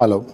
Hello.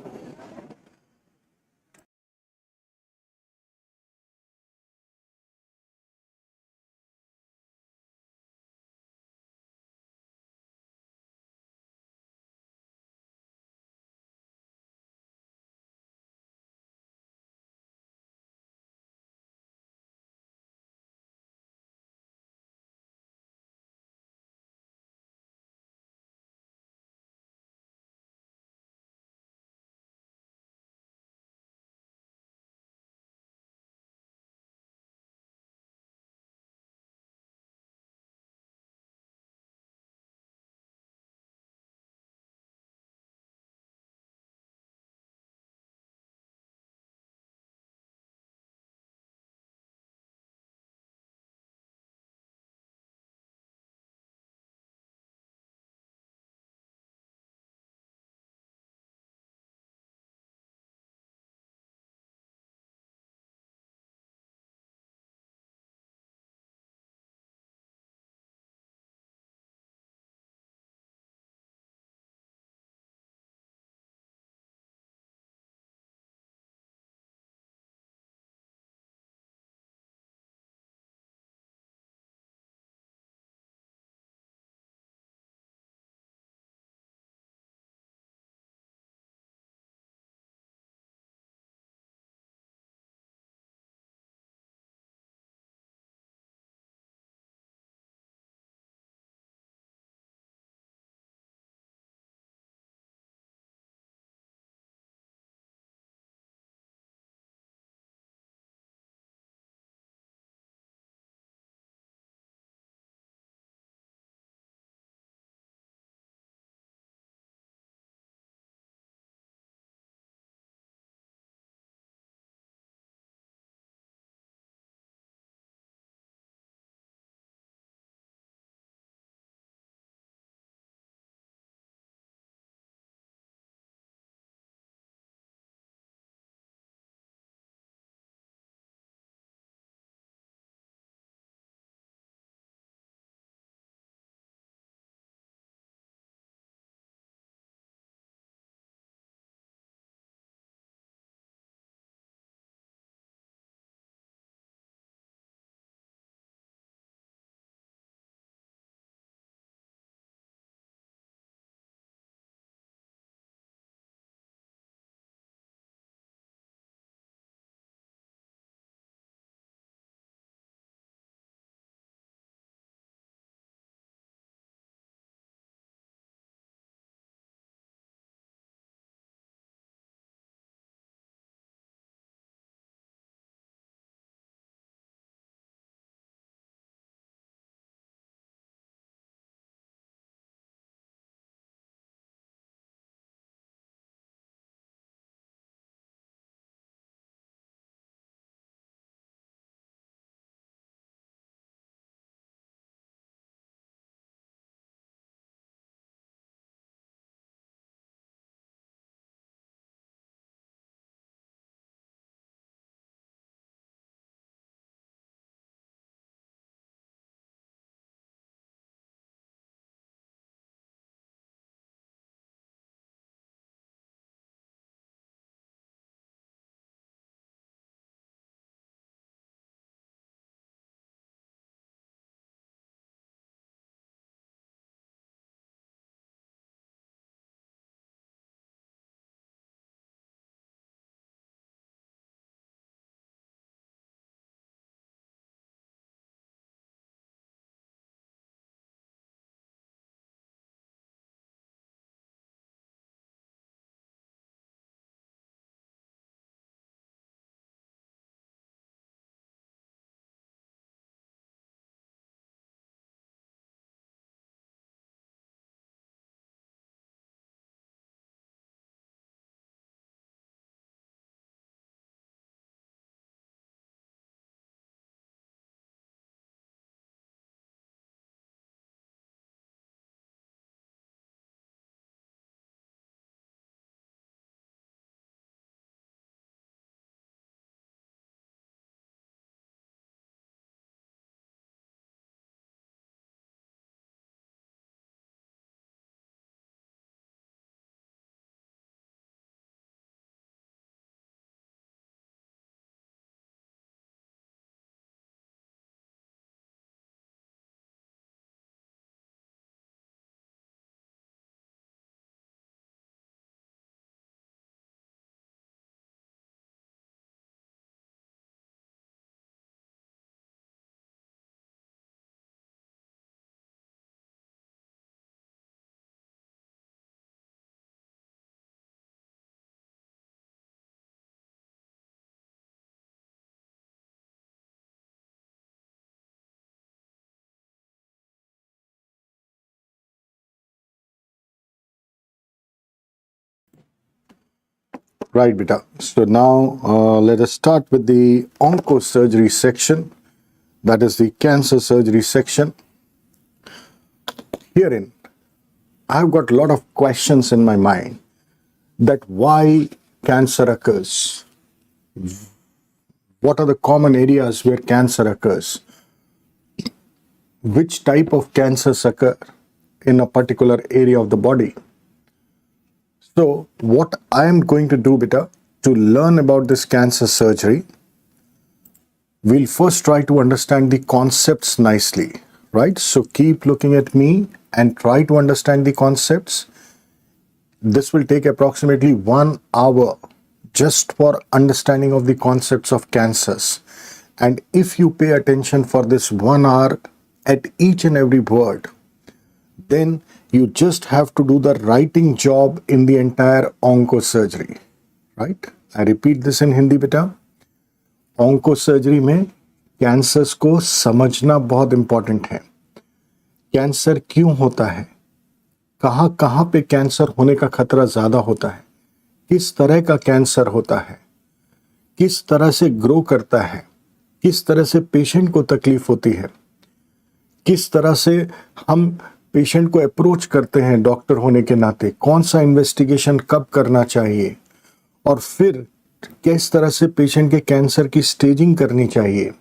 Right, beta. So now let us start with the oncosurgery section, that is the cancer surgery section. Herein, I've got a lot of questions in my mind that why cancer occurs. What are the common areas where cancer occurs? Which type of cancers occur in a particular area of the body? So what I am going to do, beta, to learn about this cancer surgery, we'll first try to understand the concepts nicely, right? So keep looking at me and try to understand the concepts. This will take approximately 1 hour just for understanding of the concepts of cancers. And if you pay attention for this 1 hour at each and every word, then you just have to do the writing job in the entire oncosurgery, right? I repeat this in Hindi, beta. ऑन्कोसर्जरी में cancers को समझना बहुत important है. Cancer क्यों होता है, कहाँ कहाँ पे कैंसर होने का खतरा ज़्यादा होता है, किस तरह का कैंसर होता है, किस तरह से ग्रो करता है, किस तरह से पेशेंट को तकलीफ होती है, किस तरह से हम पेशेंट को अप्रोच करते हैं डॉक्टर होने के नाते, कौन सा इन्वेस्टिगेशन कब करना चाहिए, और फिर किस तरह से पेशेंट के कैंसर की स्टेजिंग करनी चाहिए,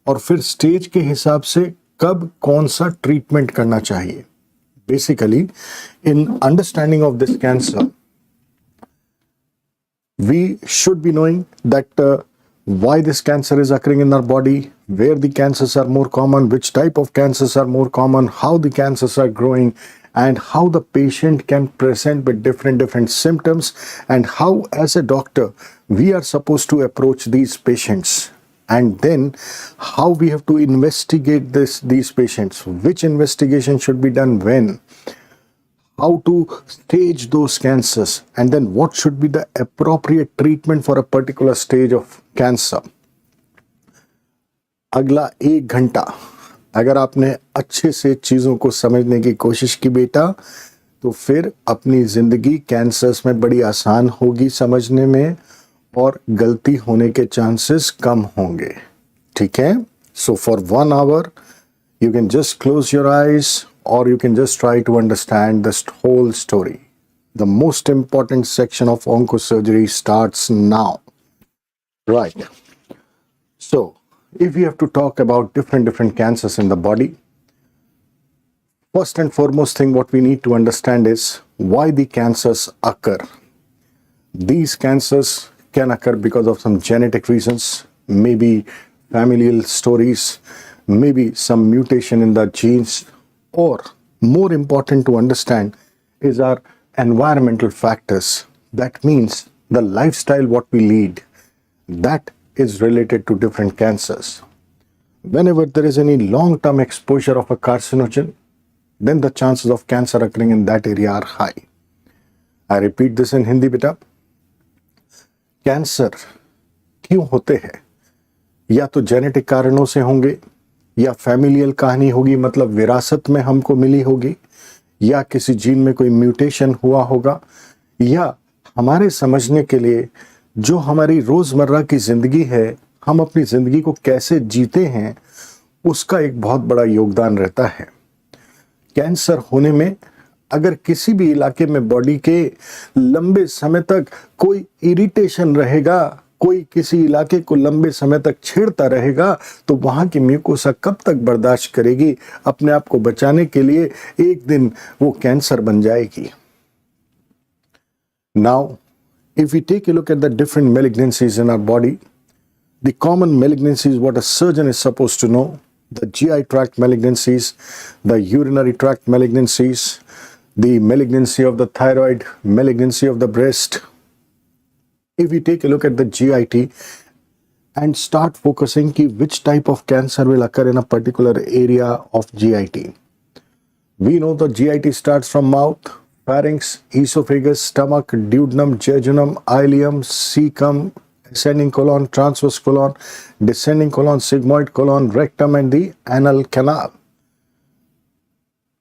और फिर स्टेज के हिसाब से कब कौन सा ट्रीटमेंट करना चाहिए. Basically in understanding of this cancer we should be knowing that why this cancer is occurring in our body, where the cancers are more common, which type of cancers are more common, how the cancers are growing, and how the patient can present with different symptoms, and how as a doctor we are supposed to approach these patients, and then how we have to investigate these patients, which investigation should be done when, how to stage those cancers, and then what should be the appropriate treatment for a particular stage of cancer. अगला 1 घंटा अगर आपने अच्छे से चीज़ों को समझने की कोशिश की बेटा, तो फिर अपनी ज़िंदगी कैंसर्स में बड़ी आसान होगी समझने में, और गलती होने के चांसेस कम होंगे. ठीक है? So for 1 hour you can just close your eyes, or you can just try to understand this whole story. The most important section of oncosurgery starts now. Right. So, if we have to talk about different cancers in the body, first and foremost thing what we need to understand is why the cancers occur. These cancers can occur because of some genetic reasons, maybe familial stories, maybe some mutation in the genes, or more important to understand is our environmental factors. That means the lifestyle what we lead, that is related to different cancers. Whenever there is any long-term exposure of a carcinogen, then the chances of cancer occurring in that area are high. I repeat this in Hindi, beta. Cancer क्यों होते हैं? या तो genetic कारणों से होंगे, या familial कहानी होगी, मतलब विरासत में हमको मिली होगी, या किसी जीन में कोई म्यूटेशन हुआ होगा, या हमारे समझने के लिए जो हमारी रोज़मर्रा की ज़िंदगी है, हम अपनी ज़िंदगी को कैसे जीते हैं, उसका एक बहुत बड़ा योगदान रहता है. कैंसर होने में अगर किसी भी इलाके में बॉडी के लंबे समय तक कोई इरिटेशन रहेगा, कोई किसी इलाके को लंबे समय तक छेड़ता रहेगा, तो वहाँ की म्यूकोसा कब तक बर्दाश्त करेगी? अपने आप को बचाने के लिए एक दिन वो कैंसर बन जाएगी. Now, if we take a look at the different malignancies in our body, the common malignancies what a surgeon is supposed to know, the GI tract malignancies, the urinary tract malignancies, the malignancy of the thyroid, malignancy of the breast. If we take a look at the GIT and start focusing ki which type of cancer will occur in a particular area of GIT. We know the GIT starts from mouth, pharynx, esophagus, stomach, duodenum, jejunum, ileum, cecum, ascending colon, transverse colon, descending colon, sigmoid colon, rectum, and the anal canal.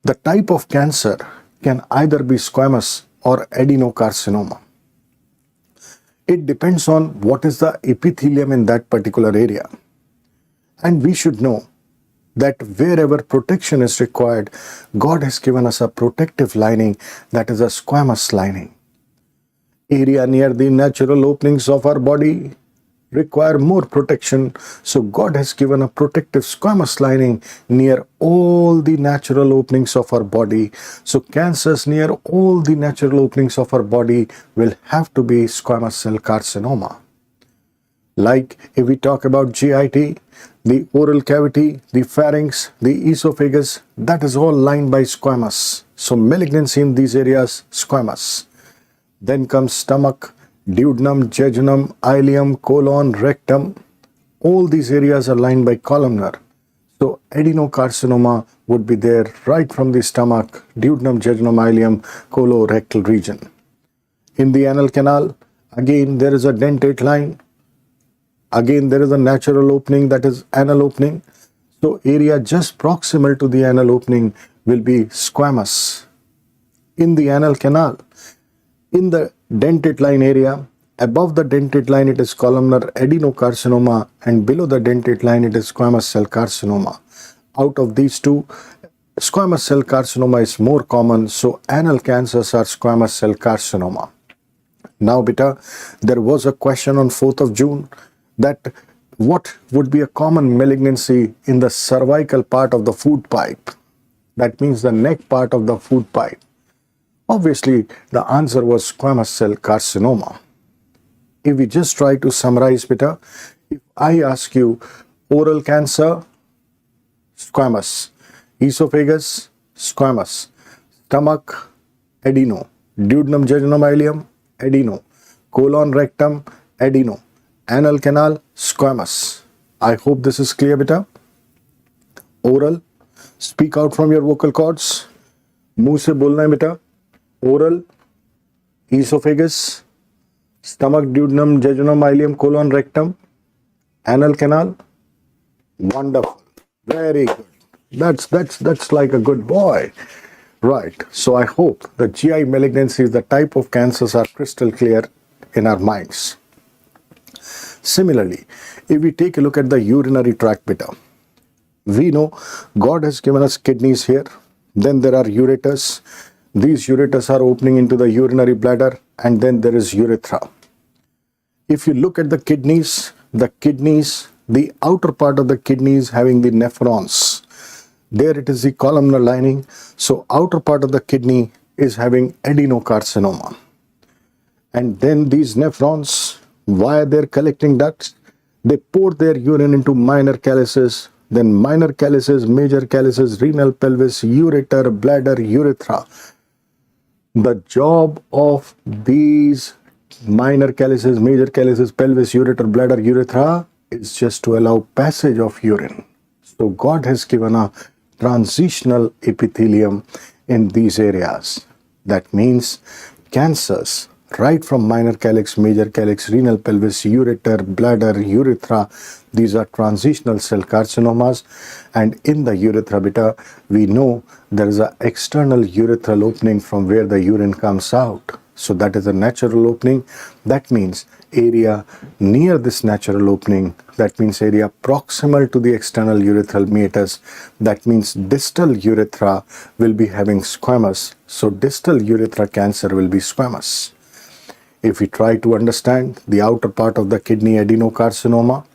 The type of cancer can either be squamous or adenocarcinoma. It depends on what is the epithelium in that particular area. And we should know that wherever protection is required, God has given us a protective lining, that is a squamous lining. Area near the natural openings of our body require more protection, so God has given a protective squamous lining near all the natural openings of our body. So cancers near all the natural openings of our body will have to be squamous cell carcinoma. Like if we talk about GIT, the oral cavity, the pharynx, the esophagus, that is all lined by squamous. So malignancy in these areas, squamous. Then comes stomach, duodenum, jejunum, ileum, colon, rectum. All these areas are lined by columnar. So adenocarcinoma would be there right from the stomach, duodenum, jejunum, ileum, colorectal region. In the anal canal, again there is a dentate line. Again there is a natural opening, that is anal opening. So area just proximal to the anal opening will be squamous. In the anal canal, in the dentate line area, above the dentate line it is columnar adenocarcinoma, and below the dentate line it is squamous cell carcinoma. Out of these two, squamous cell carcinoma is more common, so anal cancers are squamous cell carcinoma. Now beta, there was a question on 4th of June that what would be a common malignancy in the cervical part of the food pipe? That means the neck part of the food pipe. Obviously, the answer was squamous cell carcinoma. If we just try to summarize beta, if I ask you oral cancer, squamous, esophagus, squamous, stomach, adeno, duodenum, jejunum, ileum, adeno, colon, rectum, adeno, anal canal, squamous. I hope this is clear beta. Oral, speak out from your vocal cords. मुंह से बोलना है बेटा. Oral, esophagus, stomach, duodenum, jejunum, ileum, colon, rectum, anal canal. Wonderful. Very good. That's like a good boy. Right. So I hope the GI malignancies, the type of cancers, are crystal clear in our minds. Similarly, if we take a look at the urinary tract beta, we know God has given us kidneys here. Then there are ureters. These ureters are opening into the urinary bladder, and then there is urethra. If you look at the kidneys, the outer part of the kidneys having the nephrons. There it is the columnar lining. So outer part of the kidney is having adenocarcinoma. And then these nephrons, via their collecting ducts, they pour their urine into minor calyces, then minor calyces, major calyces, renal, pelvis, ureter, bladder, urethra. The job of these minor calyces, major calyces, pelvis, ureter, bladder, urethra is just to allow passage of urine. So God has given a transitional epithelium in these areas. That means cancers right from minor calyx, major calyx, renal, pelvis, ureter, bladder, urethra, these are transitional cell carcinomas. And in the urethra beta, we know there is an external urethral opening from where the urine comes out. So that is a natural opening. That means area near this natural opening, that means area proximal to the external urethral meatus, that means distal urethra will be having squamous. So distal urethra cancer will be squamous. If we try to understand the outer part of the kidney, adenocarcinoma,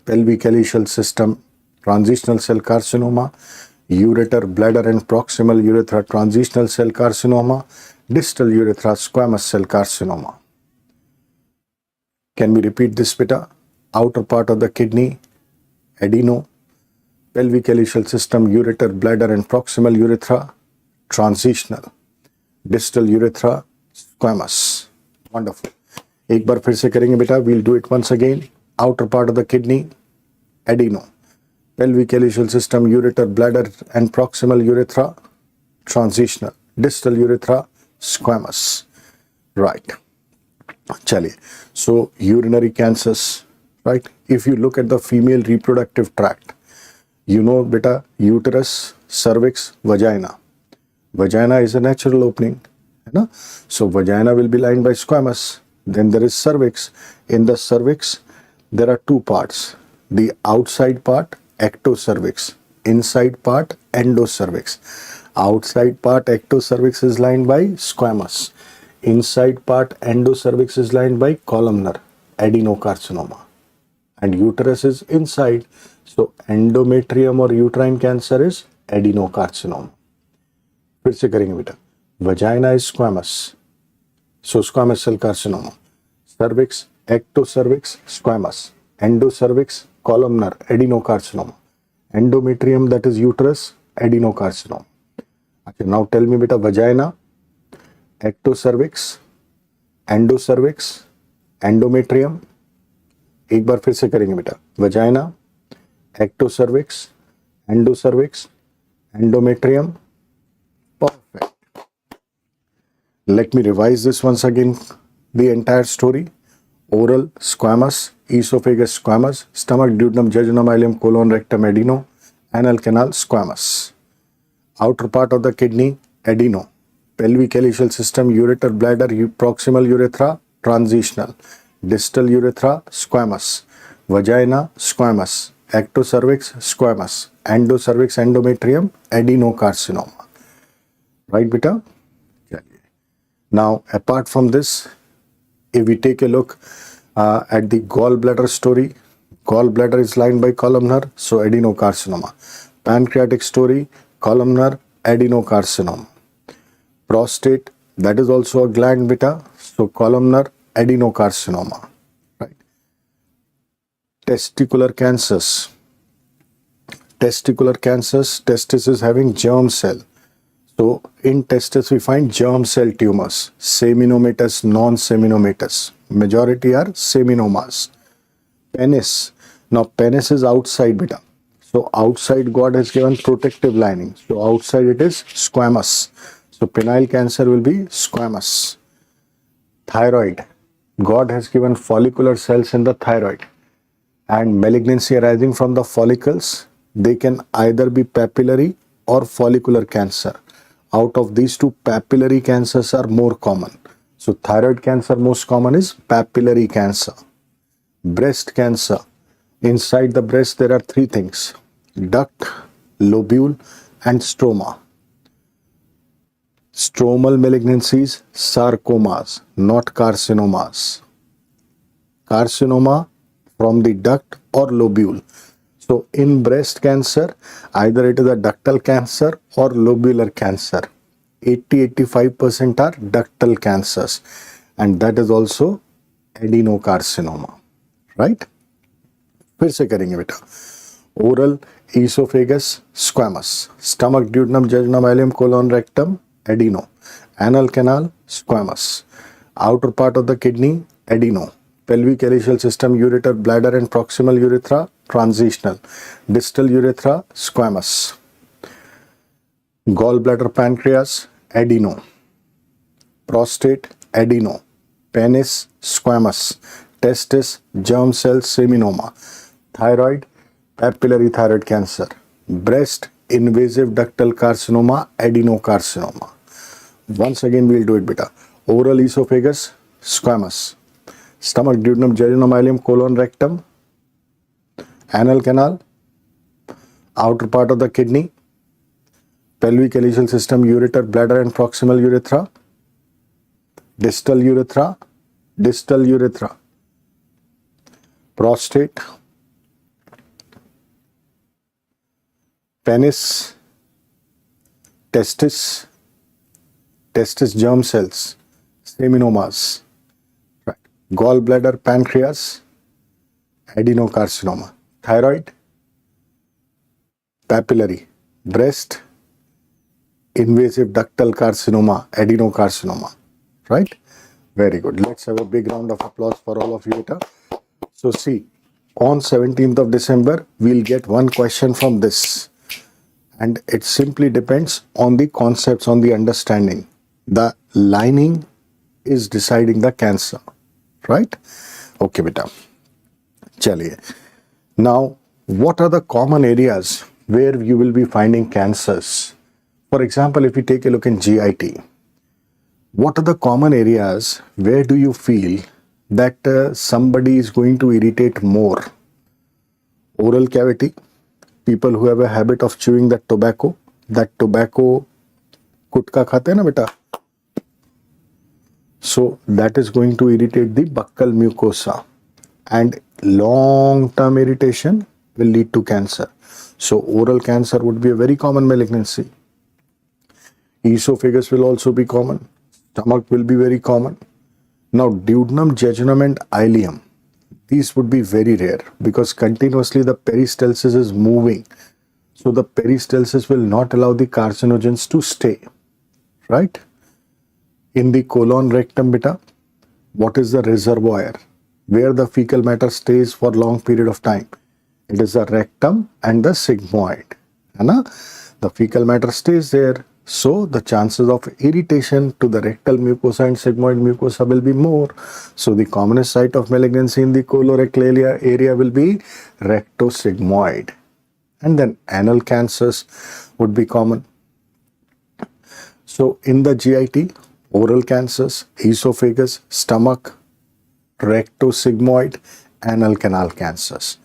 pelvic calyceal system, transitional cell carcinoma, ureter, bladder and proximal urethra, transitional cell carcinoma, distal urethra, squamous cell carcinoma. Can we repeat this beta? Outer part of the kidney, adeno, pelvic calyceal system, ureter, bladder and proximal urethra, transitional, distal urethra, squamous. Wonderful. एक बार फिर से करेंगे बेटा. We'll do it once again. Outer part of the kidney, adeno, pelvic calyceal system, ureter, bladder and proximal urethra, transitional, distal urethra, squamous. Right. Chaliye. So urinary cancers, right? If you look at the female reproductive tract, you know beta, uterus, cervix, vagina. Vagina is a natural opening. So vagina will be lined by squamous. Then there is cervix. In the cervix, there are two parts. The outside part, ectocervix. Inside part, endocervix. Outside part, ectocervix is lined by squamous. Inside part, endocervix is lined by columnar, adenocarcinoma. And uterus is inside. So endometrium or uterine cancer is adenocarcinoma. फिर से करेंगे बेटा. Vagina is squamous. So squamous cell carcinoma. Cervix, ectocervix, squamous. Endocervix, columnar, adenocarcinoma. Endometrium, that is uterus, adenocarcinoma. Okay, now tell me beta, vagina, ectocervix, endocervix, endometrium. एक बार फिर से करेंगे बेटा. Vagina, ectocervix, endocervix, endometrium. Perfect. Let me revise this once again. The entire story. Oral, squamous. Esophagus, squamous. Stomach, duodenum, jejunum, ileum, colon, rectum, adeno. Anal canal, squamous. Outer part of the kidney, adeno. Pelvic calyceal system, ureter, bladder, proximal urethra, transitional. Distal urethra, squamous. Vagina, squamous. Ectocervix, squamous. Endocervix, endometrium, adenocarcinoma. Right, beta? Now, apart from this, if we take a look at the gallbladder story, gallbladder is lined by columnar, so adenocarcinoma. Pancreatic story, columnar, adenocarcinoma. Prostate, that is also a gland beta, so columnar, adenocarcinoma. Right. Testicular cancers. Testicular cancers, testis is having germ cell. So in testis we find germ cell tumors, seminomatous, non-seminomatous. Majority are seminomas. Penis. Now penis is outside beta. So outside God has given protective lining. So outside it is squamous. So penile cancer will be squamous. Thyroid. God has given follicular cells in the thyroid. And malignancy arising from the follicles, they can either be papillary or follicular cancer. Out of these two, papillary cancers are more common. So thyroid cancer most common is papillary cancer. Breast cancer. Inside the breast there are three things: duct, lobule and stroma. Stromal malignancies, sarcomas, not carcinomas. Carcinoma from the duct or lobule. So in breast cancer, either it is a ductal cancer or lobular cancer. 80-85% are ductal cancers, and that is also adenocarcinoma. Right? फिर से करेंगे बेटा. Oral, esophagus, squamous. Stomach, duodenum, jejunum, ileum, colon, rectum, adeno. Anal canal, squamous. Outer part of the kidney, adeno. Pelvic calyceal system, ureter, bladder and proximal urethra, transitional. Distal urethra, squamous. Gallbladder, pancreas, adeno. Prostate, adeno. Penis, squamous. Testis, germ cell, seminoma. Thyroid, papillary thyroid cancer. Breast, invasive ductal carcinoma, adenocarcinoma. Once again we'll do it beta. Oral esophagus, squamous. Stomach, duodenum, jejunum, ileum, colon, rectum. Anal canal. Outer part of the kidney. Pelvic calyceal system, ureter, bladder and proximal urethra. Distal urethra. Distal urethra. Prostate. Penis. Testis. Testis germ cells. Seminomas. Right. Gallbladder, pancreas, adenocarcinoma. Thyroid, papillary. Breast, invasive ductal carcinoma, adenocarcinoma. Right? Very good. Let's have a big round of applause for all of you beta. So see, on 17th of December, we'll get one question from this. And it simply depends on the concepts, on the understanding. The lining is deciding the cancer. Right? Okay, beta. Chaliye. Now, what are the common areas where you will be finding cancers? For example, if we take a look in GIT, What are the common areas where do you feel that somebody is going to irritate more? Oral cavity, people who have a habit of chewing that tobacco गुटखा खाते हैं ना बेटा, so that is going to irritate the buccal mucosa, and long term irritation will lead to cancer. So oral cancer would be a very common malignancy. Esophagus will also be common. Stomach will be very common. Now duodenum, jejunum and ileum, these would be very rare because continuously the peristalsis is moving. So the peristalsis will not allow the carcinogens to stay, right? In the colon rectum, beta, what is the reservoir where the fecal matter stays for long period of time? It is the rectum and the sigmoid. The fecal matter stays there. So the chances of irritation to the rectal mucosa and sigmoid mucosa will be more. So the commonest site of malignancy in the colorectal area will be rectosigmoid. And then anal cancers would be common. So in the GIT, oral cancers, esophagus, stomach, rectosigmoid, anal canal cancers.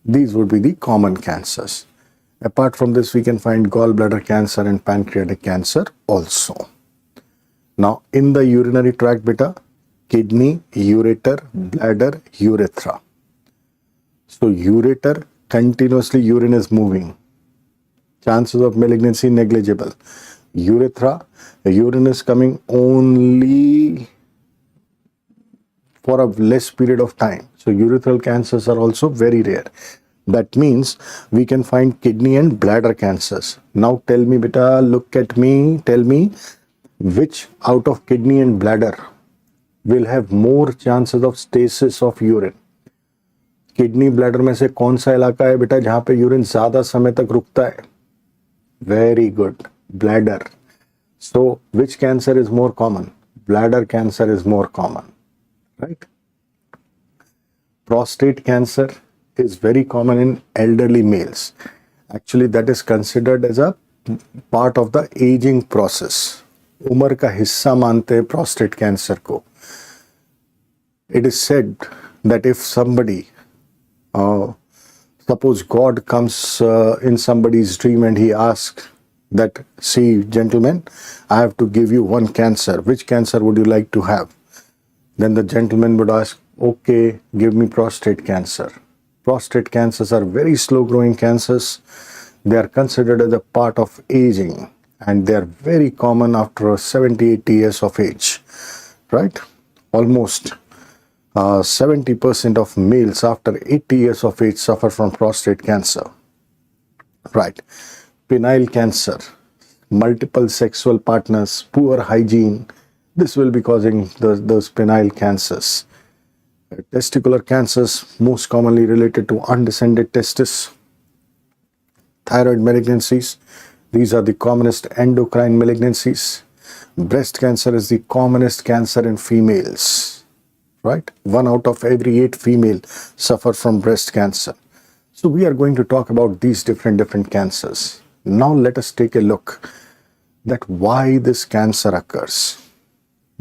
These would be the common cancers. Apart from this, we can find gallbladder cancer and pancreatic cancer also. Now, in the urinary tract, beta, kidney, ureter, bladder, urethra. So, ureter, continuously urine is moving. Chances of malignancy negligible. Urethra, the urine is coming only for a less period of time. So, urethral cancers are also very rare. That means we can find kidney and bladder cancers. Now tell me, beta, look at me, tell me which out of kidney and bladder will have more chances of stasis of urine. Kidney bladder में से कौन सा इलाका है बेटा जहाँ पे urine ज़्यादा समय तक रुकता है? Very good, bladder. So which cancer is more common? Bladder cancer is more common, right? Prostate cancer is very common in elderly males. Actually, that is considered as a part of the aging process. उम्र का हिस्सा मानते हैं prostate cancer को. It is said that if somebody, suppose God comes in somebody's dream and he asks that, see gentlemen, I have to give you one cancer. Which cancer would you like to have? Then the gentleman would ask, okay, give me prostate cancer. Prostate cancers are very slow growing cancers. They are considered as a part of aging and they are very common after 70-80 years of age, right? Almost 70% of males after 80 years of age suffer from prostate cancer, right? Penile cancer, multiple sexual partners, poor hygiene, this will be causing those penile cancers. Testicular cancers, most commonly related to undescended testis. Thyroid malignancies, these are the commonest endocrine malignancies. Breast cancer is the commonest cancer in females, right? 1 out of every 8 female suffer from breast cancer. So we are going to talk about these different cancers. Now let us take a look that why this cancer occurs.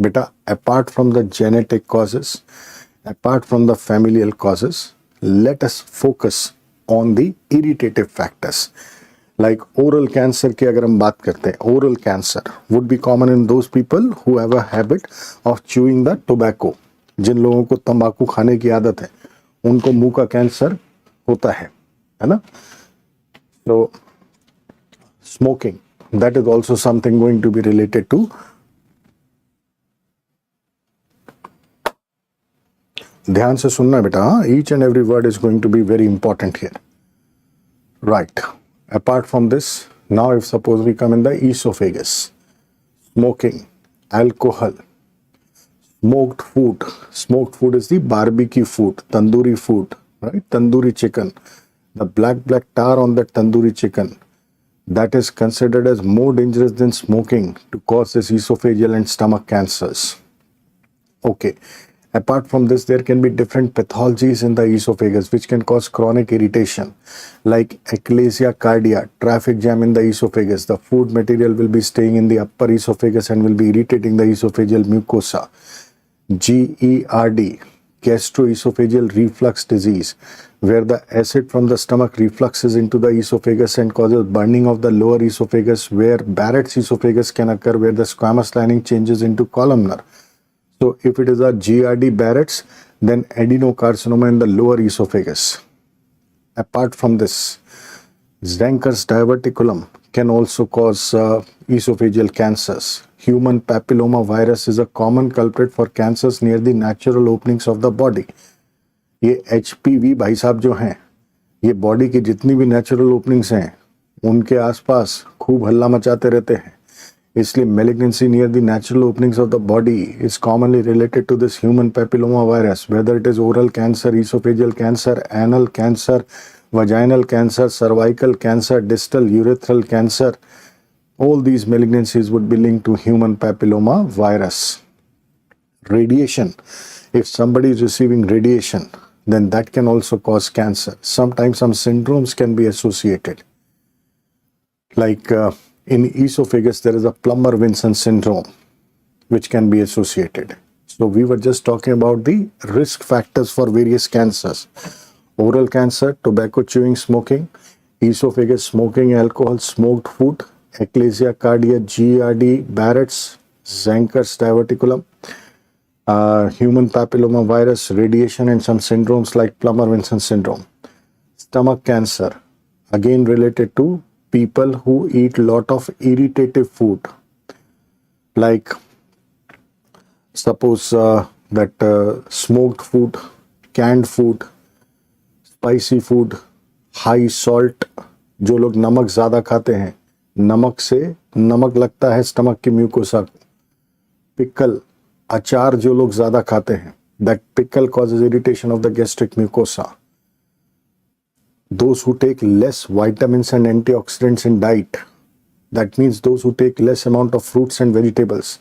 Beta, apart from the genetic causes, apart from the familial causes, let us focus on the irritative factors. Like oral cancer की अगर हम बात करते हैं, oral cancer would be common in those people who have a habit of chewing the tobacco. जिन लोगों को तंबाकू खाने की आदत है, उनको मुंह का कैंसर होता है ना? So smoking, that is also something going to be related to. ध्यान से सुनना बेटा, each and every word is going to be very important here, right? Apart from this, now if suppose we come in the esophagus, smoking, alcohol, smoked food is the barbecue food, tandoori food, right? Tandoori chicken, the black tar on that tandoori chicken, that is considered as more dangerous than smoking to cause this esophageal and stomach cancers. Okay. Apart from this, there can be different pathologies in the esophagus which can cause chronic irritation, like achalasia cardia, traffic jam in the esophagus. The food material will be staying in the upper esophagus and will be irritating the esophageal mucosa. GERD, gastroesophageal reflux disease, where the acid from the stomach refluxes into the esophagus and causes burning of the lower esophagus, where Barrett's esophagus can occur, where the squamous lining changes into columnar. So if it is a GERD Barrett's, then adenocarcinoma in the lower esophagus. Apart from this, Zenker's diverticulum can also cause esophageal cancers. Human papilloma virus is a common culprit for cancers near the natural openings of the body. ये HPV भाई साहब जो हैं, ये body की जितनी भी natural openings हैं उनके आसपास खूब हल्ला मचाते रहते हैं. इसलिए malignancy near the natural openings of the body is commonly related to this human papilloma virus, whether it is oral cancer, esophageal cancer, anal cancer, vaginal cancer, cervical cancer, distal urethral cancer. All these malignancies would be linked to human papilloma virus. Radiation. If somebody is receiving radiation, then that can also cause cancer. Sometimes some syndromes can be associated. Like in esophagus, there is a Plummer-Vinson syndrome, which can be associated. So we were just talking about the risk factors for various cancers. Oral cancer, tobacco chewing, smoking, esophagus, smoking, alcohol, smoked food, achalasia cardia, GERD, Barrett's, Zenker's diverticulum, human papilloma virus, radiation, and some syndromes like Plummer-Vinson syndrome. Stomach cancer, again related to people who eat lot of irritative food, like suppose that smoked food, canned food, spicy food, high salt. जो लोग नमक ज़्यादा खाते हैं, नमक से नमक लगता है स्टमक की म्यूकोसा. पिकल, अचार जो लोग ज़्यादा खाते हैं, that pickle causes irritation of the gastric mucosa. Those who take less vitamins and antioxidants in diet, that means those who take less amount of fruits and vegetables,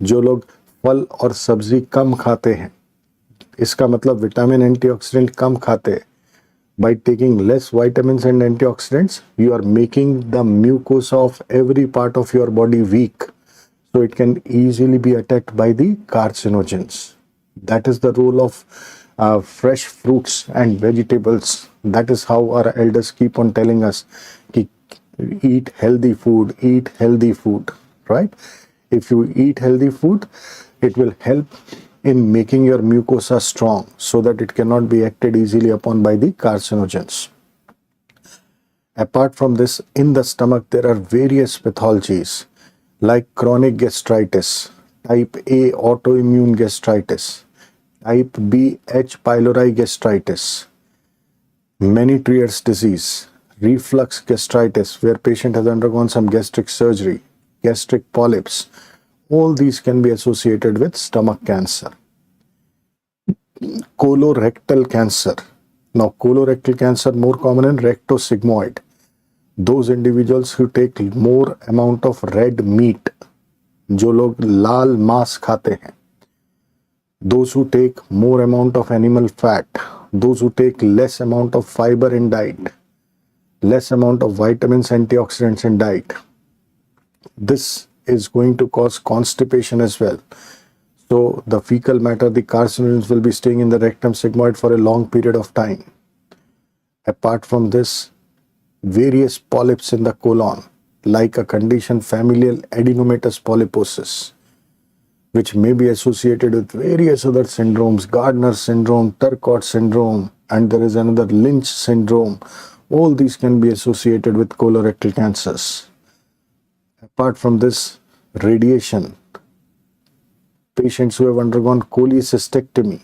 जो लोग फल और सब्जी कम खाते हैं, इसका मतलब विटामिन एंटीऑक्सीडेंट कम खाते हैं. By taking less vitamins and antioxidants, you are making the mucosa of every part of your body weak, so it can easily be attacked by the carcinogens. That is the role of fresh fruits and vegetables. That is how our elders keep on telling us, eat healthy food, right? If you eat healthy food, it will help in making your mucosa strong so that it cannot be acted easily upon by the carcinogens. Apart from this, in the stomach, there are various pathologies like chronic gastritis, type A autoimmune gastritis, type B H. pylori gastritis, Menetrier's disease, reflux gastritis, where patient has undergone some gastric surgery, gastric polyps. All these can be associated with stomach cancer. Colorectal cancer. Now, colorectal cancer more common in rectosigmoid. Those individuals who take more amount of red meat, जो लोग लाल मांस खाते हैं, those who take more amount of animal fat, those who take less amount of fiber in diet, less amount of vitamins, antioxidants in diet, this is going to cause constipation as well. So the fecal matter, the carcinogens will be staying in the rectum sigmoid for a long period of time. Apart from this, various polyps in the colon, like a condition familial adenomatous polyposis, which may be associated with various other syndromes, Gardner syndrome, Turcot syndrome, and there is another Lynch syndrome. All these can be associated with colorectal cancers. Apart from this, radiation, patients who have undergone cholecystectomy.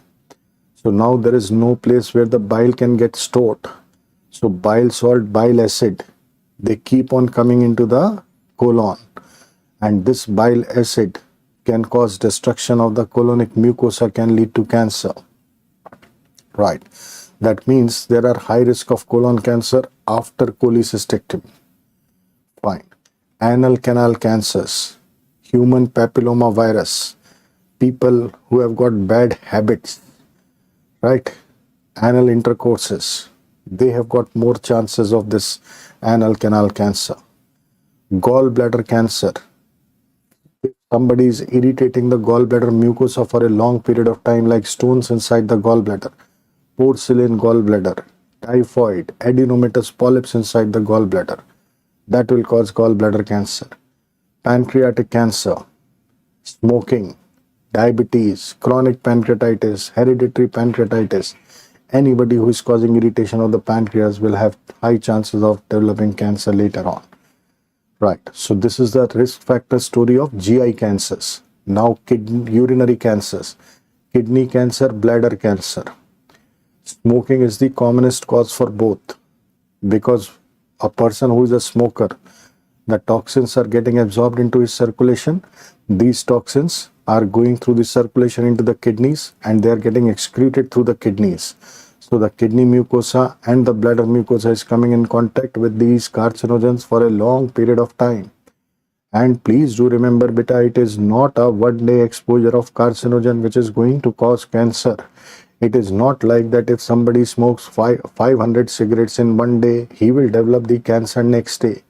So now there is no place where the bile can get stored. So bile salt, bile acid, they keep on coming into the colon, and this bile acid can cause destruction of the colonic mucosa, can lead to cancer. Right. That means there are high risk of colon cancer after cholecystectomy. Fine. Anal canal cancers, human papilloma virus, people who have got bad habits, right? Anal intercourses, they have got more chances of this anal canal cancer. Gallbladder cancer. If somebody is irritating the gallbladder mucosa for a long period of time, like stones inside the gallbladder, porcelain gallbladder, typhoid, adenomatous polyps inside the gallbladder, that will cause gallbladder cancer. Pancreatic cancer, smoking, diabetes, chronic pancreatitis, hereditary pancreatitis. Anybody who is causing irritation of the pancreas will have high chances of developing cancer later on. Right, so this is the risk factor story of GI cancers. Now urinary cancers, kidney cancer, bladder cancer. Smoking is the commonest cause for both, because a person who is a smoker, the toxins are getting absorbed into his circulation. These toxins are going through the circulation into the kidneys and they are getting excreted through the kidneys. So the kidney mucosa and the bladder mucosa is coming in contact with these carcinogens for a long period of time. And please do remember, beta, it is not a one-day exposure of carcinogen which is going to cause cancer. It is not like that if somebody smokes 500 cigarettes in one day, he will develop the cancer next day.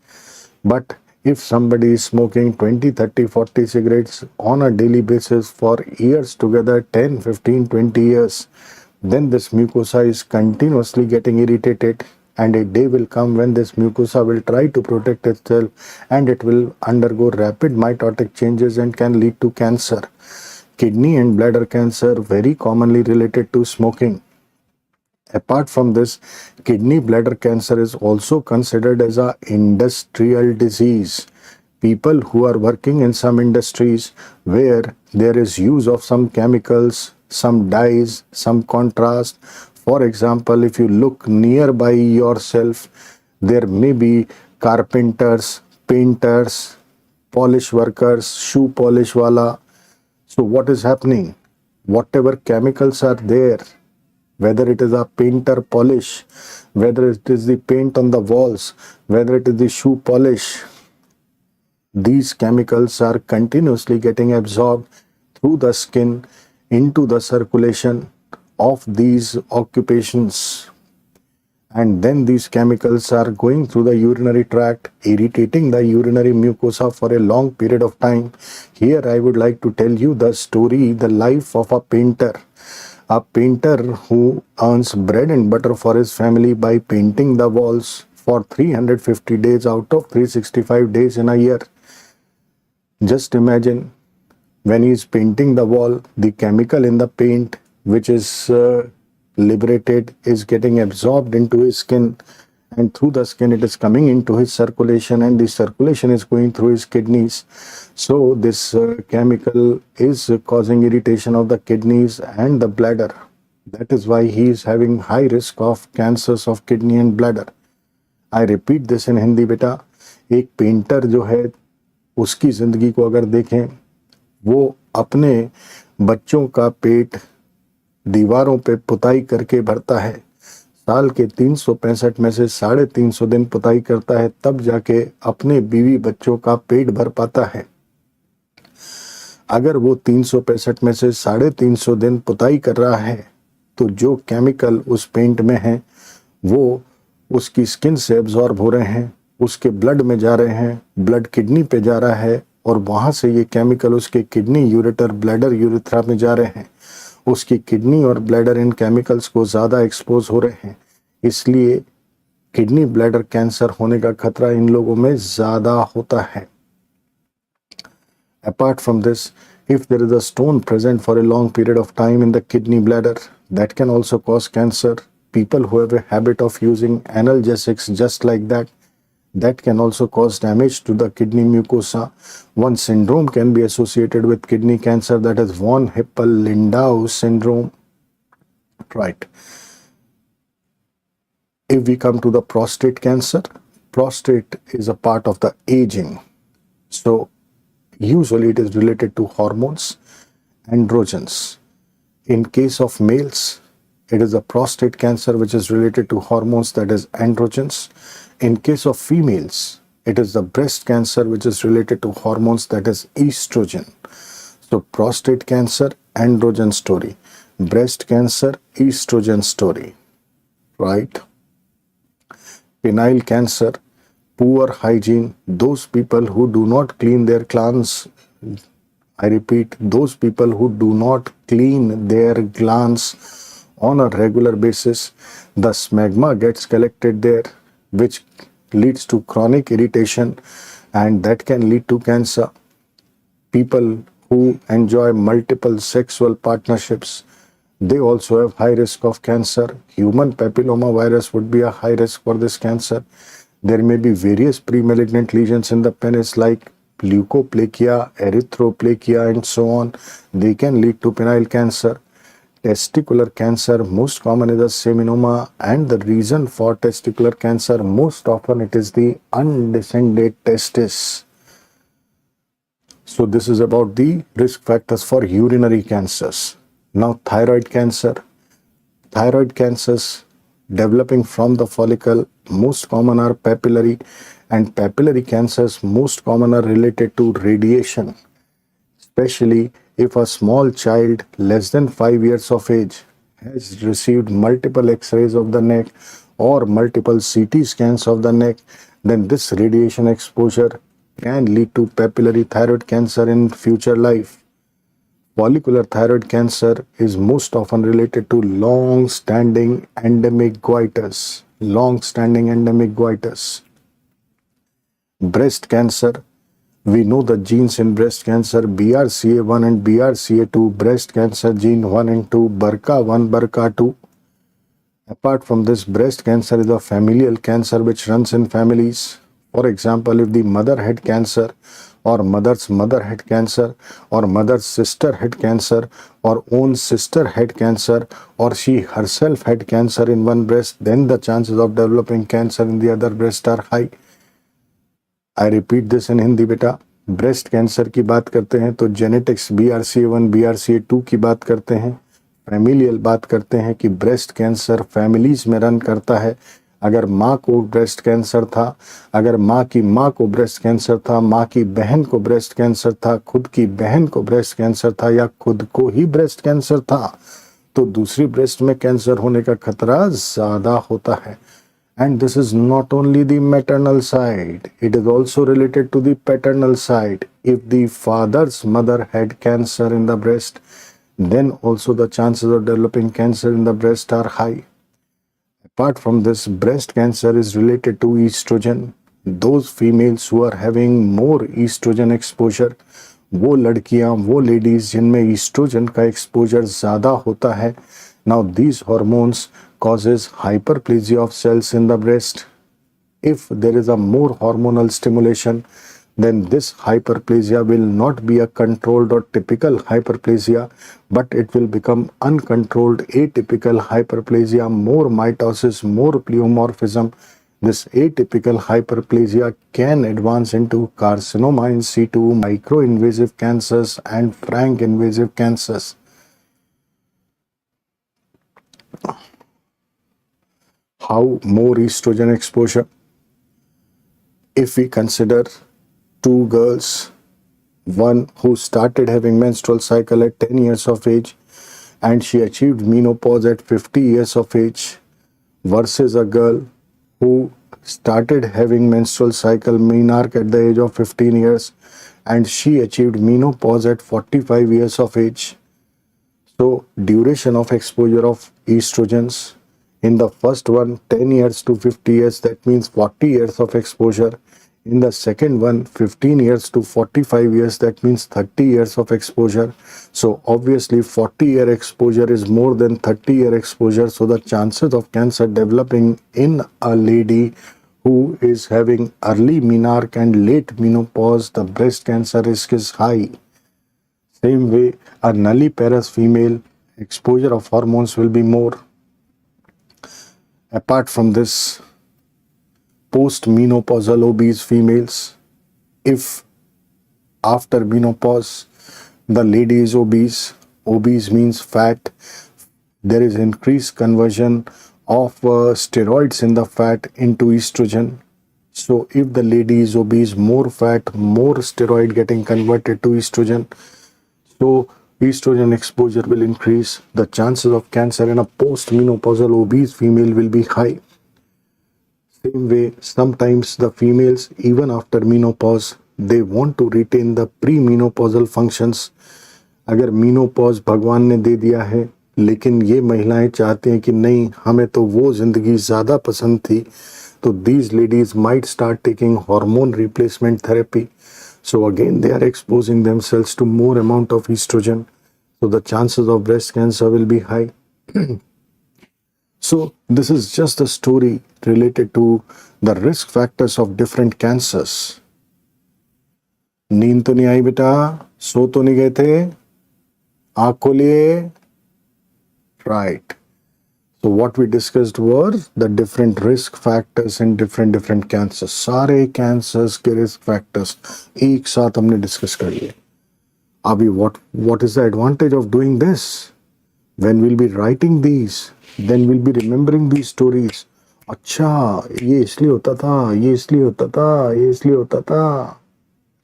But if somebody is smoking 20, 30, 40 cigarettes on a daily basis for years together, 10, 15, 20 years, then this mucosa is continuously getting irritated, and a day will come when this mucosa will try to protect itself and it will undergo rapid mitotic changes and can lead to cancer. Kidney and bladder cancer very commonly related to smoking. Apart from this, kidney bladder cancer is also considered as an industrial disease. People who are working in some industries where there is use of some chemicals, some dyes, some contrast. For example, if you look nearby yourself, there may be carpenters, painters, polish workers, shoe polish wala. So what is happening? Whatever chemicals are there, whether it is a painter polish, whether it is the paint on the walls, whether it is the shoe polish, these chemicals are continuously getting absorbed through the skin into the circulation of these occupations. And then these chemicals are going through the urinary tract, irritating the urinary mucosa for a long period of time. Here I would like to tell you the story, the life of a painter. A painter who earns bread and butter for his family by painting the walls for 350 days out of 365 days in a year. Just imagine, when he is painting the wall, the chemical in the paint which is liberated is getting absorbed into his skin, and through the skin it is coming into his circulation, and the circulation is going through his kidneys. So this chemical is causing irritation of the kidneys and the bladder. That is why he is having high risk of cancers of kidney and bladder. I repeat this in Hindi, beta. एक painter जो है, उसकी जिंदगी को अगर देखें, वो अपने बच्चों का पेट दीवारों पे पुताई करके भरता है। साल के 365 में से 350 दिन पुताई करता है, तब जाके अपने बीवी बच्चों का पेट भर पाता है। अगर वो 365 में से 350 दिन पुताई कर रहा है, तो जो केमिकल उस पेंट में है वो उसकी स्किन से एब्जॉर्ब हो रहे हैं, उसके ब्लड में जा रहे हैं, ब्लड किडनी पे जा रहा है, और वहाँ से ये केमिकल उसके किडनी, यूरेटर, ब्लैडर, यूरेथ्रा में जा रहे हैं। उसकी किडनी और ब्लैडर इन केमिकल्स को ज़्यादा एक्सपोज हो रहे हैं, इसलिए किडनी ब्लैडर कैंसर होने का खतरा इन लोगों में ज़्यादा होता है। Apart from this, if there is a stone present for a long period of time in the kidney bladder, that can also cause cancer. People who have a habit of using analgesics just like that, that can also cause damage to the kidney mucosa. One syndrome can be associated with kidney cancer, that is von Hippel-Lindau syndrome. Right. If we come to the prostate cancer, prostate is a part of the aging. So usually it is related to hormones, androgens. In case of males, it is a prostate cancer which is related to hormones, that is androgens. In case of females, it is the breast cancer which is related to hormones, that is estrogen. So prostate cancer, androgen story. Breast cancer, estrogen story, right? Penile cancer, poor hygiene, those people who do not clean their glands. I repeat, those people who do not clean their glands on a regular basis, the smegma gets collected there, which leads to chronic irritation, and that can lead to cancer. People who enjoy multiple sexual partnerships, they also have high risk of cancer. Human papilloma virus would be a high risk for this cancer. There may be various pre-malignant lesions in the penis like leukoplakia, erythroplakia, and so on. They can lead to penile cancer. Testicular cancer, most common is a seminoma, and the reason for testicular cancer, most often it is the undescended testis. So this is about the risk factors for urinary cancers. Now thyroid cancer. Thyroid cancers developing from the follicle, most common are papillary, and papillary cancers most common are related to radiation, especially if a small child less than 5 years of age has received multiple x-rays of the neck or multiple CT scans of the neck, then this radiation exposure can lead to papillary thyroid cancer in future life. Follicular thyroid cancer is most often related to long-standing endemic goiters. Breast cancer, we know the genes in breast cancer, BRCA1 and BRCA2, breast cancer gene 1 and 2, BRCA1, BRCA2. Apart from this, breast cancer is a familial cancer which runs in families. For example, if the mother had cancer, or mother's mother had cancer, or mother's sister had cancer, or own sister had cancer, or she herself had cancer in one breast, then the chances of developing cancer in the other breast are high. I repeat this in Hindi beta. Breast cancer की बात करते हैं तो genetics BRCA1, BRCA2 की बात करते हैं, familial बात करते हैं कि ब्रेस्ट कैंसर फैमिलीज में रन करता है. अगर माँ को ब्रेस्ट कैंसर था, अगर माँ की माँ को ब्रेस्ट कैंसर था, माँ की बहन को ब्रेस्ट कैंसर था, खुद की बहन को ब्रेस्ट कैंसर था, या खुद को ही ब्रेस्ट कैंसर था, तो दूसरी ब्रेस्ट में कैंसर होने का खतरा ज़्यादा होता है. And this is not only the maternal side, it is also related to the paternal side. If the father's mother had cancer in the breast, then also the chances of developing cancer in the breast are high. Apart from this, breast cancer is related to estrogen. Those females who are having more estrogen exposure, वो लड़कियां, वो ladies जिनमें oestrogen का exposure ज़्यादा होता है. Now these hormones causes hyperplasia of cells in the breast. If there is a more hormonal stimulation, then this hyperplasia will not be a controlled or typical hyperplasia, but it will become uncontrolled atypical hyperplasia, more mitosis, more pleomorphism. This atypical hyperplasia can advance into carcinoma in situ, microinvasive cancers, and frank invasive cancers. How more estrogen exposure? If we consider two girls, one who started having menstrual cycle at 10 years of age and she achieved menopause at 50 years of age, versus a girl who started having menstrual cycle menarche at the age of 15 years and she achieved menopause at 45 years of age. So duration of exposure of estrogens, in the first one 10 years to 50 years, that means 40 years of exposure. In the second one 15 years to 45 years, that means 30 years of exposure. So obviously 40-year exposure is more than 30-year exposure, so the chances of cancer developing in a lady who is having early menarche and late menopause, the breast cancer risk is high. Same way, a nulliparous female, exposure of hormones will be more. Apart from this, post-menopausal obese females, if after menopause the lady is obese, obese means fat, there is increased conversion of steroids in the fat into estrogen. So if the lady is obese, more fat, more steroid getting converted to estrogen. So estrogen exposure will increase. The chances of cancer in a post-menopausal obese female will be high. Same way, sometimes the females, even after menopause, they want to retain the pre-menopausal functions. अगर menopause भगवान ने दे दिया है, लेकिन ये महिलाएं चाहती हैं कि नहीं, हमें तो वो जिंदगी ज़्यादा पसंद थी, तो these ladies might start taking hormone replacement therapy. So again, they are exposing themselves to more amount of estrogen. So the chances of breast cancer will be high. So this is just a story related to the risk factors of different cancers. नींद तो नहीं आई बेटा? सो तो नहीं गए थे? आँख खोलिए. Right. So what we discussed were the different risk factors in different cancers. सारे cancers के risk factors एक साथ हमने discuss कर लिए. अभी what is the advantage of doing this? When we'll be writing these, then we'll be remembering these stories. अच्छा, ये इसलिए होता था, ये इसलिए होता था, ये इसलिए होता था.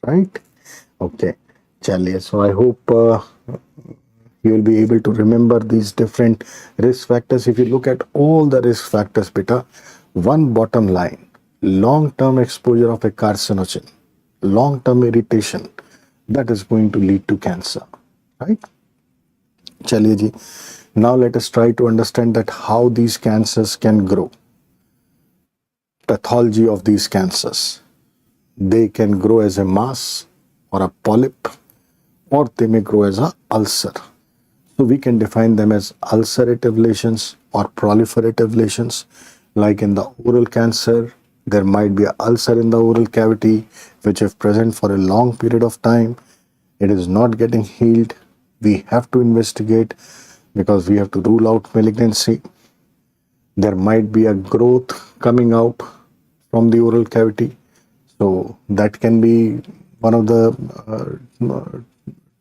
Right? Okay. चलिए. So I hope you will be able to remember these different risk factors. If you look at all the risk factors, beta, one bottom line: long-term exposure of a carcinogen, long-term irritation, that is going to lead to cancer. Right? Chaliye ji. Now let us try to understand that how these cancers can grow. Pathology of these cancers. They can grow as a mass or a polyp, or they may grow as an ulcer. So we can define them as ulcerative lesions or proliferative lesions. Like in the oral cancer, there might be an ulcer in the oral cavity, which if present for a long period of time, it is not getting healed. We have to investigate because we have to rule out malignancy. There might be a growth coming out from the oral cavity. So that can be one of the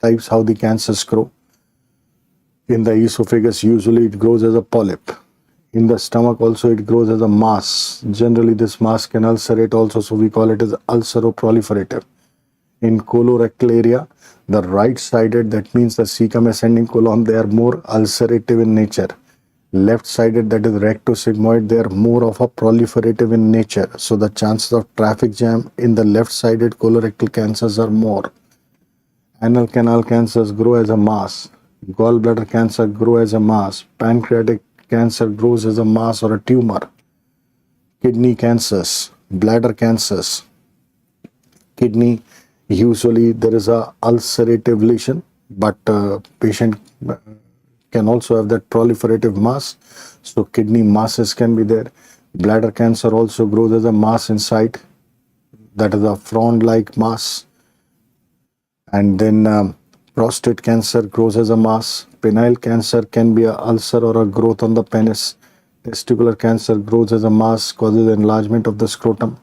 types how the cancers grow. In the esophagus, usually it grows as a polyp. In the stomach also it grows as a mass. Generally this mass can ulcerate also, so we call it as ulceroproliferative. In colorectal area, the right-sided, that means the cecum ascending colon, they are more ulcerative in nature. Left-sided, that is rectosigmoid, they are more of a proliferative in nature. So the chances of traffic jam in the left-sided colorectal cancers are more. Anal canal cancers grow as a mass. Gallbladder cancer grow as a mass. Pancreatic cancer grows as a mass or a tumor. Kidney cancers, bladder cancers. Kidney, usually there is a ulcerative lesion, but patient can also have that proliferative mass. So kidney masses can be there. Bladder cancer also grows as a mass inside. That is a frond-like mass. And then prostate cancer grows as a mass. Penile cancer can be an ulcer or a growth on the penis. Testicular cancer grows as a mass, causes enlargement of the scrotum.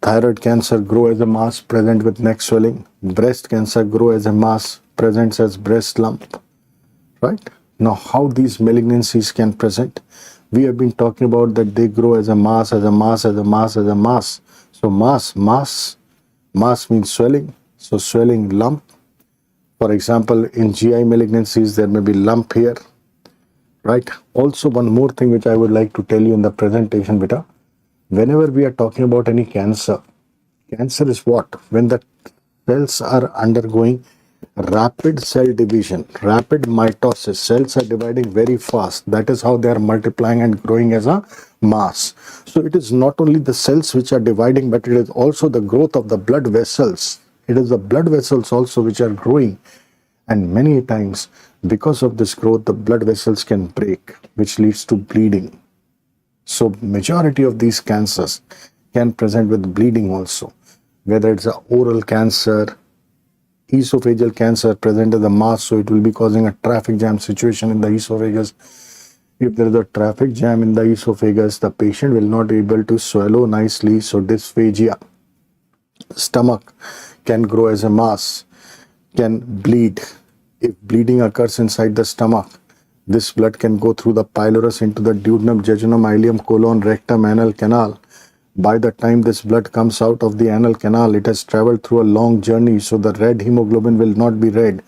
Thyroid cancer grow as a mass, present with neck swelling. Breast cancer grow as a mass, presents as breast lump. Right? Now, how these malignancies can present? We have been talking about that they grow as a mass, as a mass, as a mass, as a mass. So mass means swelling. So swelling, lump. For example, in GI malignancies, there may be lump here. Right? Also, one more thing which I would like to tell you in the presentation, beta. Whenever we are talking about any cancer, cancer is what? When the cells are undergoing rapid cell division, rapid mitosis. Cells are dividing very fast. That is how they are multiplying and growing as a mass. So it is not only the cells which are dividing, but it is also the growth of the blood vessels. It is the blood vessels also which are growing. And many times, because of this growth, the blood vessels can break, which leads to bleeding. So majority of these cancers can present with bleeding also. Whether it's an oral cancer, esophageal cancer present as a mass, so it will be causing a traffic jam situation in the esophagus. If there is a traffic jam in the esophagus, the patient will not be able to swallow nicely, so dysphagia. Stomach can grow as a mass, can bleed. If bleeding occurs inside the stomach, this blood can go through the pylorus into the duodenum, jejunum, ileum, colon, rectum, anal canal. By the time this blood comes out of the anal canal, it has traveled through a long journey, so the red hemoglobin will not be red.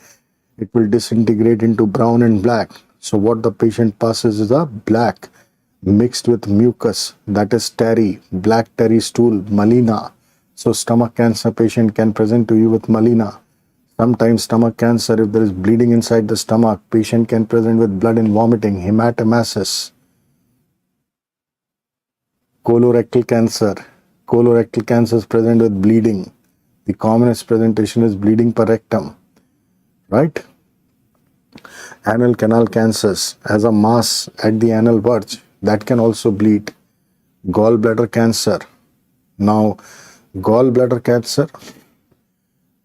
It will disintegrate into brown and black. So what the patient passes is a black mixed with mucus, that is tarry, black tarry stool, melena. So stomach cancer patient can present to you with melena. Sometimes stomach cancer, if there is bleeding inside the stomach, patient can present with blood and vomiting, hematomasis. Colorectal cancer. Colorectal cancer is present with bleeding. The commonest presentation is bleeding per rectum, right? Anal canal cancers has a mass at the anal verge that can also bleed. Gallbladder cancer. Now, gallbladder cancer,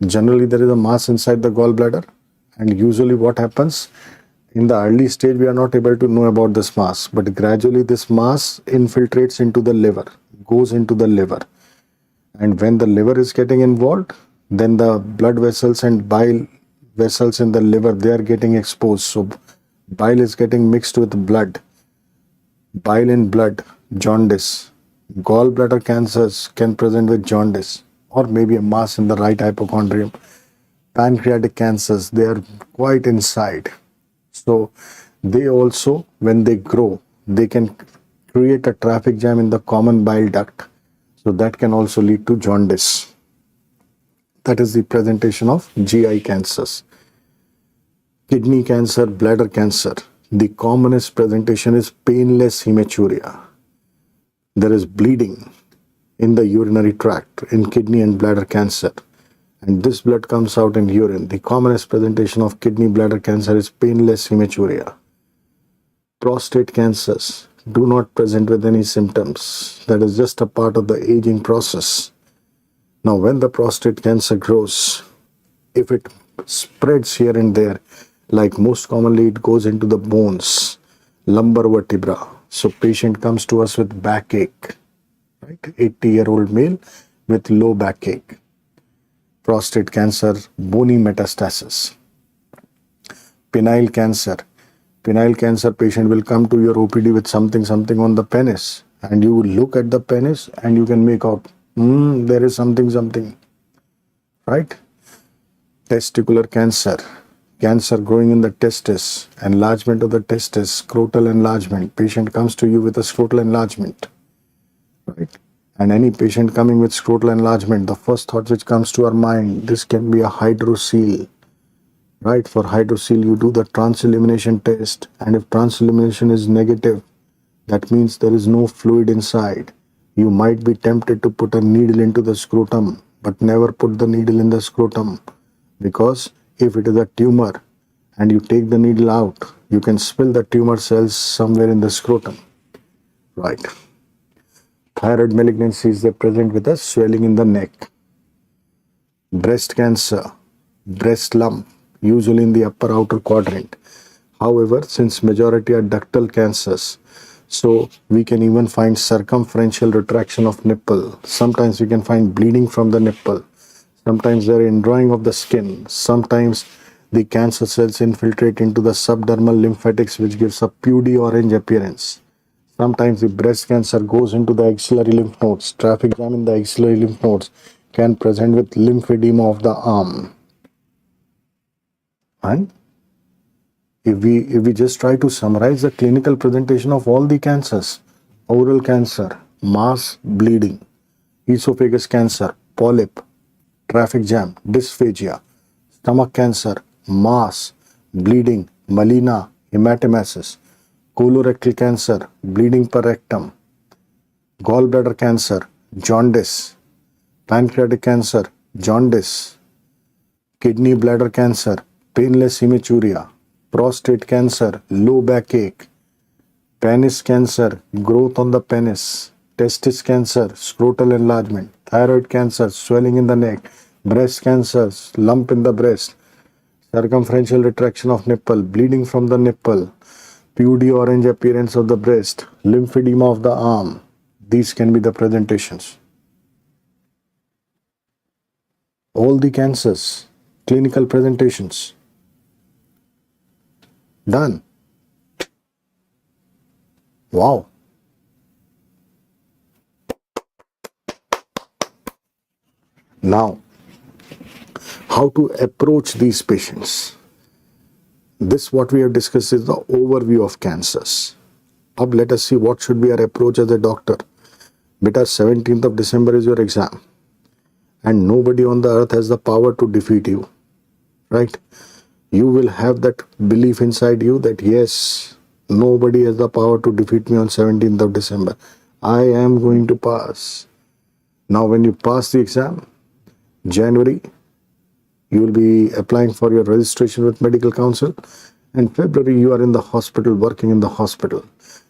generally there is a mass inside the gallbladder, and usually what happens, in the early stage we are not able to know about this mass, but gradually this mass infiltrates into the liver, goes into the liver, and when the liver is getting involved, then the blood vessels and bile vessels in the liver, they are getting exposed. So bile is getting mixed with blood, bile in blood, jaundice. Gallbladder cancers can present with jaundice or maybe a mass in the right hypochondrium. Pancreatic cancers, they are quite inside. So they also, when they grow, they can create a traffic jam in the common bile duct. So that can also lead to jaundice. That is the presentation of GI cancers. Kidney cancer, bladder cancer. The commonest presentation is painless hematuria. There is bleeding in the urinary tract in kidney and bladder cancer, and this blood comes out in urine. The commonest presentation of kidney bladder cancer is painless hematuria. Prostate cancers do not present with any symptoms. That is just a part of the aging process. Now, when the prostate cancer grows, if it spreads here and there, like most commonly it goes into the bones, lumbar vertebra. So patient comes to us with backache, right? 80-year-old male with low backache. Prostate cancer, bony metastasis. Penile cancer. Penile cancer patient will come to your OPD with something on the penis, and you look at the penis and you can make out, there is something, right? Testicular cancer. Cancer growing in the testis, enlargement of the testis, scrotal enlargement. Patient comes to you with a scrotal enlargement, right? And any patient coming with scrotal enlargement, the first thought which comes to our mind, this can be a hydrocele, right? For hydrocele, you do the trans-elimination test, and if trans-elimination is negative, that means there is no fluid inside. You might be tempted to put a needle into the scrotum, but never put the needle in the scrotum, because if it is a tumor and you take the needle out, you can spill the tumor cells somewhere in the scrotum, right? Thyroid malignancies, they present with a swelling in the neck. Breast cancer, breast lump, usually in the upper outer quadrant. However, since majority are ductal cancers, so we can even find circumferential retraction of nipple. Sometimes we can find bleeding from the nipple. Sometimes there is indrawing of the skin. Sometimes the cancer cells infiltrate into the subdermal lymphatics, which gives a pudy orange appearance. Sometimes the breast cancer goes into the axillary lymph nodes. Traffic jam in the axillary lymph nodes can present with lymphedema of the arm. And if we just try to summarize the clinical presentation of all the cancers: oral cancer, mass bleeding; esophagus cancer, polyp, traffic jam, dysphagia; stomach cancer, mass, bleeding, melena, hematomasis; colorectal cancer, bleeding per rectum; gallbladder cancer, jaundice; pancreatic cancer, jaundice; kidney bladder cancer, painless hematuria; prostate cancer, low backache; penis cancer, growth on the penis; testis cancer, scrotal enlargement; thyroid cancer, swelling in the neck; breast cancer, lump in the breast; circumferential retraction of nipple, bleeding from the nipple; pudy orange appearance of the breast; lymphedema of the arm. These can be the presentations. All the cancers, clinical presentations. Done. Wow. Now, how to approach these patients? This what we have discussed is the overview of cancers. Now let us see what should be our approach as a doctor. Beta, 17th of December is your exam, and nobody on the earth has the power to defeat you, right? You will have that belief inside you that yes, nobody has the power to defeat me on 17th of December. I am going to pass. Now when you pass the exam, January, you will be applying for your registration with medical council, and February you are in the hospital, working in the hospital,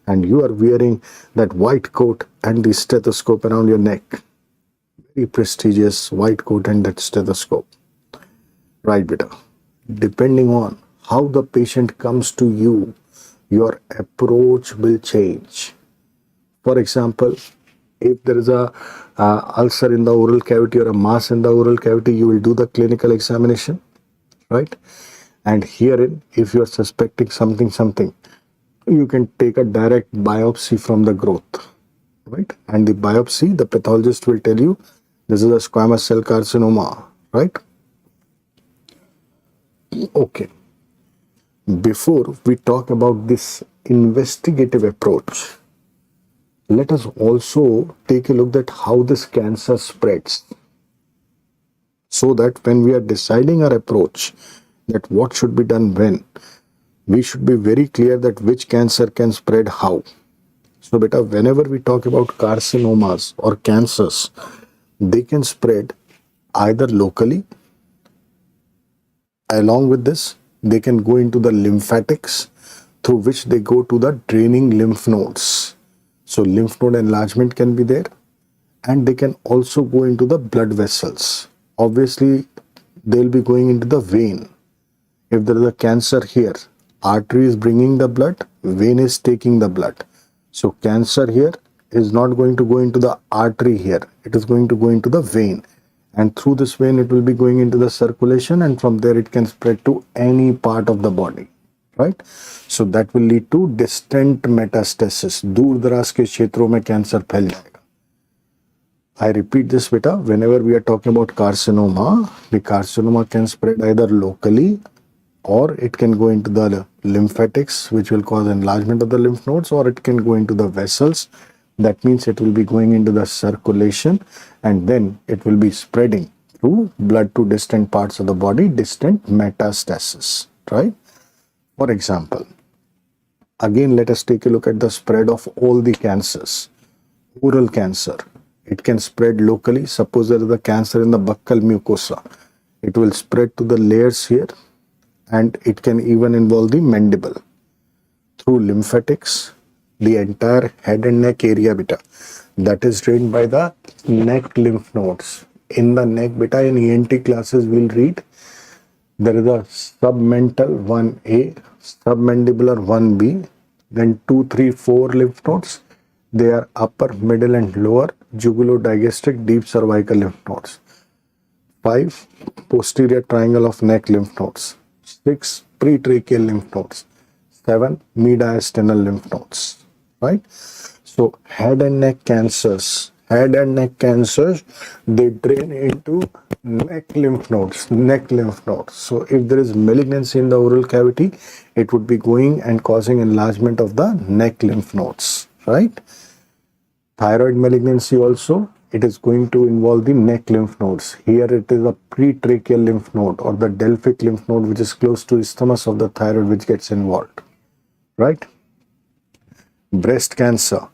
and you are wearing that white coat and the stethoscope around your neck. Very prestigious white coat and that stethoscope. Right, beta. Depending on how the patient comes to you, your approach will change. For example, if there is a ulcer in the oral cavity or a mass in the oral cavity, you will do the clinical examination, right? And herein, if you are suspecting something, you can take a direct biopsy from the growth, right? And the biopsy, the pathologist will tell you, this is a squamous cell carcinoma, right? Okay. Before we talk about this investigative approach, let us also take a look at how this cancer spreads, so that when we are deciding our approach, that what should be done when, we should be very clear that which cancer can spread how. So beta, whenever we talk about carcinomas or cancers, they can spread either locally. Along with this, they can go into the lymphatics, through which they go to the draining lymph nodes. So lymph node enlargement can be there, and they can also go into the blood vessels. Obviously, they'll be going into the vein. If there is a cancer here, artery is bringing the blood, vein is taking the blood. So cancer here is not going to go into the artery here. It is going to go into the vein. And through this vein, it will be going into the circulation, and from there it can spread to any part of the body, right? So that will lead to distant metastasis. दूर दराज के क्षेत्रों में cancer फैल जाएगा. I repeat this, beta. Whenever we are talking about carcinoma, the carcinoma can spread either locally, or it can go into the lymphatics, which will cause enlargement of the lymph nodes, or it can go into the vessels. That means it will be going into the circulation, and then it will be spreading through blood to distant parts of the body, distant metastasis, right? For example, again, let us take a look at the spread of all the cancers. Oral cancer, it can spread locally. Suppose there is a cancer in the buccal mucosa. It will spread to the layers here, and it can even involve the mandible. Through lymphatics, the entire head and neck area, beta, that is drained by the neck lymph nodes. In the neck, beta, in ENT classes we'll read there is a submental 1A, submandibular 1B, then 2, 3, 4 lymph nodes. They are upper, middle and lower jugulo-digastric deep cervical lymph nodes. 5, posterior triangle of neck lymph nodes. 6, pretracheal lymph nodes. 7, mediastinal lymph nodes, right? So head and neck cancers, they drain into neck lymph nodes. So if there is malignancy in the oral cavity, it would be going and causing enlargement of the neck lymph nodes, right? Thyroid malignancy also, it is going to involve the neck lymph nodes. Here it is a pretracheal lymph node or the delphic lymph node, which is close to isthmus of the thyroid, which gets involved, right? Breast cancer,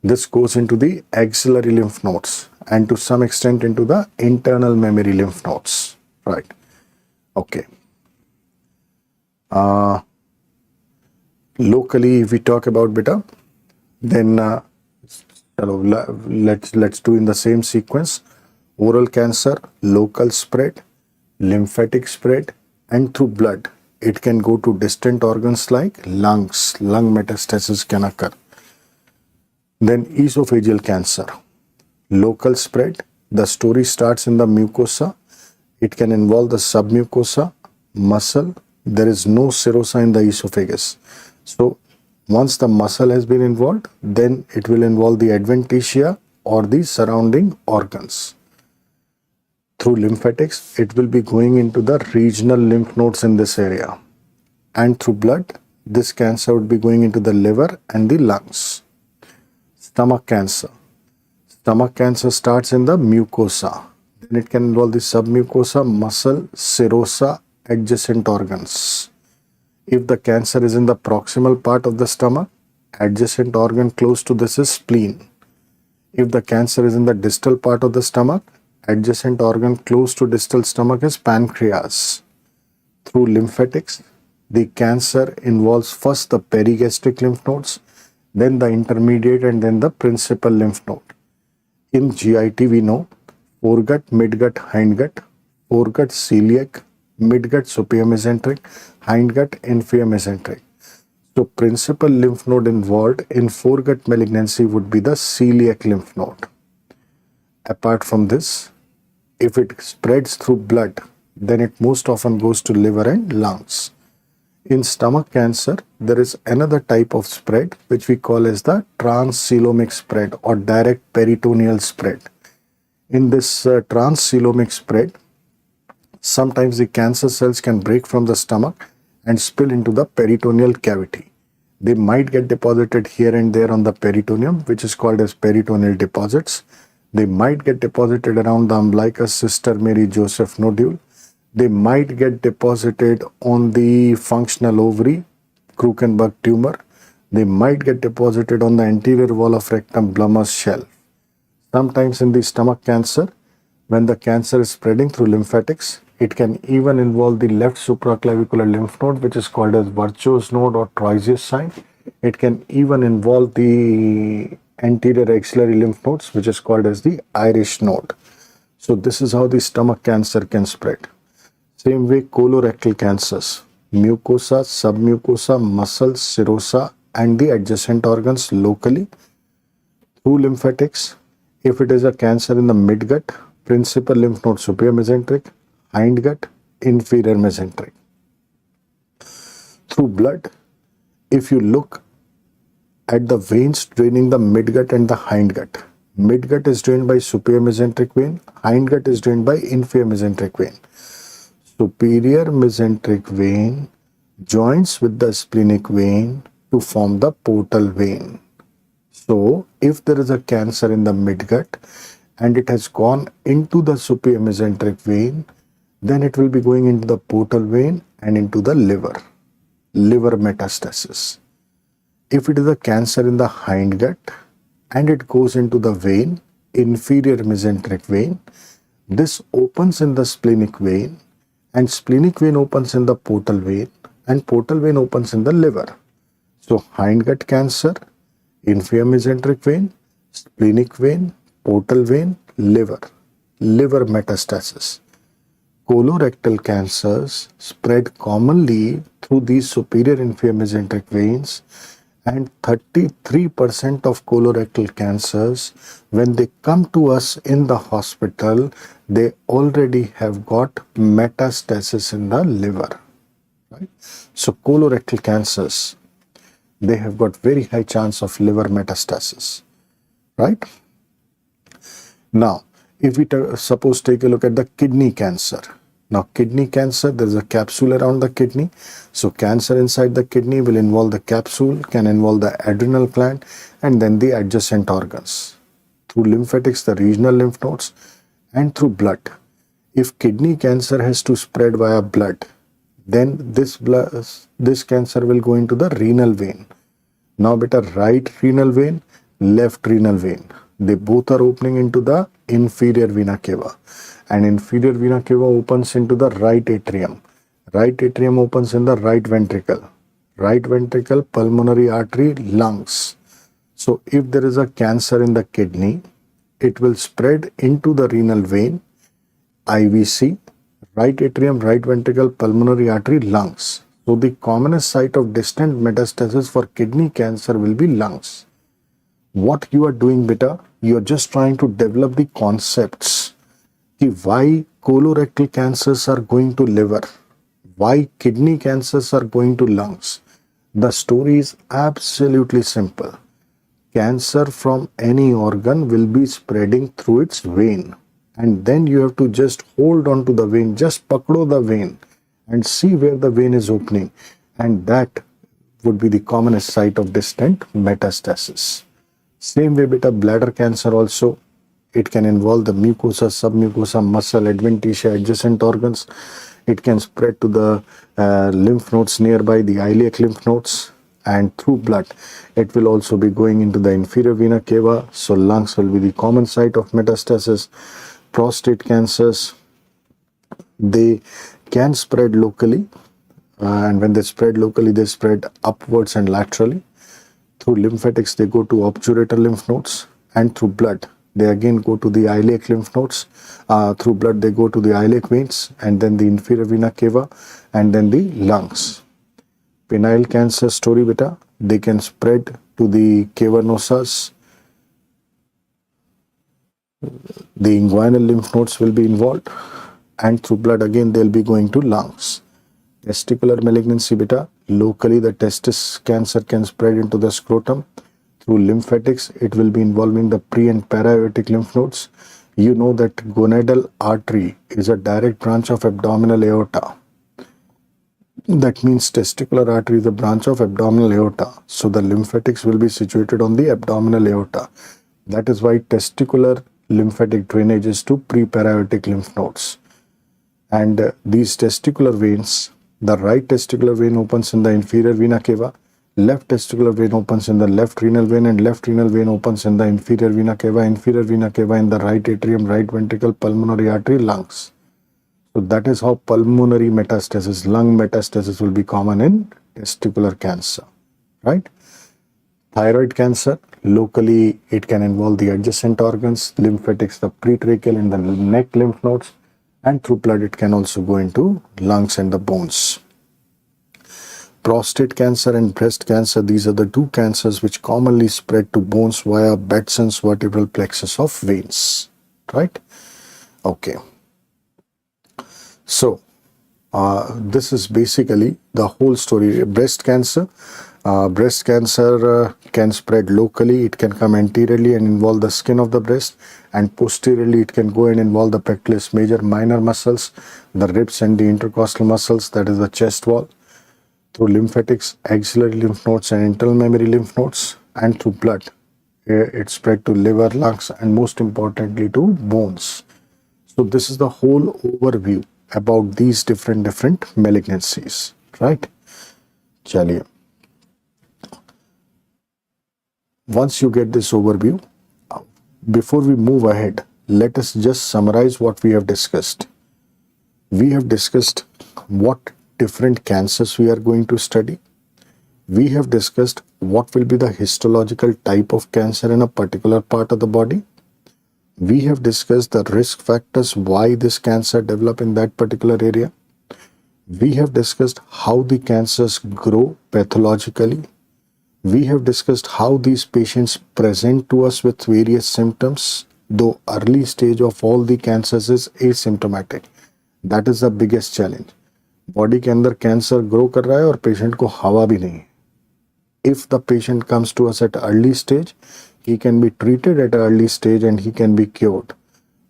this goes into the axillary lymph nodes and to some extent into the internal mammary lymph nodes, right? Okay. Locally, if we talk about beta, then let's do in the same sequence. Oral cancer, local spread, lymphatic spread, and through blood. It can go to distant organs like lungs. Lung metastasis can occur. Then esophageal cancer, local spread. The story starts in the mucosa. It can involve the submucosa, muscle. There is no serosa in the esophagus. So once the muscle has been involved, then it will involve the adventitia or the surrounding organs. Through lymphatics, it will be going into the regional lymph nodes in this area. And through blood, this cancer would be going into the liver and the lungs. Stomach cancer. Stomach cancer starts in the mucosa. Then it can involve the submucosa, muscle, serosa, adjacent organs. If the cancer is in the proximal part of the stomach, adjacent organ close to this is spleen. If the cancer is in the distal part of the stomach, adjacent organ close to distal stomach is pancreas. Through lymphatics, the cancer involves first the perigastric lymph nodes, then the intermediate and then the principal lymph node. In GIT we know foregut, midgut, hindgut, foregut celiac, midgut superior mesenteric, hindgut inferior mesenteric. So principal lymph node involved in foregut malignancy would be the celiac lymph node. Apart from this, if it spreads through blood, then it most often goes to liver and lungs. In stomach cancer, there is another type of spread which we call as the transcoelomic spread or direct peritoneal spread. In this transcoelomic spread, sometimes the cancer cells can break from the stomach and spill into the peritoneal cavity. They might get deposited here and there on the peritoneum, which is called as peritoneal deposits. They might get deposited around the umbilicus, Sister Mary Joseph nodule. They might get deposited on the functional ovary, Krukenberg tumor. They might get deposited on the anterior wall of rectum, Blummer's shelf. Sometimes in the stomach cancer, when the cancer is spreading through lymphatics, it can even involve the left supraclavicular lymph node, which is called as Virchow's node or Troisius sign. It can even involve the anterior axillary lymph nodes, which is called as the Irish node. So this is how the stomach cancer can spread. Same way colorectal cancers, mucosa, submucosa, muscle, serosa and the adjacent organs locally. Through lymphatics, if it is a cancer in the midgut, principal lymph node superior mesenteric, hindgut, inferior mesenteric. Through blood, if you look at the veins draining the midgut and the hindgut, midgut is drained by superior mesenteric vein, hindgut is drained by inferior mesenteric vein. Superior mesenteric vein joins with the splenic vein to form the portal vein. So, if there is a cancer in the midgut and it has gone into the superior mesenteric vein, then it will be going into the portal vein and into the liver metastasis. If it is a cancer in the hindgut and it goes into the vein, inferior mesenteric vein, this opens in the splenic vein and splenic vein opens in the portal vein and portal vein opens in the liver. So hindgut cancer, inferior mesenteric vein, splenic vein, portal vein, liver metastasis. Colorectal cancers spread commonly through these superior inferior mesenteric veins, and 33% of colorectal cancers, when they come to us in the hospital, they already have got metastasis in the liver. Right? So colorectal cancers, they have got very high chance of liver metastasis. Right? Now, if we suppose take a look at the kidney cancer. Now, kidney cancer, there is a capsule around the kidney. So, cancer inside the kidney will involve the capsule, can involve the adrenal gland, and then the adjacent organs. Through lymphatics, the regional lymph nodes, and through blood. If kidney cancer has to spread via blood, then this cancer will go into the renal vein. Now, beta, right renal vein, left renal vein. They both are opening into the inferior vena cava. And inferior vena cava opens into the right atrium. Right atrium opens in the right ventricle. Right ventricle, pulmonary artery, lungs. So if there is a cancer in the kidney, it will spread into the renal vein, IVC, right atrium, right ventricle, pulmonary artery, lungs. So the commonest site of distant metastasis for kidney cancer will be lungs. What you are doing, beta, you are just trying to develop the concepts. Why colorectal cancers are going to liver, why kidney cancers are going to lungs. The story is absolutely simple. Cancer from any organ will be spreading through its vein. and then you have to just hold on to the vein, just pakdo the vein and see where the vein is opening, and that would be the commonest site of distant metastasis. Same way beta bladder cancer also, it can involve the mucosa, submucosa, muscle, adventitia, adjacent organs. It can spread to the lymph nodes nearby, the iliac lymph nodes, and through blood. It will also be going into the inferior vena cava, so lungs will be the common site of metastasis. Prostate cancers, they can spread locally, and when they spread locally, they spread upwards and laterally. Through lymphatics, they go to obturator lymph nodes, and through blood, they again go to the iliac lymph nodes. Through blood, they go to the iliac veins, and then the inferior vena cava, and then the lungs. Penile cancer story beta, they can spread to the cavernosas. The inguinal lymph nodes will be involved, and through blood again they'll be going to lungs. Testicular malignancy beta, locally the testis cancer can spread into the scrotum. Through lymphatics, it will be involving the pre and para-aortic lymph nodes. You know that gonadal artery is a direct branch of abdominal aorta. That means testicular artery is a branch of abdominal aorta. So the lymphatics will be situated on the abdominal aorta. That is why testicular lymphatic drainage is to pre-para-aortic lymph nodes. And these testicular veins, the right testicular vein opens in the inferior vena cava, left testicular vein opens in the left renal vein, and left renal vein opens in the inferior vena cava in the right atrium, right ventricle, pulmonary artery, lungs. So that is how pulmonary metastasis, lung metastasis will be common in testicular cancer, right? Thyroid cancer, locally it can involve the adjacent organs, lymphatics, the pretracheal and the neck lymph nodes, and through blood it can also go into lungs and the bones. Prostate cancer and breast cancer, these are the two cancers which commonly spread to bones via Batson's vertebral plexus of veins, right? Okay. So, this is basically the whole story. Breast cancer can spread locally. It can come anteriorly and involve the skin of the breast, and posteriorly it can go and involve the pectoralis major, minor muscles, the ribs and the intercostal muscles, that is the chest wall. Through lymphatics, axillary lymph nodes and internal mammary lymph nodes, and through blood, it spread to liver, lungs, and most importantly to bones. So this is the whole overview about these different malignancies, right? Chaliye. Once you get this overview, before we move ahead, let us just summarize what we have discussed. We have discussed what different cancers we are going to study. We have discussed what will be the histological type of cancer in a particular part of the body. We have discussed the risk factors why this cancer develop in that particular area. We have discussed how the cancers grow pathologically. We have discussed how these patients present to us with various symptoms, though early stage of all the cancers is asymptomatic. That is the biggest challenge. Body के अंदर cancer grow कर रहा है और patient को हवा भी नहीं है. If the patient comes to us at early stage, he can be treated at early stage and he can be cured.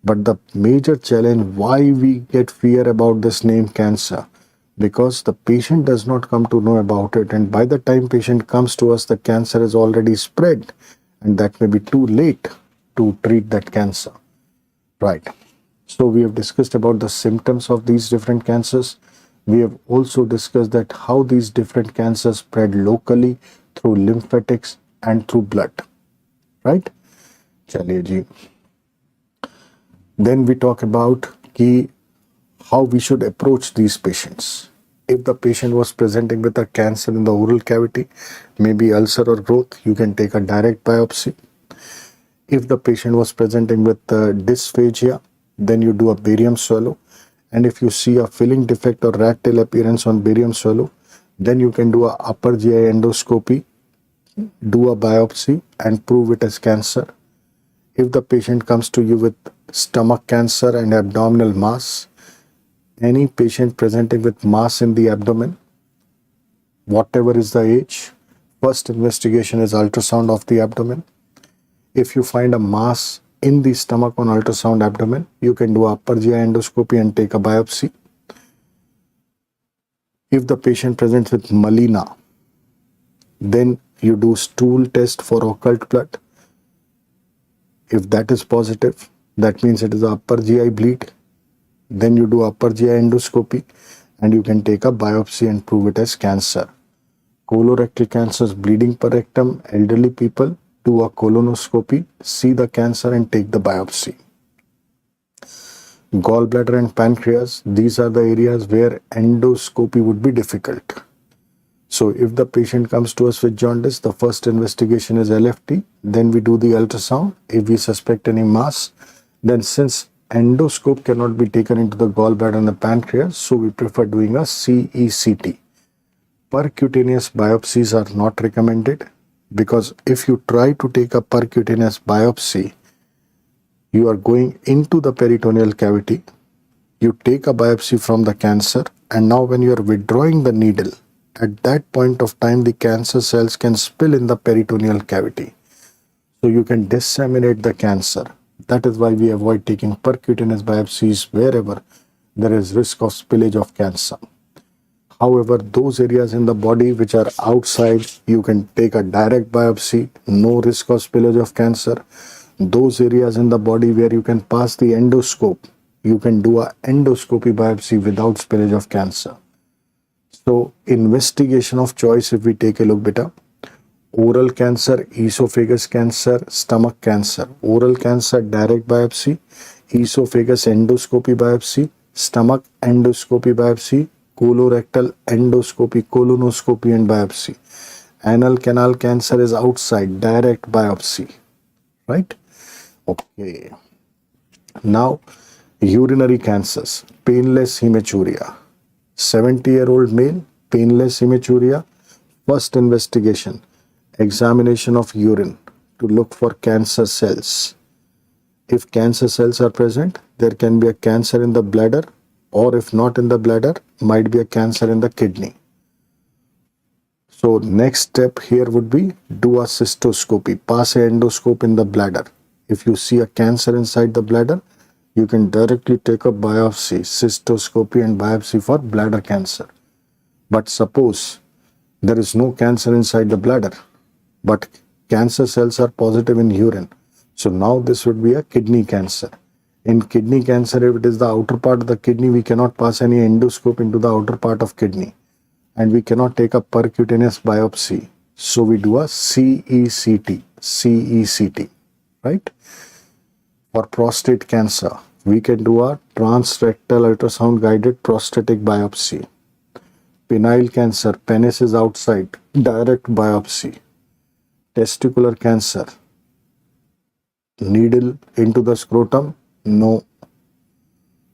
But the major challenge why we get fear about this name cancer, because the patient does not come to know about it, and by the time patient comes to us, the cancer is already spread, and that may be too late to treat that cancer, right? So we have discussed about the symptoms of these different cancers. We have also discussed that how these different cancers spread locally through lymphatics and through blood, right? Chaliye ji. Then we talk about how we should approach these patients. If the patient was presenting with a cancer in the oral cavity, maybe ulcer or growth, you can take a direct biopsy. If the patient was presenting with dysphagia, then you do a barium swallow. And if you see a filling defect or rat tail appearance on barium swallow, then you can do a upper GI endoscopy, do a biopsy and prove it as cancer. If the patient comes to you with stomach cancer and abdominal mass, any patient presenting with mass in the abdomen, whatever is the age, first investigation is ultrasound of the abdomen. If you find a mass in the stomach on ultrasound abdomen. You can do upper GI endoscopy and take a biopsy. If the patient presents with melena, then you do stool test for occult blood. If that is positive, that means it is a upper GI bleed. Then you do upper GI endoscopy and you can take a biopsy and prove it as cancer. Colorectal cancers, bleeding per rectum, elderly people, do a colonoscopy, see the cancer and take the biopsy. Gallbladder and pancreas, these are the areas where endoscopy would be difficult. So if the patient comes to us with jaundice, the first investigation is LFT, then we do the ultrasound. If we suspect any mass, then since endoscope cannot be taken into the gallbladder and the pancreas, so we prefer doing a CECT. Percutaneous biopsies are not recommended because if you try to take a percutaneous biopsy, you are going into the peritoneal cavity, you take a biopsy from the cancer, and now when you are withdrawing the needle, at that point of time the cancer cells can spill in the peritoneal cavity. So you can disseminate the cancer. That is why we avoid taking percutaneous biopsies wherever there is risk of spillage of cancer. However, those areas in the body which are outside, you can take a direct biopsy, no risk of spillage of cancer. Those areas in the body where you can pass the endoscope, you can do a endoscopy biopsy without spillage of cancer. So investigation of choice, if we take a look beta, oral cancer, esophagus cancer, stomach cancer. Oral cancer, direct biopsy, esophagus endoscopy biopsy, stomach endoscopy biopsy, colorectal endoscopy, colonoscopy and biopsy. Anal canal cancer is outside, direct biopsy, right? Okay. Now, urinary cancers, painless hematuria. 70-year-old male, painless hematuria. First investigation, examination of urine to look for cancer cells. If cancer cells are present, there can be a cancer in the bladder, or if not in the bladder, might be a cancer in the kidney. So next step here would be do a cystoscopy, pass an endoscope in the bladder. If you see a cancer inside the bladder, you can directly take a biopsy, cystoscopy and biopsy for bladder cancer. But suppose there is no cancer inside the bladder, but cancer cells are positive in urine. So now this would be a kidney cancer. In kidney cancer, if it is the outer part of the kidney, we cannot pass any endoscope into the outer part of kidney. And we cannot take a percutaneous biopsy. So we do a CECT, right? For prostate cancer, we can do a transrectal ultrasound guided prostatic biopsy. Penile cancer, penis is outside, direct biopsy. Testicular cancer, needle into the scrotum, no.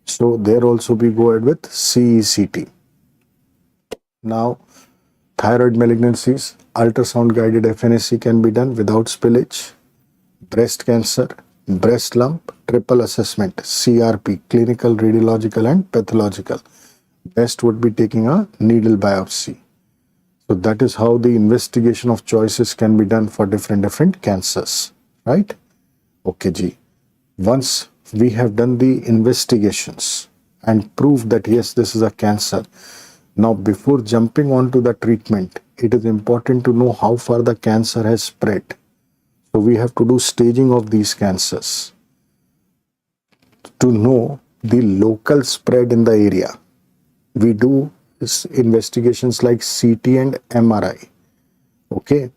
So there also we go ahead with CECT. Now, thyroid malignancies, ultrasound guided FNAC can be done without spillage. Breast cancer, breast lump, triple assessment, CRP, clinical, radiological and pathological. Best would be taking a needle biopsy. So that is how the investigation of choices can be done for different cancers, right? Okay, Ji. Once we have done the investigations and proved that yes, this is a cancer, now before jumping on to the treatment, it is important to know how far the cancer has spread. So we have to do staging of these cancers to know the local spread in the area. We do investigations like CT and MRI. Okay.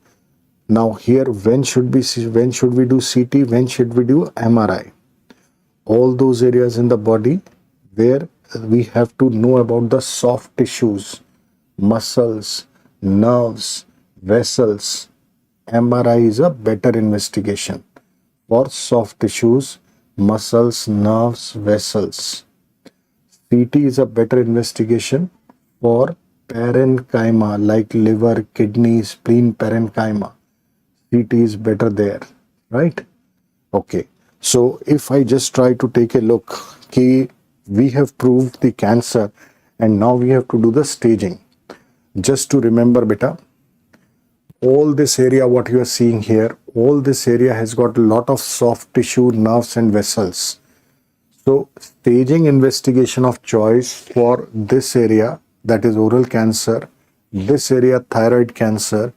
Now here, when should we do CT? When should we do MRI? All those areas in the body where we have to know about the soft tissues, muscles, nerves, vessels. MRI is a better investigation for soft tissues, muscles, nerves, vessels. CT is a better investigation for parenchyma like liver, kidney, spleen, parenchyma. CT is better there, right? Okay. So if I just try to take a look, we have proved the cancer and now we have to do the staging. Just to remember beta, all this area, what you are seeing here, all this area has got a lot of soft tissue, nerves and vessels. So staging investigation of choice for this area, that is oral cancer, this area thyroid cancer,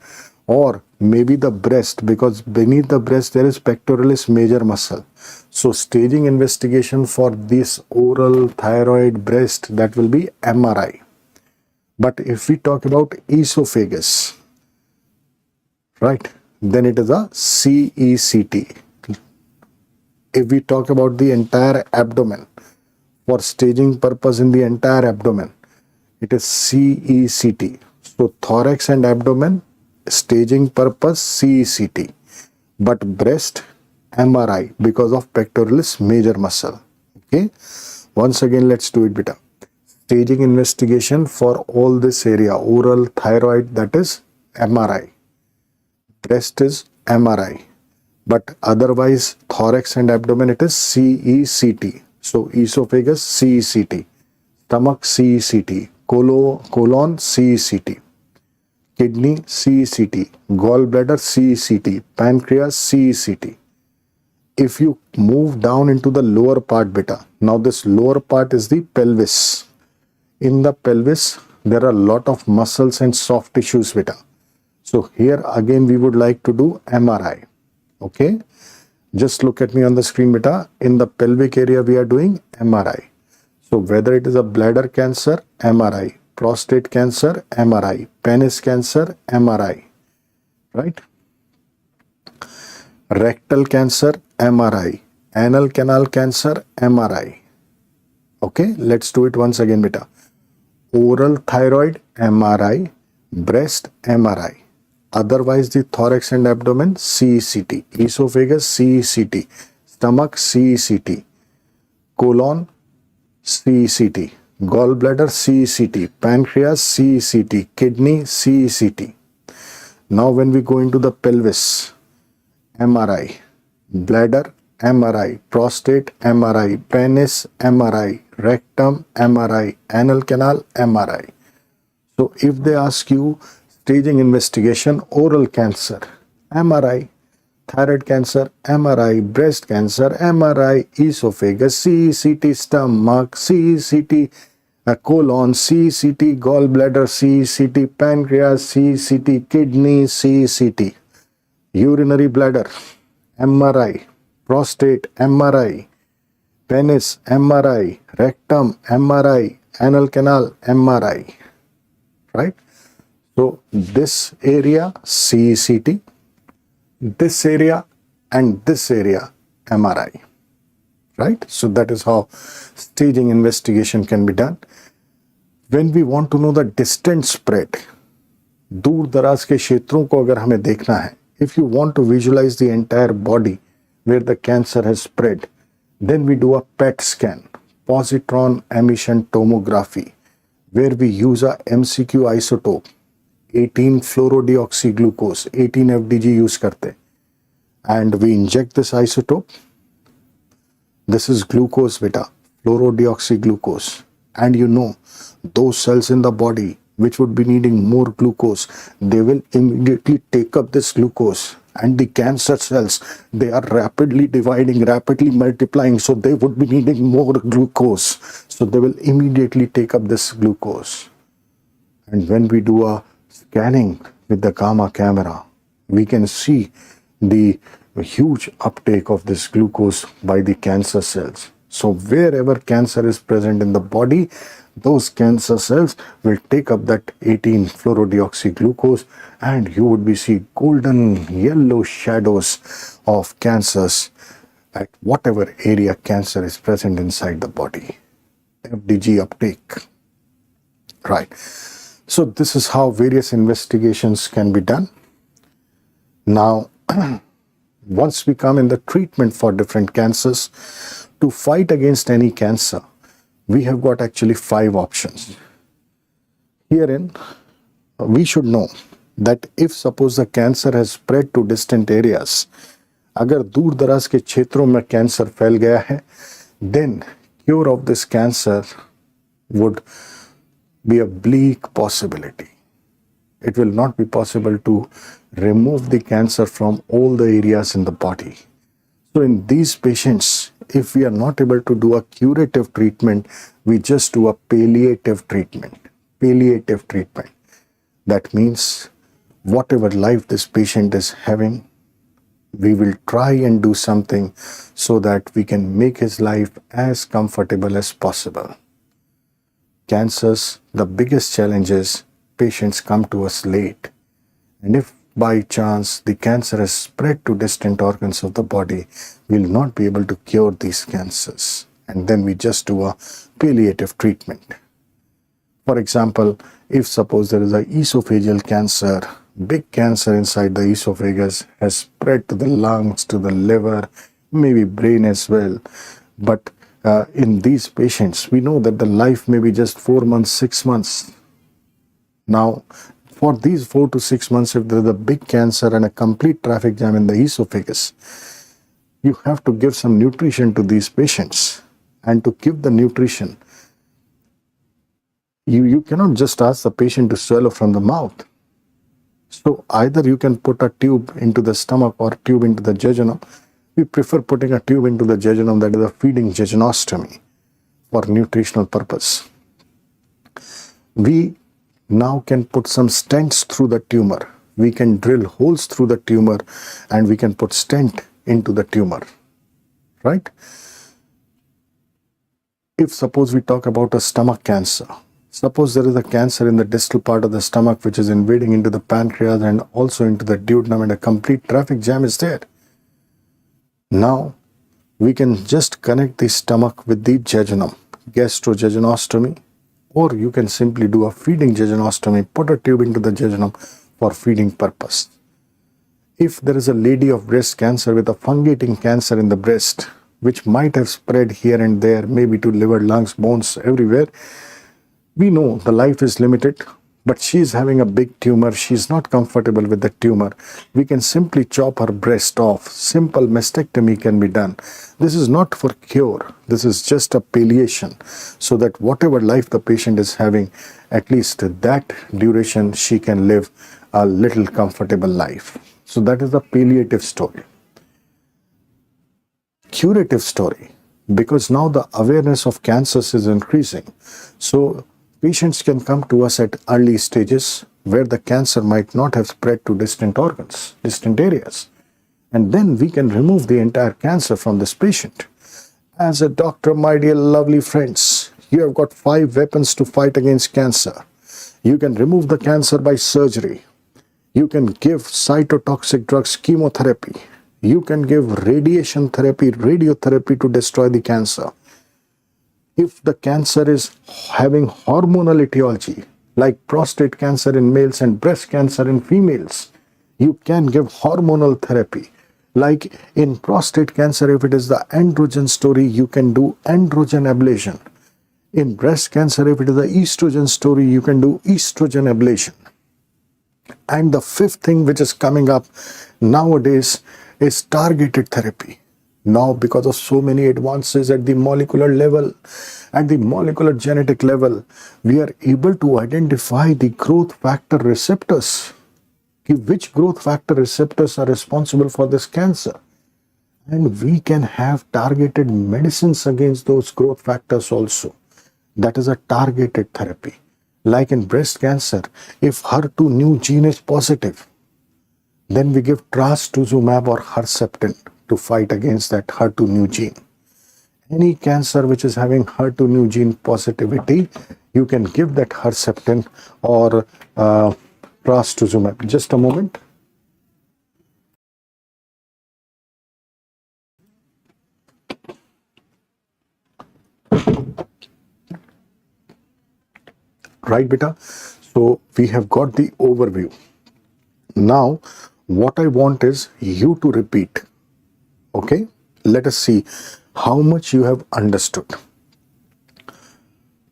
or maybe the breast, because beneath the breast there is pectoralis major muscle. So staging investigation for this oral, thyroid, breast, that will be MRI. But if we talk about esophagus, right, then it is a CECT. If we talk about the entire abdomen, for staging purpose in the entire abdomen, it is CECT. So thorax and abdomen, staging purpose CECT. But breast, MRI, because of pectoralis major muscle. Okay. Once again, let's do it beta. Staging investigation for all this area, oral, thyroid, that is MRI. Breast is MRI. But otherwise, thorax and abdomen, it is CECT. So esophagus, CECT. Stomach, CECT. Colon, CECT. Kidney, CECT. Gallbladder, CECT. Pancreas, CECT. If you move down into the lower part beta, now this lower part is the pelvis. In the pelvis, there are a lot of muscles and soft tissues beta. So here again we would like to do MRI. Okay, just look at me on the screen beta. In the pelvic area we are doing MRI. So whether it is a bladder cancer, MRI, prostate cancer, MRI, penis cancer, MRI, right? Rectal cancer, MRI, anal canal cancer, MRI. Okay, let's do it once again beta. Oral thyroid, MRI, breast, MRI. Otherwise the thorax and abdomen, CECT, esophagus, CECT, stomach, CECT, colon, CECT, gallbladder, CECT, pancreas, CECT, kidney, CECT. Now when we go into the pelvis, MRI, bladder, MRI, prostate, MRI, penis, MRI, rectum, MRI, anal canal, MRI. So if they ask you staging investigation, oral cancer, MRI, thyroid cancer, MRI, breast cancer, MRI, esophagus, CECT, stomach, CECT, colon, CECT, gallbladder, CECT, pancreas, CECT, kidney, CECT, urinary bladder, MRI, prostate, MRI, penis, MRI, rectum, MRI, anal canal, MRI, right? So this area, CECT, this area and this area, MRI, right? So that is how staging investigation can be done. When we want to know the distant spread, दूर दराज के क्षेत्रों को अगर हमें देखना है, if you want to visualize the entire body where the cancer has spread, then we do a PET scan, positron emission tomography, where we use a MCQ isotope, 18 fluorodeoxyglucose, 18 FDG use करते, and we inject this isotope. This is glucose beta, fluorodeoxyglucose, and you know those cells in the body which would be needing more glucose, they will immediately take up this glucose. And the cancer cells, they are rapidly dividing, rapidly multiplying, so they would be needing more glucose. So they will immediately take up this glucose. And when we do a scanning with the gamma camera, we can see the huge uptake of this glucose by the cancer cells. So wherever cancer is present in the body, those cancer cells will take up that 18 fluorodeoxyglucose, and you would be see golden yellow shadows of cancers at whatever area cancer is present inside the body. FDG uptake, right? So this is how various investigations can be done. Now, once we come in the treatment for different cancers, to fight against any cancer, we have got actually 5 options. Herein, we should know that if suppose the cancer has spread to distant areas, अगर दूर दराज के क्षेत्रों में cancer फैल गया है, then cure of this cancer would be a bleak possibility. It will not be possible to remove the cancer from all the areas in the body. So in these patients, if we are not able to do a curative treatment, we just do a palliative treatment. Palliative treatment. That means whatever life this patient is having, we will try and do something so that we can make his life as comfortable as possible. Cancers, the biggest challenge is patients come to us late. And if by chance the cancer has spread to distant organs of the body, we will not be able to cure these cancers. And then we just do a palliative treatment. For example, if suppose there is a esophageal cancer, big cancer inside the esophagus has spread to the lungs, to the liver, maybe brain as well. But in these patients, we know that the life may be just 4 months, 6 months. Now, for these 4 to 6 months, if there is a big cancer and a complete traffic jam in the esophagus, you have to give some nutrition to these patients. And to give the nutrition, you cannot just ask the patient to swallow from the mouth. So either you can put a tube into the stomach or tube into the jejunum. We prefer putting a tube into the jejunum, that is a feeding jejunostomy for nutritional purpose. We now can put some stents through the tumor. We can drill holes through the tumor and we can put stent into the tumor, right? If suppose we talk about a stomach cancer, suppose there is a cancer in the distal part of the stomach which is invading into the pancreas and also into the duodenum, and a complete traffic jam is there. Now, we can just connect the stomach with the jejunum, gastrojejunostomy, or you can simply do a feeding jejunostomy, put a tube into the jejunum for feeding purpose. If there is a lady of breast cancer with a fungating cancer in the breast, which might have spread here and there, maybe to liver, lungs, bones, everywhere, we know the life is limited, but she is having a big tumor. She is not comfortable with the tumor. We can simply chop her breast off. Simple mastectomy can be done. This is not for cure. This is just a palliation, so that whatever life the patient is having, at least that duration she can live a little comfortable life. So that is the palliative story. Curative story, because now the awareness of cancers is increasing. So patients can come to us at early stages where the cancer might not have spread to distant organs, distant areas. And then we can remove the entire cancer from this patient. As a doctor, my dear lovely friends, you have got 5 weapons to fight against cancer. You can remove the cancer by surgery. You can give cytotoxic drugs, chemotherapy. You can give radiation therapy, radiotherapy to destroy the cancer. If the cancer is having hormonal etiology, like prostate cancer in males and breast cancer in females, you can give hormonal therapy. Like in prostate cancer, if it is the androgen story, you can do androgen ablation. In breast cancer, if it is the estrogen story, you can do estrogen ablation. And the 5th thing which is coming up nowadays is targeted therapy. Now, because of so many advances at the molecular level, at the molecular genetic level, we are able to identify the growth factor receptors. Which growth factor receptors are responsible for this cancer? And we can have targeted medicines against those growth factors also. That is a targeted therapy. Like in breast cancer, if HER2 new gene is positive, then we give trastuzumab or Herceptin to fight against that HER2 new gene. Any cancer which is having HER2 new gene positivity, you can give that Herceptin or trastuzumab. Just a moment. Right, beta? So we have got the overview. Now, what I want is you to repeat. Okay? Let us see how much you have understood.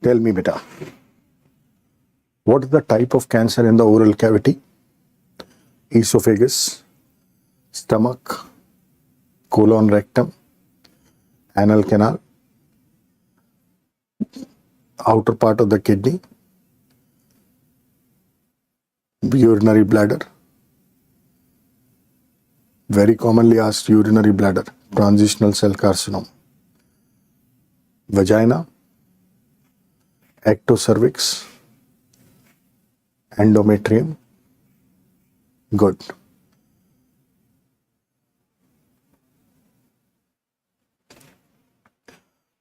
Tell me, beta. What is the type of cancer in the oral cavity? Esophagus, stomach, colon, rectum, anal canal, outer part of the kidney. Urinary bladder. Very commonly asked urinary bladder, transitional cell carcinoma. Vagina, ectocervix, endometrium. Good.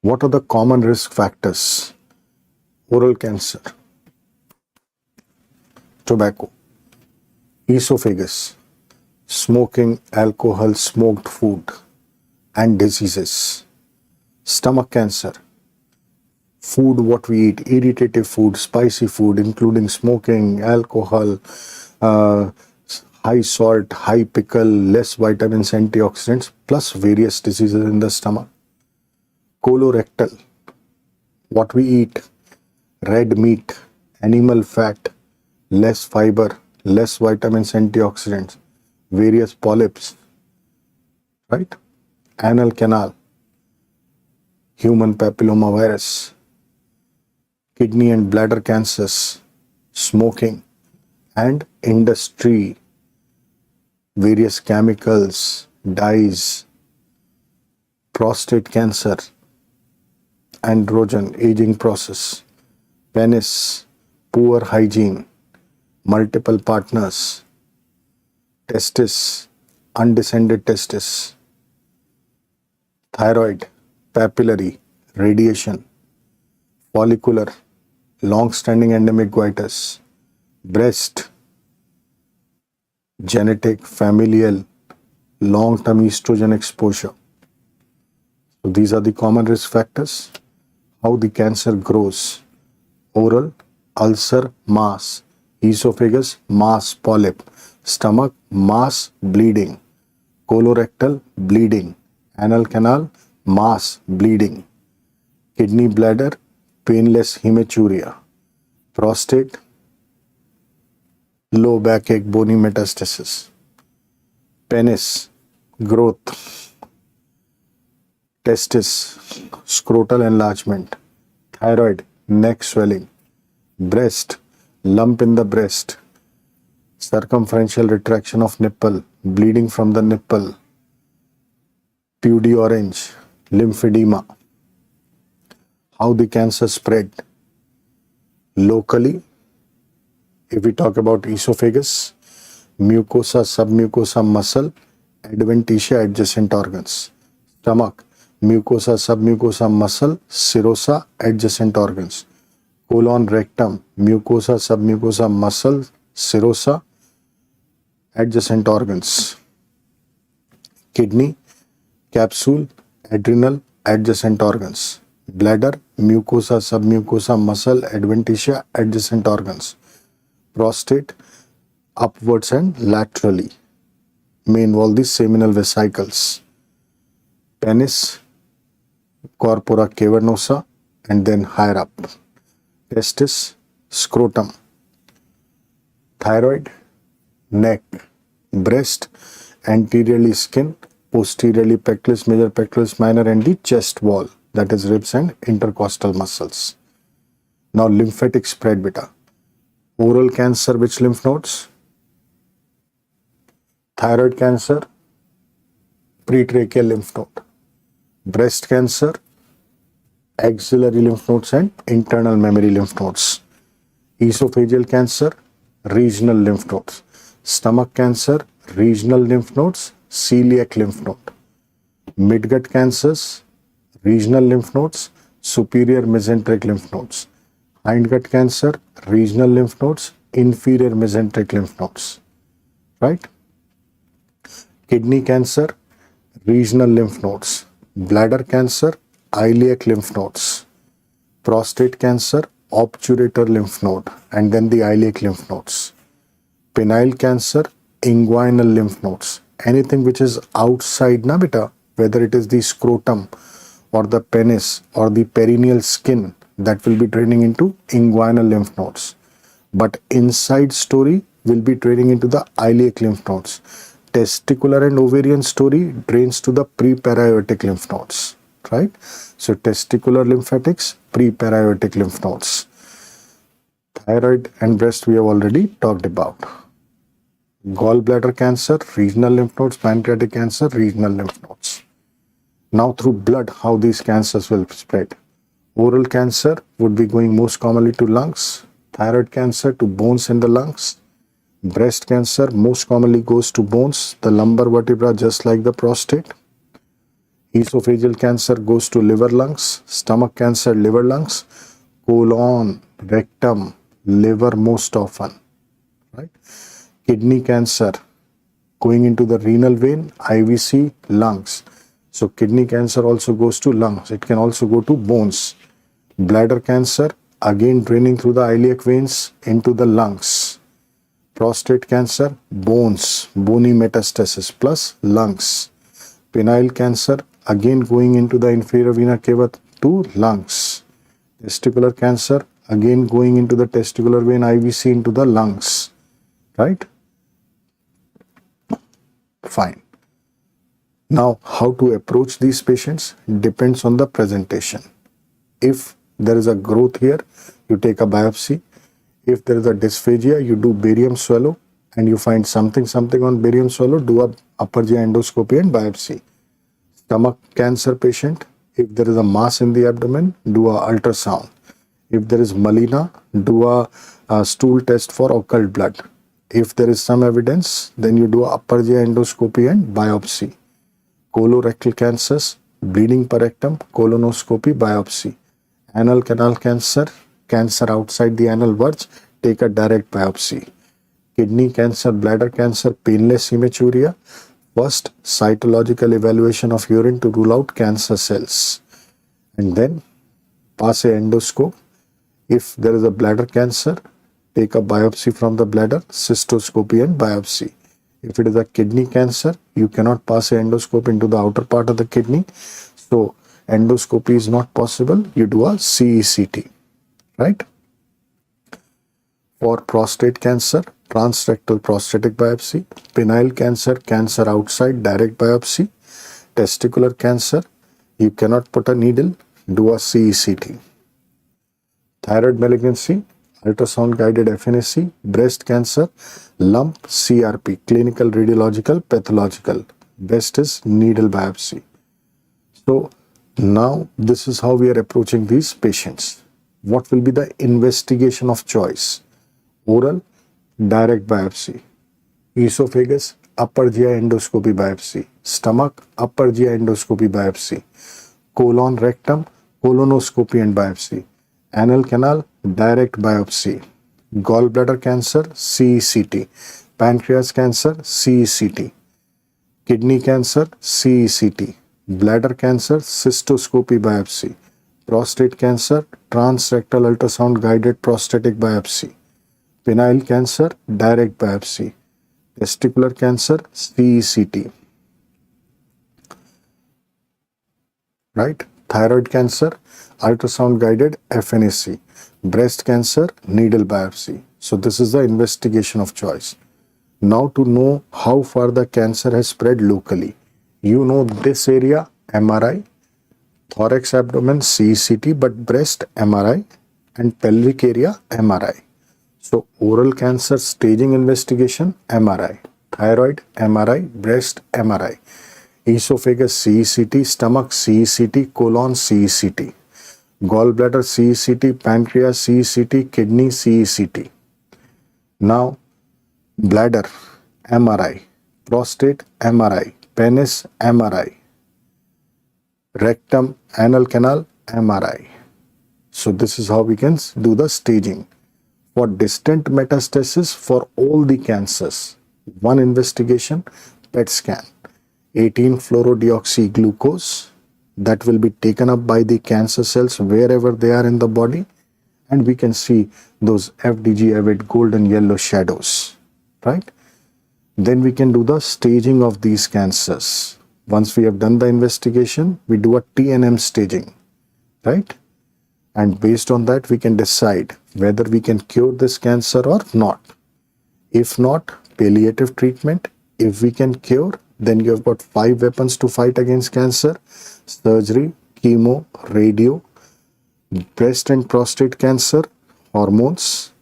What are the common risk factors? Oral cancer, tobacco, esophagus, smoking, alcohol, smoked food, and diseases. Stomach cancer, food what we eat, irritative food, spicy food, including smoking, alcohol, high salt, high pickle, less vitamins, antioxidants, plus various diseases in the stomach. Colorectal, what we eat, red meat, animal fat, less fiber, less vitamins, antioxidants, various polyps, right? Anal canal, human papillomavirus, kidney and bladder cancers, smoking, and industry, various chemicals, dyes, prostate cancer, androgen, aging process, penis, poor hygiene, multiple partners, testis, undescended testis, thyroid, papillary, radiation, follicular, long-standing endemic goitis, breast, genetic, familial, long-term estrogen exposure. So these are the common risk factors. How the cancer grows: oral, ulcer, mass; esophagus, mass, polyp; stomach, mass, bleeding; colorectal, bleeding; anal canal, mass, bleeding; kidney, bladder, painless hematuria; prostate, low backache, bony metastasis; penis, growth; testis, scrotal enlargement; thyroid, neck swelling; breast, lump in the breast; circumferential retraction of nipple, bleeding from the nipple; pudiorange, lymphedema. How the cancer spread? Locally, if we talk about esophagus, mucosa, submucosa, muscle, adventitia, adjacent organs; stomach, mucosa, submucosa, muscle, serosa, adjacent organs; colon, rectum, mucosa, submucosa, muscle, serosa, adjacent organs; kidney, capsule, adrenal, adjacent organs; bladder, mucosa, submucosa, muscle, adventitia, adjacent organs; prostate, upwards and laterally, may involve the seminal vesicles; penis, corpora cavernosa, and then higher up; testis, scrotum; thyroid, neck; breast, anteriorly skin, posteriorly pectoralis major, pectoralis minor, and the chest wall, that is ribs and intercostal muscles. Now lymphatic spread, beta. Oral cancer, which lymph nodes? Thyroid cancer, pretracheal lymph node; breast cancer, axillary lymph nodes and internal mammary lymph nodes; esophageal cancer, regional lymph nodes; stomach cancer, regional lymph nodes, celiac lymph node; midgut cancers, regional lymph nodes, superior mesenteric lymph nodes; hindgut cancer, regional lymph nodes, inferior mesenteric lymph nodes, right? Kidney cancer, regional lymph nodes; bladder cancer, iliac lymph nodes; prostate cancer, obturator lymph node, and then the iliac lymph nodes; penile cancer, inguinal lymph nodes. Anything which is outside, na beta, whether it is the scrotum or the penis or the perineal skin, that will be draining into inguinal lymph nodes. But inside story will be draining into the iliac lymph nodes. Testicular and ovarian story drains to the pre-paraiotic lymph nodes, right? So testicular lymphatics, pre-paraiotic lymph nodes. Thyroid and breast we have already talked about. Gallbladder cancer, regional lymph nodes. Pancreatic cancer, regional lymph nodes. Now through blood, how these cancers will spread. Oral cancer would be going most commonly to lungs. Thyroid cancer to bones in the lungs. Breast cancer most commonly goes to bones, the lumbar vertebra, just like the prostate. Esophageal cancer goes to liver, lungs. Stomach cancer, liver, lungs. Colon, rectum, liver most often, right? Kidney cancer going into the renal vein, IVC, lungs. So kidney cancer also goes to lungs. It can also go to bones. Bladder cancer, again draining through the iliac veins into the lungs. Prostate cancer, bones, bony metastasis plus lungs. Penile cancer, again going into the inferior vena cava to lungs. Testicular cancer, again going into the testicular vein, IVC, into the lungs, right? Fine. Now, how to approach these patients depends on the presentation. If there is a growth here, you take a biopsy. If there is a dysphagia, you do barium swallow and you find something on barium swallow, do a upper GI endoscopy and biopsy. Stomach cancer patient, if there is a mass in the abdomen, do a ultrasound. If there is melena, do a stool test for occult blood. If there is some evidence, then you do a upper GI endoscopy and biopsy. Colorectal cancers, bleeding per rectum, colonoscopy, biopsy. Anal canal cancer, cancer outside the anal verge, take a direct biopsy. Kidney cancer, bladder cancer, painless hematuria, first cytological evaluation of urine to rule out cancer cells. And then pass a endoscope. If there is a bladder cancer, take a biopsy from the bladder, cystoscopy and biopsy. If it is a kidney cancer, you cannot pass a endoscope into the outer part of the kidney. So endoscopy is not possible. You do a CECT, right? For prostate cancer, transrectal prostatic biopsy. Penile cancer, cancer outside, direct biopsy. Testicular cancer, you cannot put a needle, do a CECT. Thyroid malignancy, ultrasound guided FNAC. Breast cancer, lump, CRP, clinical, radiological, pathological. Best is needle biopsy. So now this is how we are approaching these patients. What will be the investigation of choice? Oral, direct biopsy. Esophagus, upper GI endoscopy biopsy. Stomach, upper GI endoscopy biopsy. Colon, rectum, colonoscopy and biopsy. Anal canal, direct biopsy. Gallbladder cancer, CECT. Pancreas cancer, CECT. Kidney cancer, CECT. Bladder cancer, cystoscopy biopsy. Prostate cancer, transrectal ultrasound guided prostatic biopsy. Penile cancer, direct biopsy. Testicular cancer, CECT. Right? Thyroid cancer, ultrasound guided FNAC. Breast cancer, needle biopsy. So this is the investigation of choice. Now to know how far the cancer has spread locally, you know this area, MRI, thorax abdomen, CECT, but breast, MRI, and pelvic area, MRI. So oral cancer staging investigation, MRI. Thyroid, MRI. Breast, MRI. Esophagus, CECT. Stomach, CECT. Colon, CECT. Gallbladder, CECT. Pancreas, CECT. Kidney, CECT. Now bladder, MRI. Prostate, MRI. Penis, MRI. Rectum, anal canal, MRI. So this is how we can do the staging. For distant metastasis for all the cancers, one investigation, PET scan. 18-fluorodeoxyglucose, that will be taken up by the cancer cells wherever they are in the body, and we can see those FDG avid golden yellow shadows, right? Then we can do the staging of these cancers. Once we have done the investigation, we do a TNM staging, right? And based on that, we can decide whether we can cure this cancer or not. If not, palliative treatment. If we can cure, then you have got 5 weapons to fight against cancer: surgery, chemo, radio, breast and prostate cancer, hormones,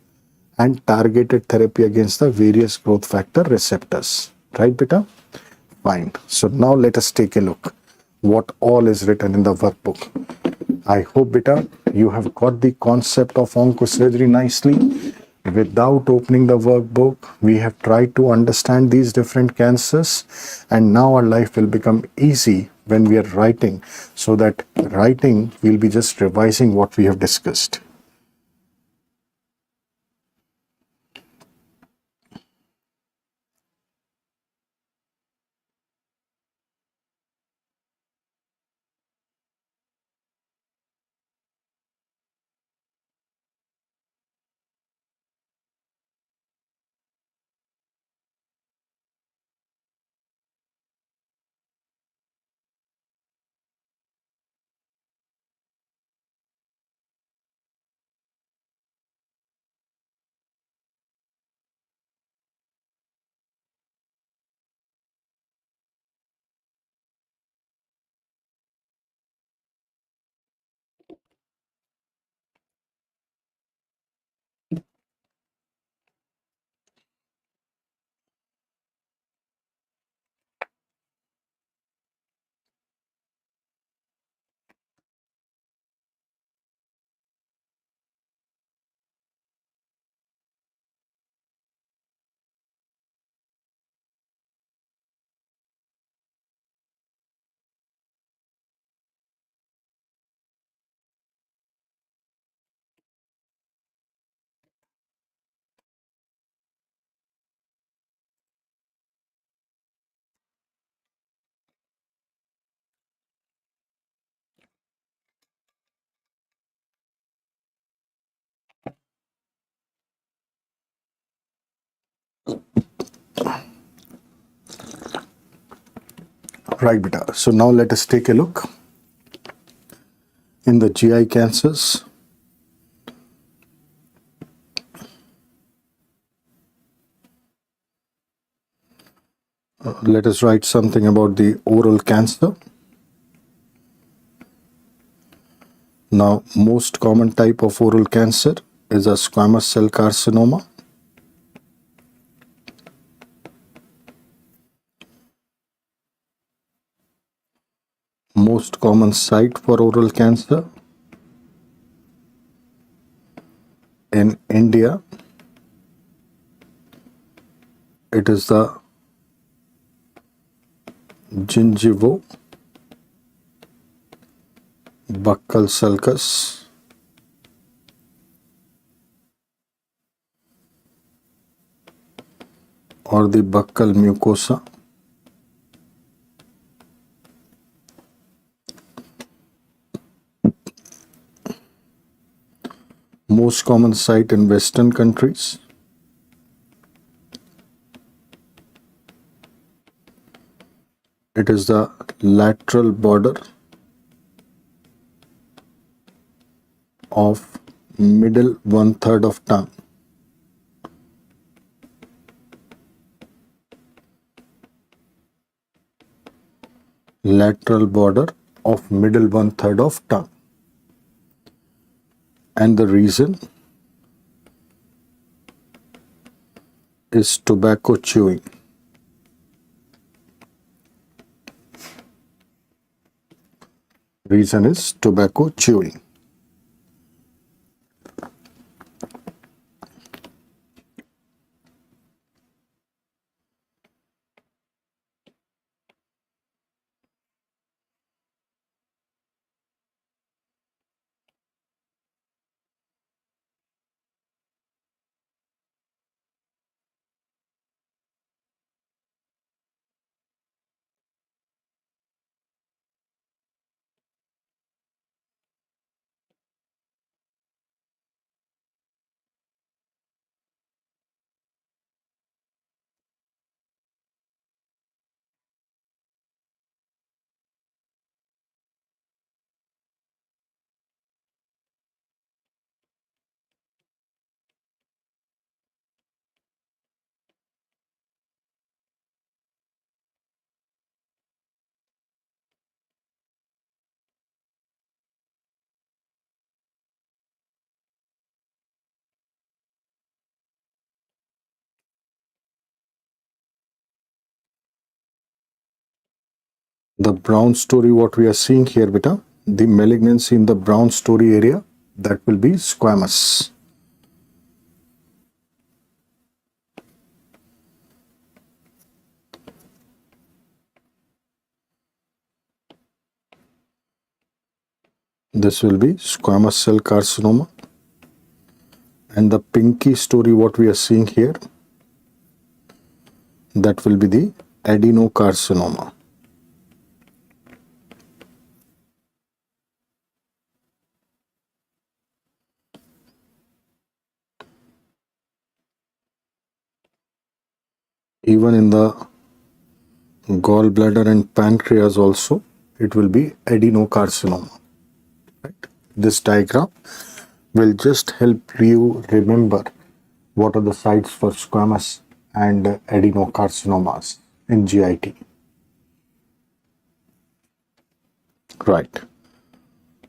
and targeted therapy against the various growth factor receptors. Right, beta? Fine. So now let us take a look what all is written in the workbook. I hope, beta, you have got the concept of oncosurgery nicely. Without opening the workbook, we have tried to understand these different cancers, and now our life will become easy when we are writing, so that writing we'll be just revising what we have discussed. Right, beta. So now let us take a look in the GI cancers. Let us write something about the oral cancer. Now, most common type of oral cancer is a squamous cell carcinoma. Most common site for oral cancer in India, it is the gingivo buccal sulcus, or the buccal mucosa. Most common site in Western countries. It is the lateral border of middle one third of tongue. Lateral border of middle one third of tongue. And the reason is tobacco chewing. Reason is tobacco chewing. The brown story, what we are seeing here, beta, the malignancy in the brown story area, that will be squamous. This will be squamous cell carcinoma. And the pinky story, what we are seeing here, that will be the adenocarcinoma. Even in the gallbladder and pancreas also, it will be adenocarcinoma. Right? This diagram will just help you remember what are the sites for squamous and adenocarcinomas in GIT. Right.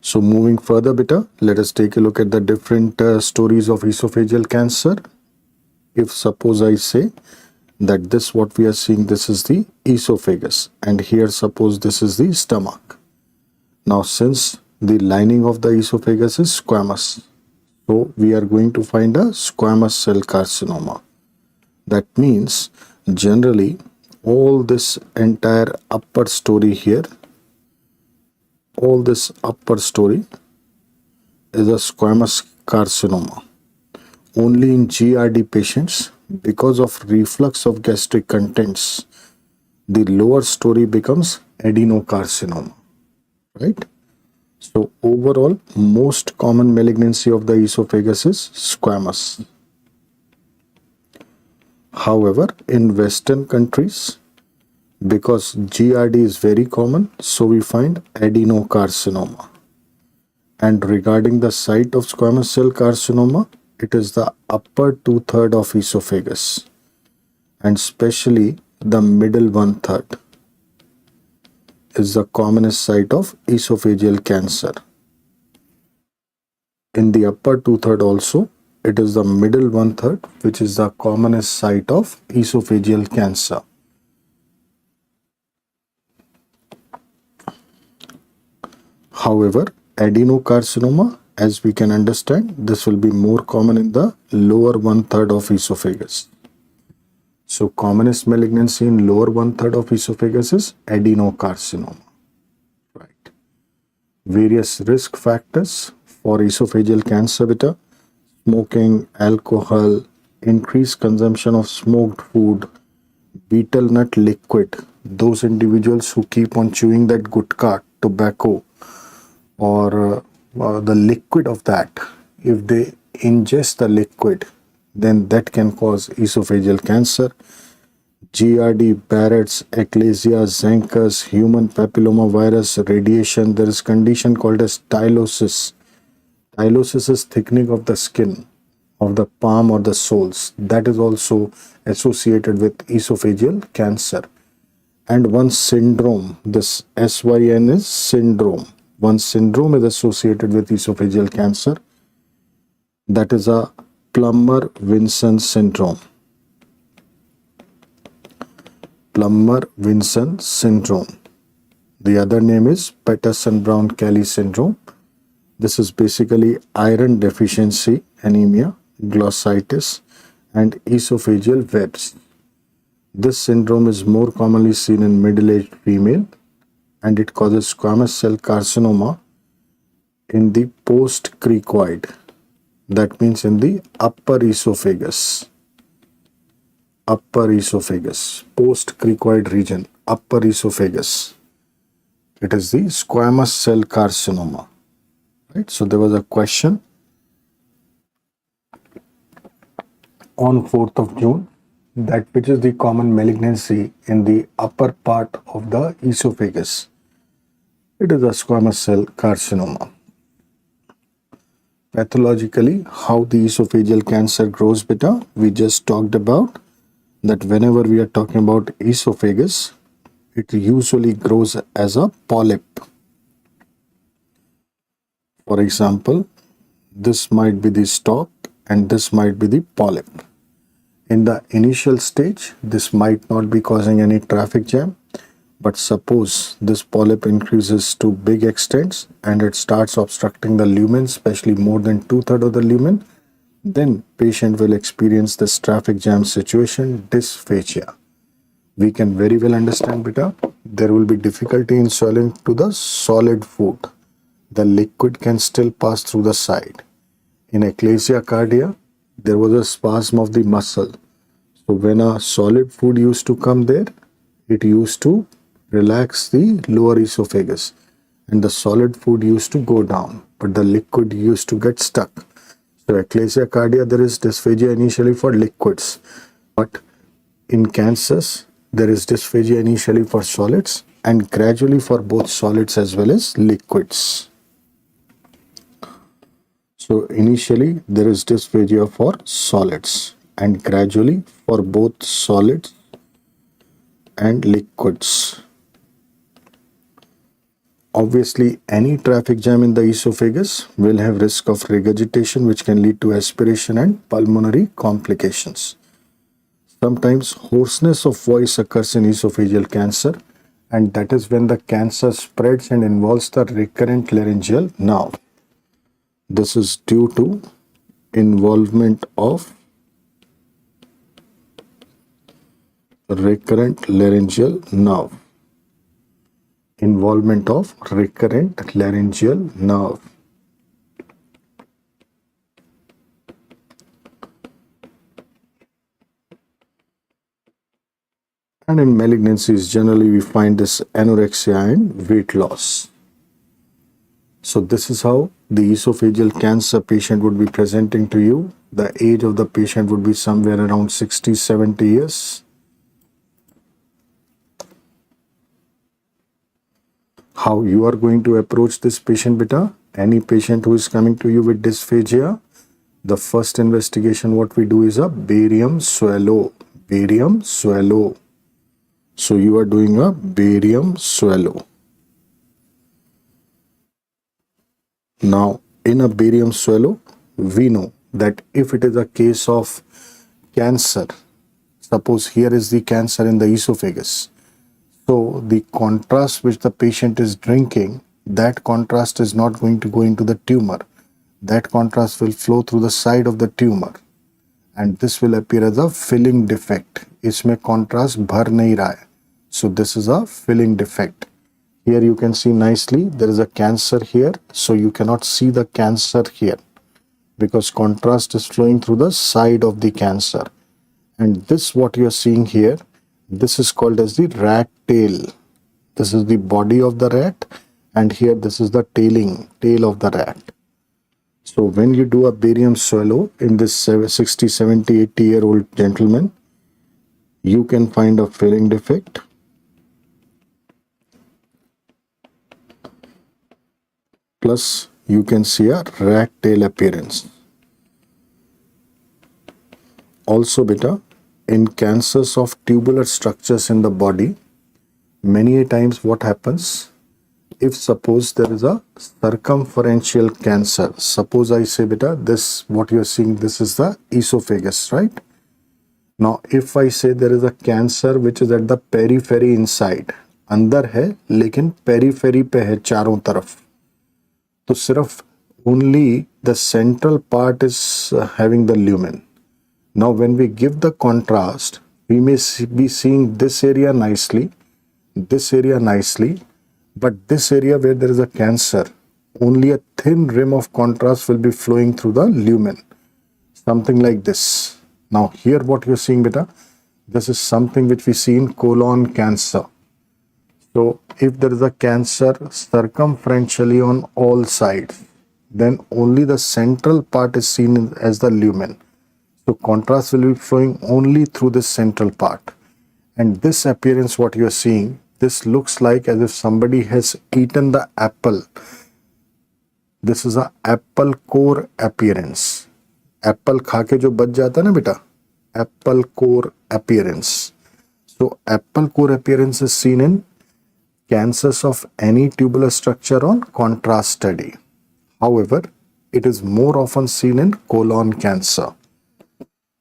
So moving further, beta, let us take a look at the different stories of esophageal cancer. If suppose I say that this what we are seeing, this is the esophagus, and here suppose this is the stomach. Now since the lining of the esophagus is squamous, so we are going to find a squamous cell carcinoma. That means generally all this entire upper story here, all this upper story is a squamous carcinoma. Only in GRD patients, because of reflux of gastric contents, the lower story becomes adenocarcinoma, right? So overall, most common malignancy of the esophagus is squamous. However, in Western countries, because GRD is very common, so we find adenocarcinoma. And regarding the site of squamous cell carcinoma, it is the upper 2/3 of esophagus, and especially the middle 1/3 is the commonest site of esophageal cancer. In the upper 2/3 also, it is the middle 1/3 which is the commonest site of esophageal cancer. However, adenocarcinoma, as we can understand, this will be more common in the lower 1/3 of esophagus. So commonest malignancy in lower 1/3 of esophagus is adenocarcinoma. Right. Various risk factors for esophageal cancer, beta: smoking, alcohol, increased consumption of smoked food, betel nut liquid. Those individuals who keep on chewing that gutka, tobacco, or the liquid of that, if they ingest the liquid, then that can cause esophageal cancer. GRD, Barrett's, Eclasia, Zenkus, human papillomavirus, radiation. There is condition called as tylosis. Tylosis is thickening of the skin of the palm or the soles. That is also associated with esophageal cancer. And one syndrome, this SYN is syndrome. One syndrome is associated with esophageal cancer. That is a Plummer-Vinson syndrome. Plummer-Vinson syndrome. The other name is Patterson-Brown-Kelly syndrome. This is basically iron deficiency anemia, glossitis, and esophageal webs. This syndrome is more commonly seen in middle-aged female, and it causes squamous cell carcinoma in the post-cricoid. That means in the upper esophagus. Upper esophagus, post-cricoid region, upper esophagus. It is the squamous cell carcinoma. Right? So there was a question on 4th of June, that which is the common malignancy in the upper part of the esophagus. It is a squamous cell carcinoma. Pathologically, how the esophageal cancer grows, beta, we just talked about that whenever we are talking about esophagus, it usually grows as a polyp. For example, this might be the stalk and this might be the polyp. In the initial stage, this might not be causing any traffic jam, But suppose this polyp increases to big extents and it starts obstructing the lumen, especially more than 2/3 of the lumen, then patient will experience this traffic jam situation, dysphagia. We can very well understand, beta, there will be difficulty in swallowing to the solid food. The liquid can still pass through the side. In achalasia cardia, there was a spasm of the muscle. So when a solid food used to come there, it used to relax the lower esophagus and the solid food used to go down, but the liquid used to get stuck. So achalasia cardia, there is dysphagia initially for liquids, but in cancers, there is dysphagia initially for solids and gradually for both solids as well as liquids. So initially there is dysphagia for solids and gradually for both solids and liquids. Obviously, any traffic jam in the esophagus will have risk of regurgitation, which can lead to aspiration and pulmonary complications. Sometimes hoarseness of voice occurs in esophageal cancer, and that is when the cancer spreads and involves the recurrent laryngeal nerve. This is due to involvement of recurrent laryngeal nerve. Involvement of recurrent laryngeal nerve. And in malignancies, generally we find this anorexia and weight loss. So this is how the esophageal cancer patient would be presenting to you. The age of the patient would be somewhere around 60-70 years. How you are going to approach this patient, beta? Any patient who is coming to you with dysphagia, the first investigation what we do is a barium swallow. Barium swallow. So you are doing a barium swallow. Now, in a barium swallow, we know that if it is a case of cancer, suppose here is the cancer in the esophagus. So the contrast which the patient is drinking, that contrast is not going to go into the tumor. That contrast will flow through the side of the tumor. And this will appear as a filling defect. इसमें contrast भर नहीं रहा है. So this is a filling defect. Here you can see nicely there is a cancer here. So you cannot see the cancer here because contrast is flowing through the side of the cancer. And this what you are seeing here, this is called as the rat tail. This is the body of the rat and here this is the tail of the rat. So when you do a barium swallow in this 60, 70, 80-year-old gentleman, you can find a filling defect. Plus you can see a rat tail appearance. Also beta, in cancers of tubular structures in the body, many a times what happens, if suppose there is a circumferential cancer, suppose I say beta, this what you are seeing, this is the esophagus, right? Now if I say there is a cancer which is at the periphery inside, अंदर है लेकिन periphery पे है चारों तरफ, तो सिर्फ only the central part is having the lumen. Now when we give the contrast, we may be seeing this area nicely, but this area where there is a cancer, only a thin rim of contrast will be flowing through the lumen, something like this. Now here what you're seeing beta, this is something which we see in colon cancer. So if there is a cancer circumferentially on all sides, then only the central part is seen as the lumen. So contrast will be flowing only through this central part. And this appearance what you are seeing, this looks like as if somebody has eaten the apple. This is a apple core appearance. Apple खा के जो बच जाता है ना बेटा, apple core appearance. So apple core appearance is seen in cancers of any tubular structure on contrast study. However, it is more often seen in colon cancer.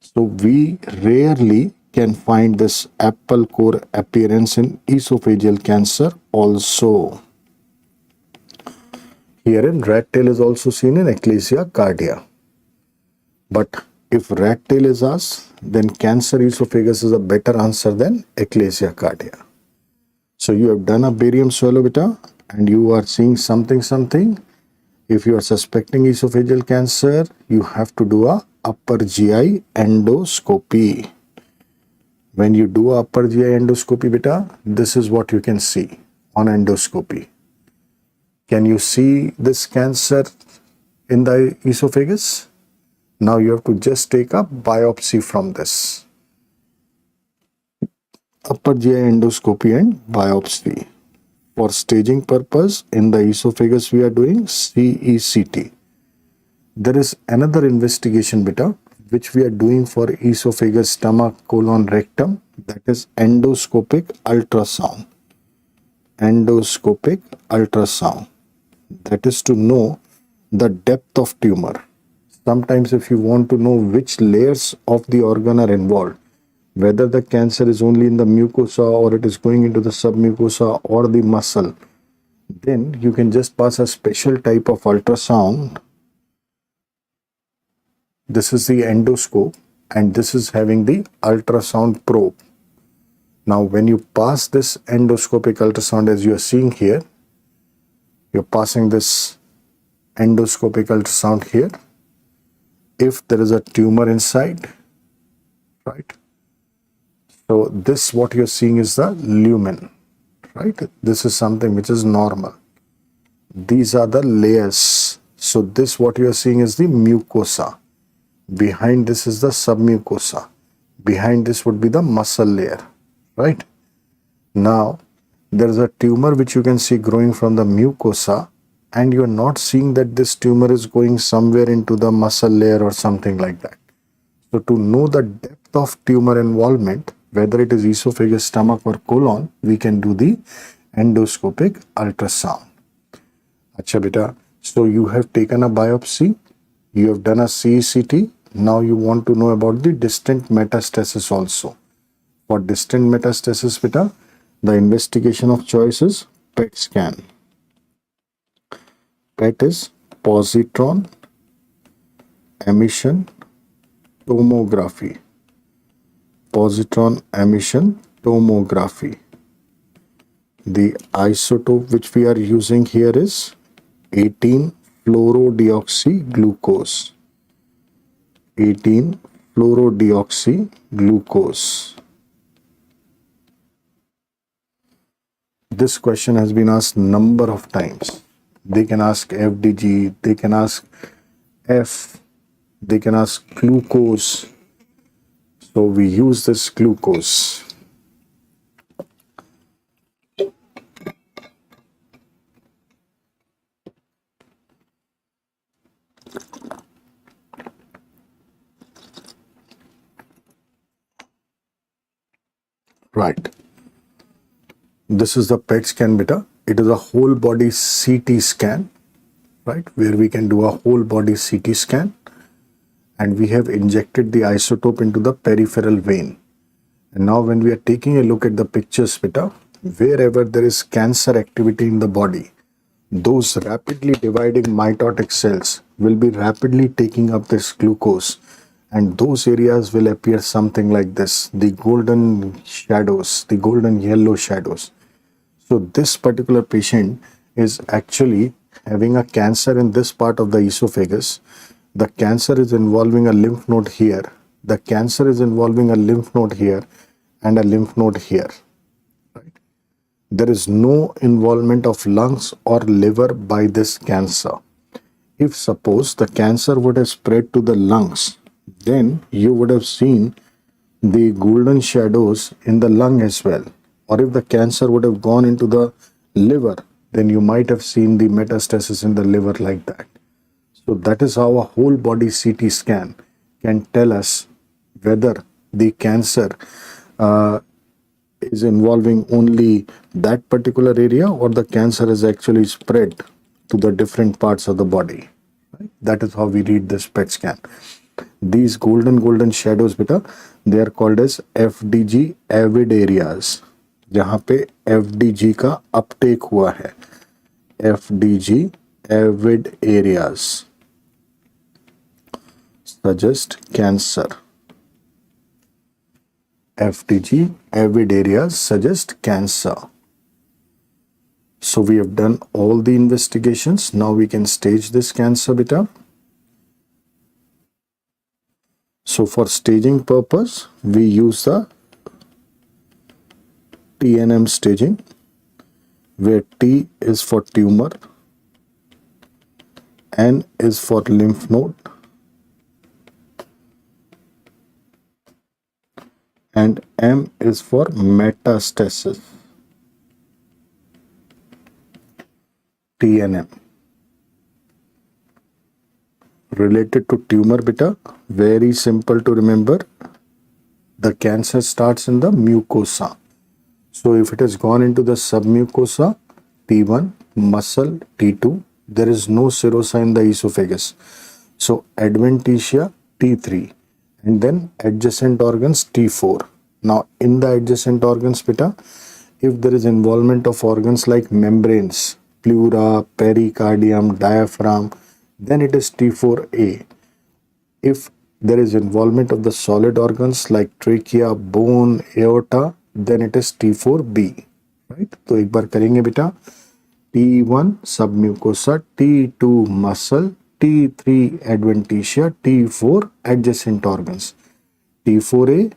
So we rarely can find this apple core appearance in esophageal cancer also. Herein, rat tail is also seen in ectasia cardia. But if rat tail is asked, then cancer esophagus is a better answer than ectasia cardia. So you have done a barium swallow beta and you are seeing something. If you are suspecting esophageal cancer, you have to do a upper GI endoscopy. When you do a upper GI endoscopy beta, this is what you can see on endoscopy. Can you see this cancer in the esophagus? Now you have to just take a biopsy from this. Upper GI endoscopy and biopsy. For staging purpose, in the esophagus we are doing CECT. There is another investigation beta which we are doing for esophagus, stomach, colon, rectum, that is endoscopic ultrasound. Endoscopic ultrasound. That is to know the depth of tumor. Sometimes if you want to know which layers of the organ are involved, whether the cancer is only in the mucosa or it is going into the submucosa or the muscle, then you can just pass a special type of ultrasound. This is the endoscope and this is having the ultrasound probe. Now when you pass this endoscopic ultrasound, as you are seeing here, you're passing this endoscopic ultrasound here. If there is a tumor inside, right? So this, what you're seeing is the lumen, right? This is something which is normal. These are the layers. So this, what you're seeing is the mucosa. Behind this is the submucosa. Behind this would be the muscle layer, right? Now, there is a tumor which you can see growing from the mucosa, and you are not seeing that this tumor is going somewhere into the muscle layer or something like that. So to know the depth of tumor involvement, whether it is esophagus, stomach or colon, we can do the endoscopic ultrasound. Acha beta, so you have taken a biopsy, you have done a CECT, now you want to know about the distant metastasis also. For distant metastasis beta, the investigation of choice is PET scan. PET is positron emission tomography. Positron emission tomography. The isotope which we are using here is 18-fluorodeoxyglucose. 18-fluorodeoxyglucose. This question has been asked number of times. They can ask FDG, they can ask F, they can ask glucose. So we use this glucose. Right. This is the PET scan beta. It is a whole body CT scan, right? Where we can do a whole body CT scan. And we have injected the isotope into the peripheral vein. And now when we are taking a look at the pictures beta, wherever there is cancer activity in the body, those rapidly dividing mitotic cells will be rapidly taking up this glucose, and those areas will appear something like this, the golden shadows, the golden yellow shadows. So this particular patient is actually having a cancer in this part of the esophagus. The cancer is involving a lymph node here. The cancer is involving a lymph node here and a lymph node here. Right? There is no involvement of lungs or liver by this cancer. If suppose the cancer would have spread to the lungs, then you would have seen the golden shadows in the lung as well. Or if the cancer would have gone into the liver, then you might have seen the metastasis in the liver like that. So that is how a whole body CT scan can tell us whether the cancer is involving only that particular area or the cancer is actually spread to the different parts of the body. Right? That is how we read this PET scan. These golden shadows beta, They are called as FDG avid areas, जहाँ पे FDG का Uptake हुआ है. FDG avid areas suggest cancer. FDG avid areas suggest cancer. So we have done all the investigations. Now we can stage this cancer beta. So for staging purpose, we use the TNM staging, where T is for tumor, N is for lymph node, and M is for metastasis. TNM. Related to tumor beta, very simple to remember. The cancer starts in the mucosa. So if it has gone into the submucosa, T1, muscle, T2, there is no serosa in the esophagus. So adventitia, T3, and then adjacent organs, T4. Now in the adjacent organs beta, if there is involvement of organs like membranes, pleura, pericardium, diaphragm, then it is T4A. If there is involvement of the solid organs like trachea, bone, aorta, then it is T4B. Right? तो एक बार करेंगे बेटा. T1 submucosa, T2 muscle, T3 adventitia, T4 adjacent organs. T4A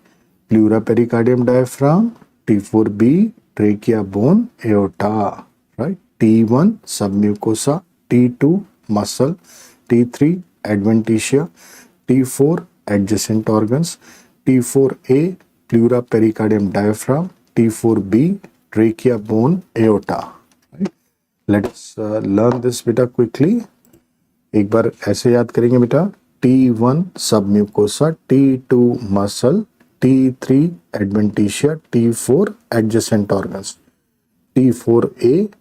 pleura, pericardium, diaphragm. T4B trachea, bone, aorta. Right? T1 submucosa, T2 muscle, T3 adventitia, T4 adjacent organs, T4A pleura, pericardium, diaphragm, T4B trachea, bone, aorta. Right? Let's learn this beta quickly. एक बार ऐसे याद करेंगे बेटा. T1 submucosa, T2 muscle, T3 adventitia, T4 adjacent organs, T4A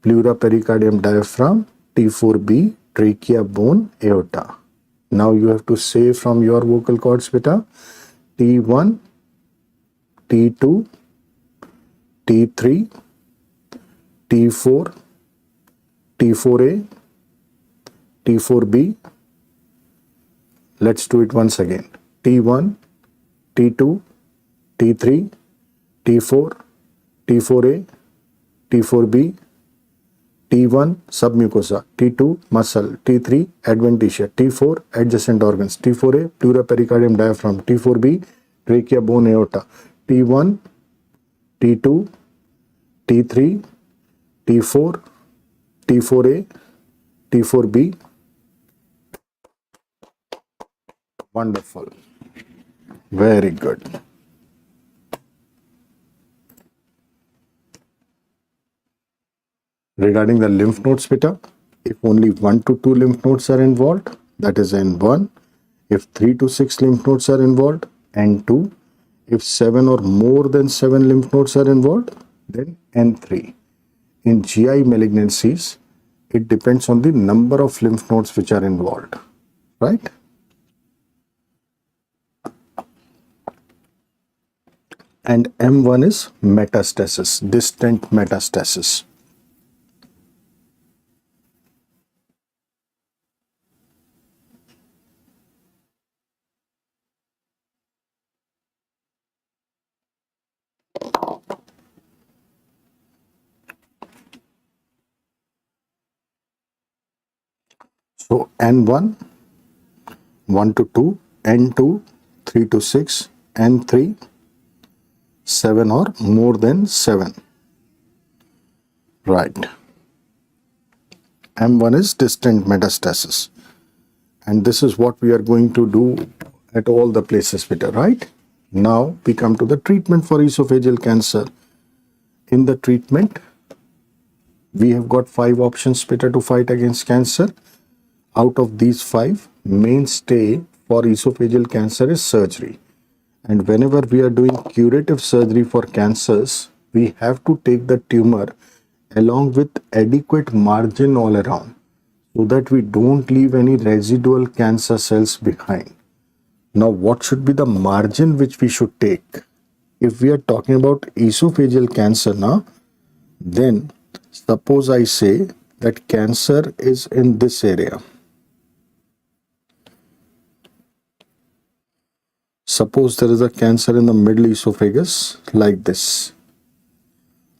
pleura, pericardium, diaphragm, T4B trachea, bone, aorta. Now you have to say from your vocal cords beta. T1, T2, T3, T4, T4A, T4B. Let's do it once again. T1, T2, T3, T4, T4A, T4B, T1 submucosa, T2 muscle, T3 adventitia, T4 adjacent organs, T4A pleura, pericardium, diaphragm, T4B trachea, bone, aorta, T1, T2, T3, T4, T4A, T4B. Wonderful. Very good. Regarding the lymph nodes beta, if only 1 to 2 lymph nodes are involved, that is N1. If 3 to 6 lymph nodes are involved, N2. If 7 or more than 7 lymph nodes are involved, then N3. In GI malignancies, it depends on the number of lymph nodes which are involved, right? And M1 is metastasis, distant metastasis. So N1, 1 to 2, N2, 3 to 6, N3, 7 or more than 7. Right. M1 is distant metastasis. And this is what we are going to do at all the places beta, right? Now we come to the treatment for esophageal cancer. In the treatment, we have got 5 options beta to fight against cancer. Out of these 5, mainstay for esophageal cancer is surgery. And whenever we are doing curative surgery for cancers, we have to take the tumor along with adequate margin all around so that we don't leave any residual cancer cells behind. Now, what should be the margin which we should take? If we are talking about esophageal cancer now, then suppose I say that cancer is in this area. Suppose there is a cancer in the middle esophagus like this.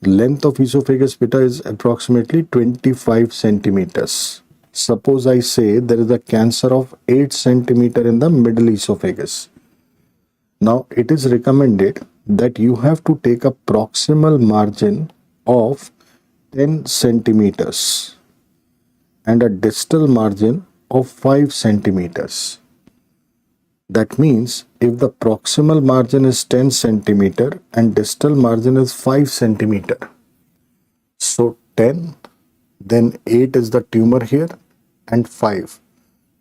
Length of esophagus beta is approximately 25 centimeters. Suppose I say there is a cancer of 8 centimeter in the middle esophagus. Now it is recommended that you have to take a proximal margin of 10 centimeters and a distal margin of 5 centimeters. That means if the proximal margin is 10 centimeter and distal margin is 5 centimeter, so 10, then 8 is the tumor here, and 5.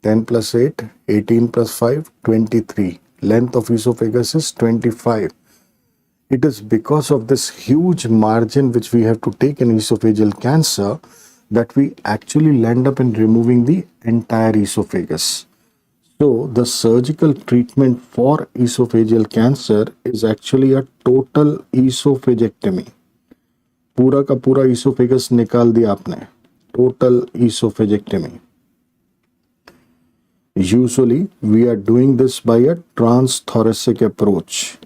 10 plus 8, 18 plus 5, 23. Length of esophagus is 25. It is because of this huge margin which we have to take in esophageal cancer that we actually land up in removing the entire esophagus. So the surgical treatment for esophageal cancer is actually a total esophagectomy. पूरा का पूरा esophagus निकाल दिया आपने. Total esophagectomy. Usually we are doing this by a transthoracic approach.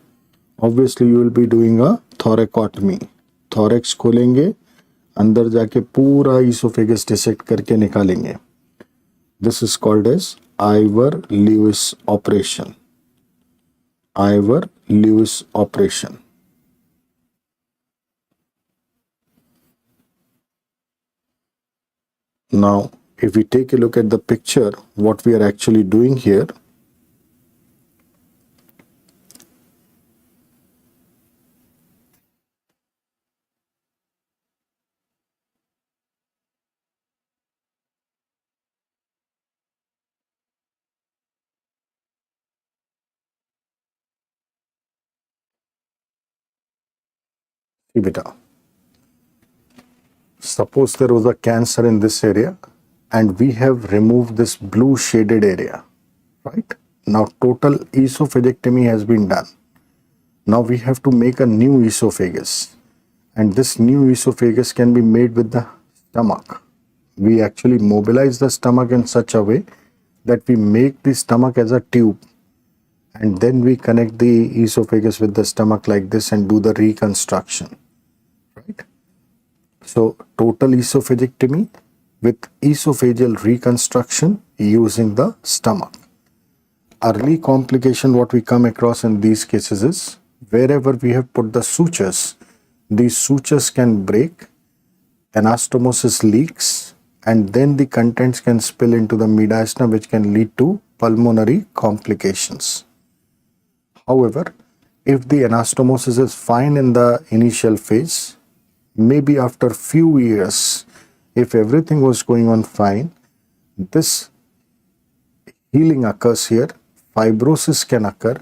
Obviously you will be doing a thoracotomy. Thorax खोलेंगे, अंदर जाके पूरा esophagus dissect करके निकालेंगे. This is called as Ivor-Lewis operation. Ivor-Lewis operation. Now, if we take a look at the picture, what we are actually doing here, see beta. Suppose there was a cancer in this area and we have removed this blue shaded area, right? Now total esophagectomy has been done. Now we have to make a new esophagus, and this new esophagus can be made with the stomach. We actually mobilize the stomach in such a way that we make the stomach as a tube, and then we connect the esophagus with the stomach like this and do the reconstruction, right? So total esophagectomy with esophageal reconstruction using the stomach. Early complication what we come across in these cases is wherever we have put the sutures, these sutures can break, anastomosis leaks, and then the contents can spill into the mediastinum, which can lead to pulmonary complications. However, if the anastomosis is fine in the initial phase, maybe after few years, if everything was going on fine, this healing occurs here, fibrosis can occur,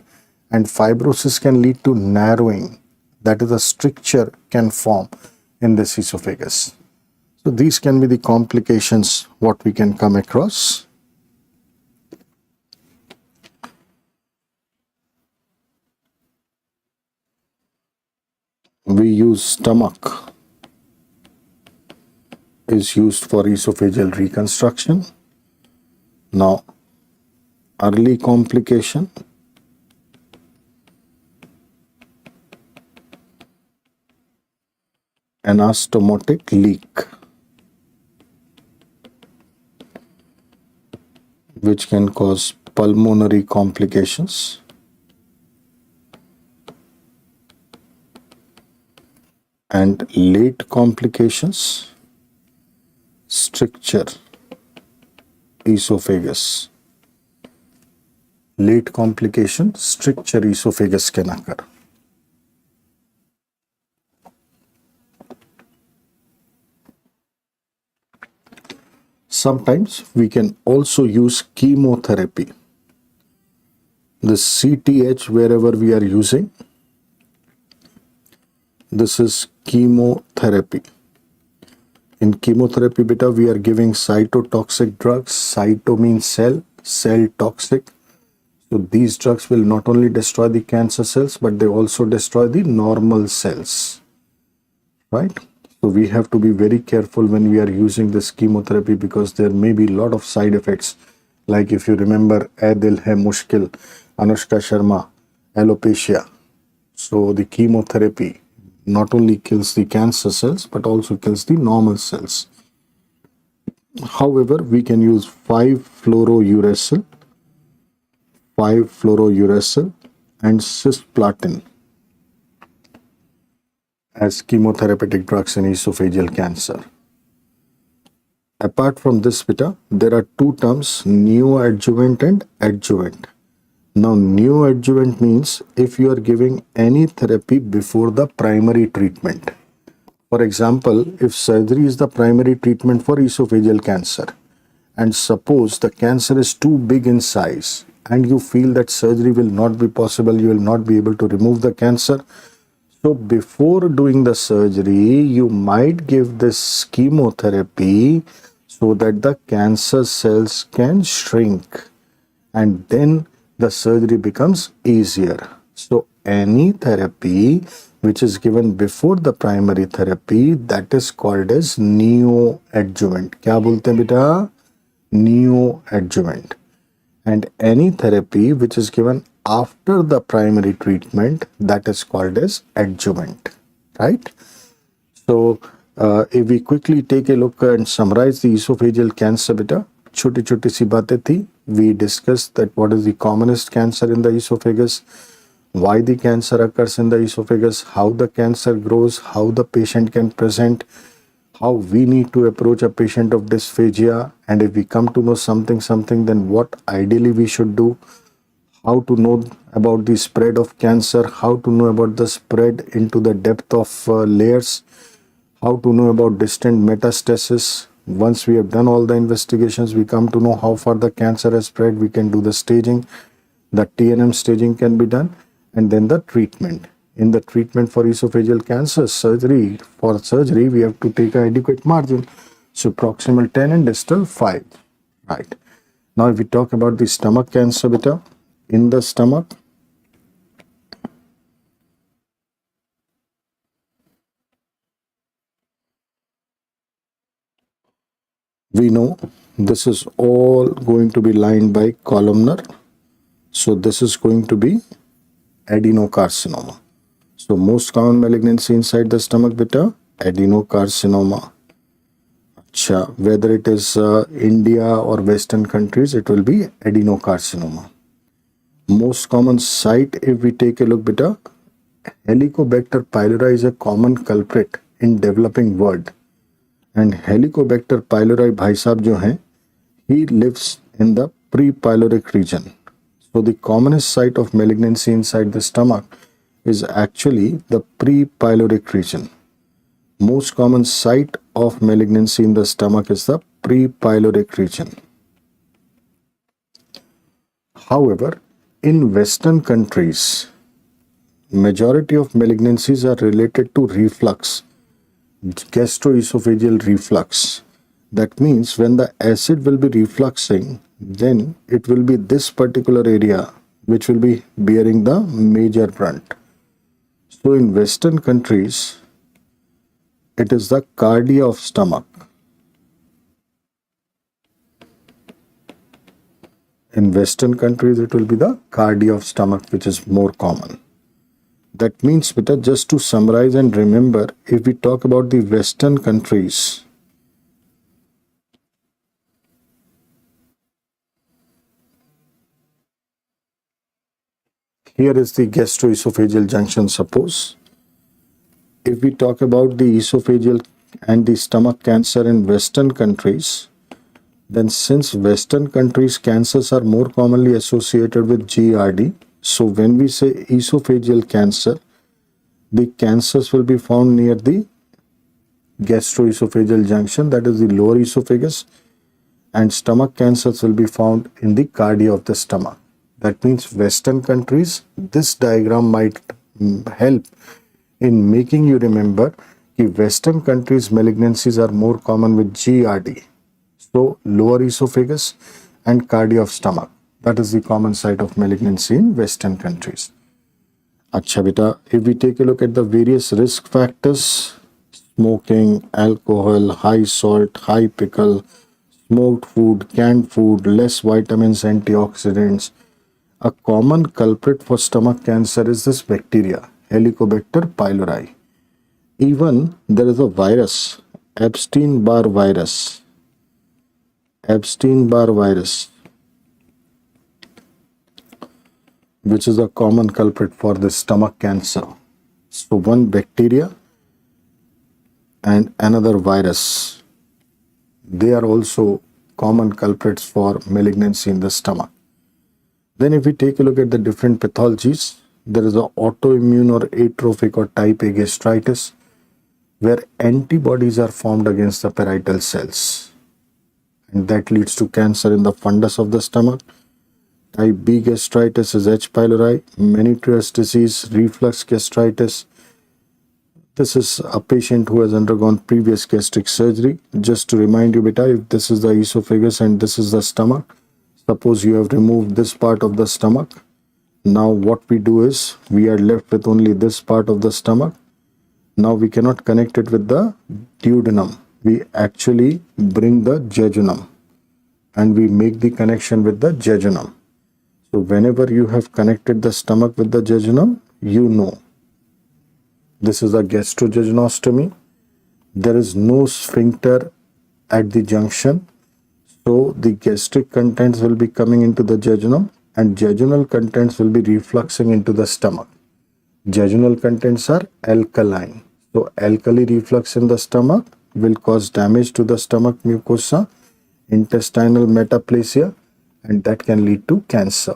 and fibrosis can lead to narrowing, that is a stricture can form in this esophagus. So these can be the complications what we can come across. We use stomach is used for esophageal reconstruction. Now, early complication, anastomotic leak, which can cause pulmonary complications. And late complications, stricture, esophagus. Late complication, stricture esophagus can occur. Sometimes we can also use chemotherapy. The CTH wherever we are using, this is chemotherapy. In chemotherapy beta, we are giving cytotoxic drugs. Cyto means cell, cell toxic. So these drugs will not only destroy the cancer cells, but they also destroy the normal cells, right? So we have to be very careful when we are using this chemotherapy, because there may be a lot of side effects. Like if you remember, "Ae Dil Hai Mushkil," Anushka Sharma, alopecia. So the chemotherapy not only kills the cancer cells, but also kills the normal cells. However, we can use 5-fluorouracil, and cisplatin as chemotherapeutic drugs in esophageal cancer. Apart from this, beta, there are two terms, neoadjuvant and adjuvant. Now, neoadjuvant means if you are giving any therapy before the primary treatment. For example, if surgery is the primary treatment for esophageal cancer, and suppose the cancer is too big in size and you feel that surgery will not be possible, you will not be able to remove the cancer. So before doing the surgery, you might give this chemotherapy so that the cancer cells can shrink, and then the surgery becomes easier. So any therapy which is given before the primary therapy, that is called as neoadjuvant. क्या बोलते हैं बेटा? Neoadjuvant. And any therapy which is given after the primary treatment, that is called as adjuvant, right? So if we quickly take a look and summarize the esophageal cancer, beta, छोटी छोटी सी बातें थी. We discussed that what is the commonest cancer in the esophagus, why the cancer occurs in the esophagus, how the cancer grows, how the patient can present, how we need to approach a patient of dysphagia, and if we come to know something, then what ideally we should do, how to know about the spread of cancer, how to know about the spread into the depth of layers, how to know about distant metastasis. Once we have done all the investigations, we come to know how far the cancer has spread, we can do the staging, the TNM staging can be done, and then the treatment. In the treatment for esophageal cancer, for surgery, we have to take an adequate margin. So proximal 10 and distal 5, right? Now if we talk about the stomach cancer, beta, in the stomach, we know this is all going to be lined by columnar. So this is going to be adenocarcinoma. So most common malignancy inside the stomach, beta, adenocarcinoma. Whether it is India or Western countries, it will be adenocarcinoma. Most common site, if we take a look, beta, Helicobacter pylori is a common culprit in developing world. And Helicobacter pylori, bhai sahab jo hai, he lives in the pre-pyloric region. So the commonest site of malignancy inside the stomach is actually the pre-pyloric region. Most common site of malignancy in the stomach is the pre-pyloric region. However, in Western countries, majority of malignancies are related to reflux, gastroesophageal reflux. That means when the acid will be refluxing, then it will be this particular area which will be bearing the major brunt. So in Western countries, it is the cardia of stomach. In Western countries, it will be the cardia of stomach, which is more common. That means, beta, just to summarize and remember, if we talk about the Western countries, here is the gastroesophageal junction, suppose. If we talk about the esophageal and the stomach cancer in Western countries, then since Western countries cancers are more commonly associated with GERD, so when we say esophageal cancer, the cancers will be found near the gastroesophageal junction, that is the lower esophagus, and stomach cancers will be found in the cardia of the stomach. That means Western countries, this diagram might help in making you remember that Western countries malignancies are more common with GERD. So lower esophagus and cardia of stomach. That is the common site of malignancy in Western countries. Acha beta, if we take a look at the various risk factors, smoking, alcohol, high salt, high pickle, smoked food, canned food, less vitamins, antioxidants. A common culprit for stomach cancer is this bacteria, Helicobacter pylori. Even there is a virus, Epstein-Barr virus. Epstein-Barr virus, which is a common culprit for the stomach cancer. So one bacteria and another virus, they are also common culprits for malignancy in the stomach. Then if we take a look at the different pathologies, there is a autoimmune or atrophic or type A gastritis, where antibodies are formed against the parietal cells, and that leads to cancer in the fundus of the stomach. Type B gastritis is H. pylori, Meniere's disease, reflux gastritis. This is a patient who has undergone previous gastric surgery. Just to remind you, beta, if this is the esophagus and this is the stomach, suppose you have removed this part of the stomach. Now what we do is, we are left with only this part of the stomach. Now we cannot connect it with the duodenum. We actually bring the jejunum and we make the connection with the jejunum. So whenever you have connected the stomach with the jejunum, you know this is a gastrojejunostomy. There is no sphincter at the junction. So the gastric contents will be coming into the jejunum and jejunal contents will be refluxing into the stomach. Jejunal contents are alkaline. So alkali reflux in the stomach will cause damage to the stomach mucosa, intestinal metaplasia, and that can lead to cancer.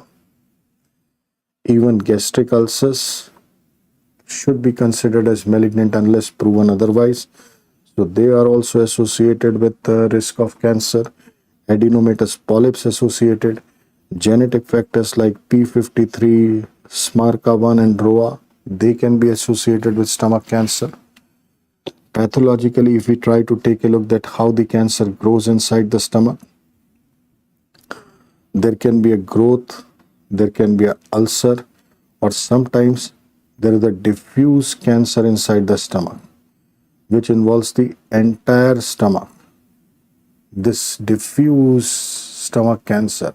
Even gastric ulcers should be considered as malignant unless proven otherwise. So they are also associated with the risk of cancer. Adenomatous polyps associated. Genetic factors like P53, SMARCA1 and ROA, they can be associated with stomach cancer. Pathologically, if we try to take a look at how the cancer grows inside the stomach, there can be a growth, there can be an ulcer, or sometimes there is a diffuse cancer inside the stomach, which involves the entire stomach. This diffuse stomach cancer,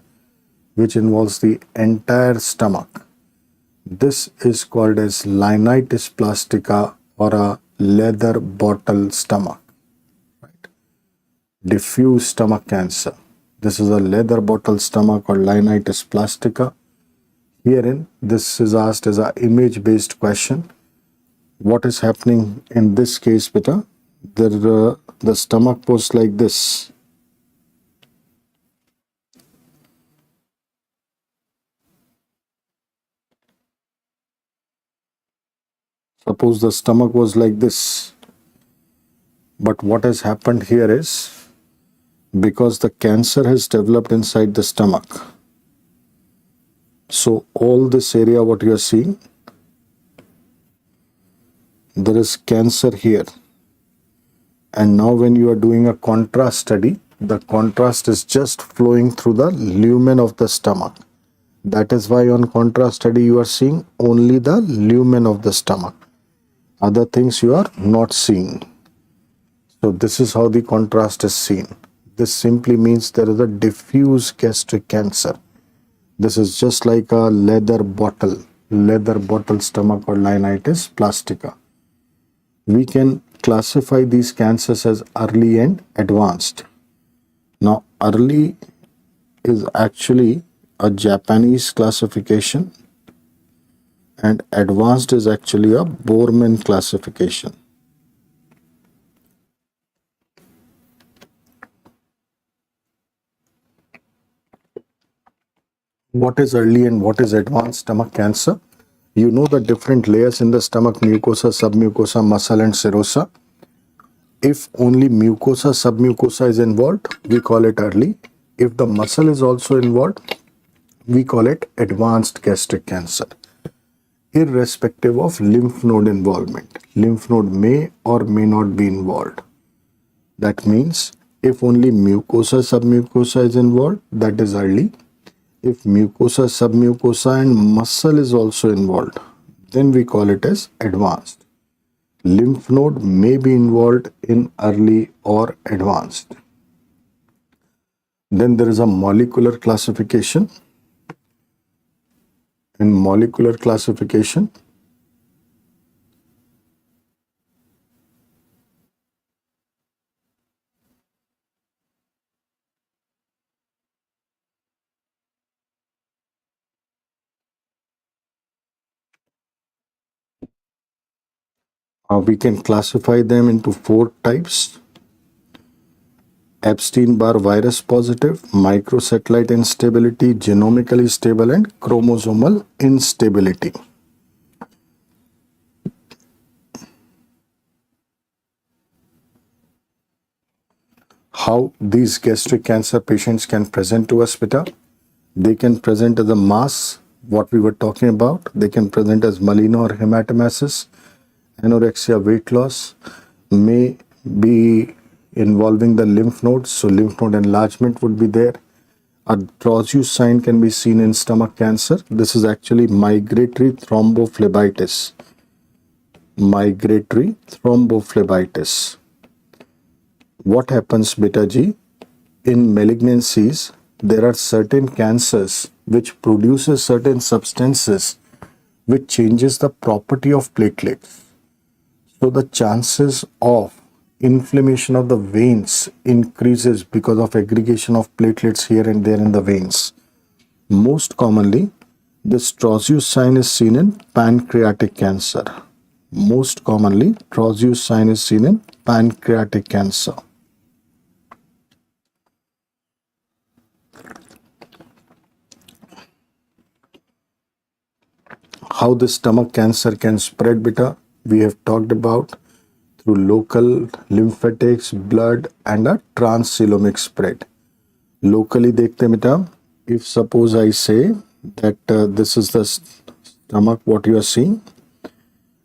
which involves the entire stomach, this is called as Linitis plastica or a leather bottle stomach. Right? Diffuse stomach cancer. This is a leather bottle stomach or Linitis plastica. Herein, this is asked as an image-based question. What is happening in this case, beta? The stomach was like this. Suppose the stomach was like this. But what has happened here is, because the cancer has developed inside the stomach, so all this area what you are seeing, there is cancer here. And now when you are doing a contrast study, the contrast is just flowing through the lumen of the stomach. That is why on contrast study you are seeing only the lumen of the stomach. Other things you are not seeing. So this is how the contrast is seen. This simply means there is a diffuse gastric cancer. This is just like a leather bottle stomach or Linitis plastica. We can classify these cancers as early and advanced. Now, early is actually a Japanese classification and advanced is actually a Borman classification. What is early and what is advanced stomach cancer? You know the different layers in the stomach: mucosa, submucosa, muscle and serosa. If only mucosa, submucosa is involved, we call it early. If the muscle is also involved, we call it advanced gastric cancer, irrespective of lymph node involvement. Lymph node may or may not be involved. That means if only mucosa, submucosa is involved, that is early. If mucosa, submucosa and muscle is also involved, then we call it as advanced. Lymph node may be involved in early or advanced. Then there is a molecular classification. In molecular classification, we can classify them into 4 types. Epstein-Barr virus positive, microsatellite instability, genomically stable and chromosomal instability. How these gastric cancer patients can present to us, beta? They can present as a mass, what we were talking about. They can present as melena or hematomasis. Anorexia, weight loss, may be involving the lymph nodes, so lymph node enlargement would be there. A Trousseau sign can be seen in stomach cancer. This is actually migratory thrombophlebitis. Migratory thrombophlebitis. What happens, beta G? In malignancies, there are certain cancers which produces certain substances which changes the property of platelets. So the chances of inflammation of the veins increases because of aggregation of platelets here and there in the veins. Most commonly, this Trousseau sign is seen in pancreatic cancer. Most commonly, Trousseau sign is seen in pancreatic cancer. How the stomach cancer can spread, beta, we have talked about through local lymphatics, blood and a transcoelomic spread. Locally, dekhte beta, if suppose I say that this is the stomach, what you are seeing,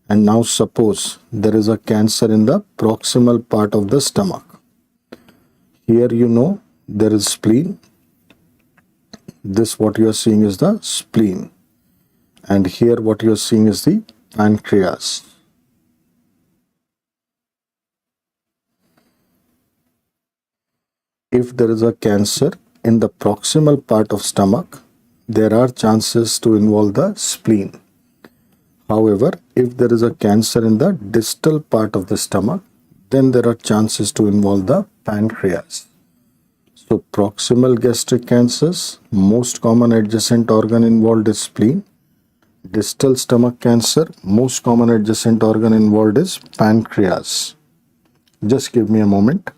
and now suppose there is a cancer in the proximal part of the stomach. Here you know there is spleen. This what you are seeing is the spleen. And here what you are seeing is the pancreas. If there is a cancer in the proximal part of stomach, there are chances to involve the spleen. However, if there is a cancer in the distal part of the stomach, then there are chances to involve the pancreas. So proximal gastric cancers, most common adjacent organ involved is spleen. Distal stomach cancer, most common adjacent organ involved is pancreas. Just give me a moment.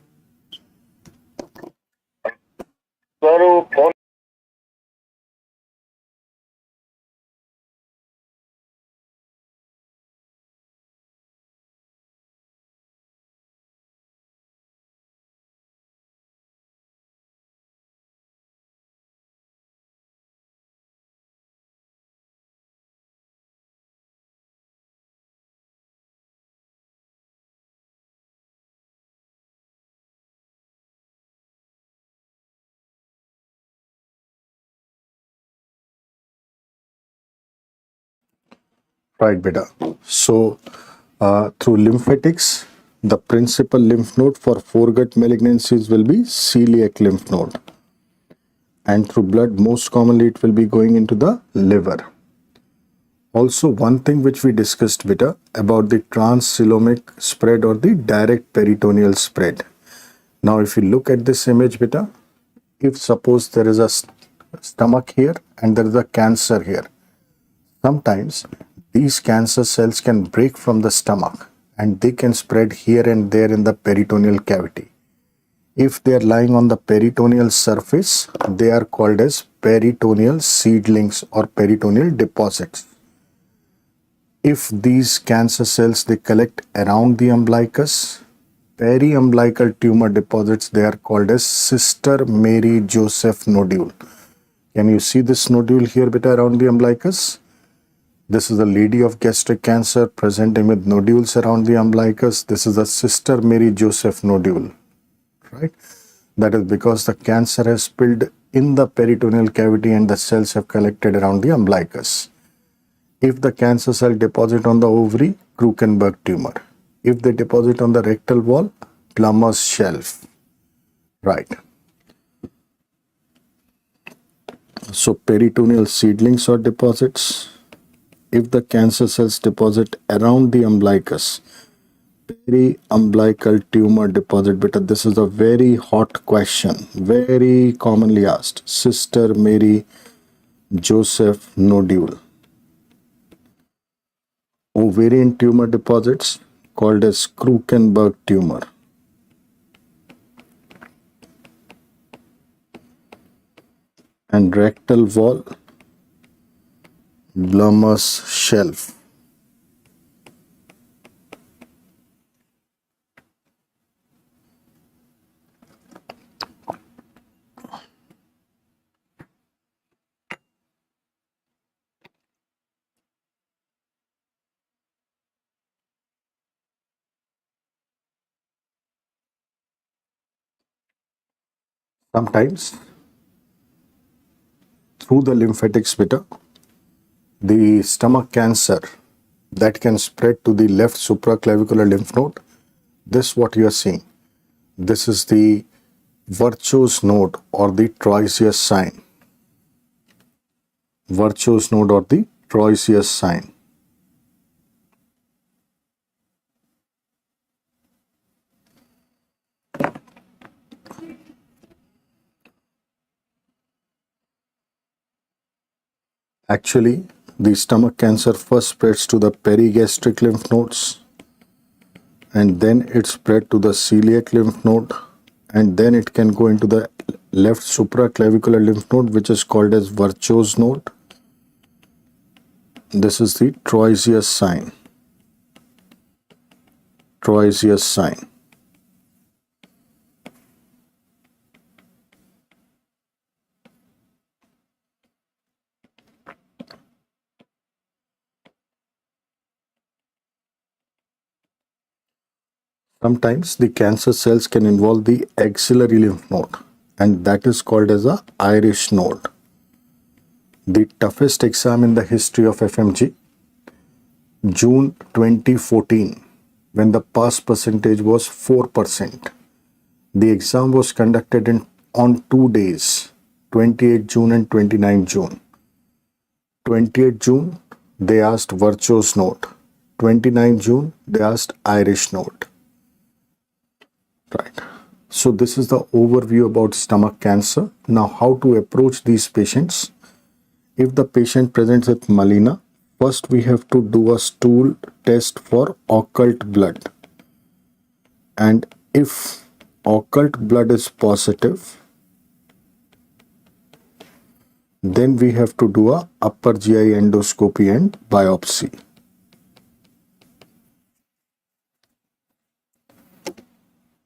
Right, beta. So, through lymphatics, the principal lymph node for foregut malignancies will be celiac lymph node. And through blood, most commonly it will be going into the liver. Also, one thing which we discussed, beta, about the transcoelomic spread or the direct peritoneal spread. Now, if you look at this image, beta, if suppose there is a stomach here and there is a cancer here, sometimes these cancer cells can break from the stomach and they can spread here and there in the peritoneal cavity. If they are lying on the peritoneal surface, they are called as peritoneal seedlings or peritoneal deposits. If these cancer cells, they collect around the umbilicus, periumbilical tumor deposits, they are called as Sister Mary Joseph nodule. Can you see this nodule here, beta, around the umbilicus? This is the lady of gastric cancer presenting with nodules around the umbilicus. This is the Sister Mary Joseph nodule, right? That is because the cancer has spilled in the peritoneal cavity and the cells have collected around the umbilicus. If the cancer cell deposit on the ovary, Krukenberg tumor. If they deposit on the rectal wall, Plummer's shelf. Right. So peritoneal seedlings or deposits. If the cancer cells deposit around the umbilicus, peri-umbilical tumor deposit. Beta, this is a very hot question, very commonly asked. Sister Mary Joseph nodule. Ovarian tumor deposits called as Krukenberg tumor. And rectal wall, Blummer's shelf. Sometimes through the lymphatics, beta, the stomach cancer that can spread to the left supraclavicular lymph node. This what you are seeing. This is the Virchow's node or the Troisius sign. Virchow's node or the Troisius sign. Actually, the stomach cancer first spreads to the perigastric lymph nodes, and then it spread to the celiac lymph node, and then it can go into the left supraclavicular lymph node, which is called as Virchow's node. This is the Troisius sign. Troisius sign. Sometimes the cancer cells can involve the axillary lymph node, and that is called as a Irish node. The toughest exam in the history of FMG, June 2014, when the pass percentage was 4%. The exam was conducted on 2 days, 28 June and 29 June. 28 June, they asked Virchow's node. 29 June, they asked Irish node. Right. So this is the overview about stomach cancer. Now, how to approach these patients? If the patient presents with melena, first we have to do a stool test for occult blood. And if occult blood is positive, then we have to do a upper GI endoscopy and biopsy.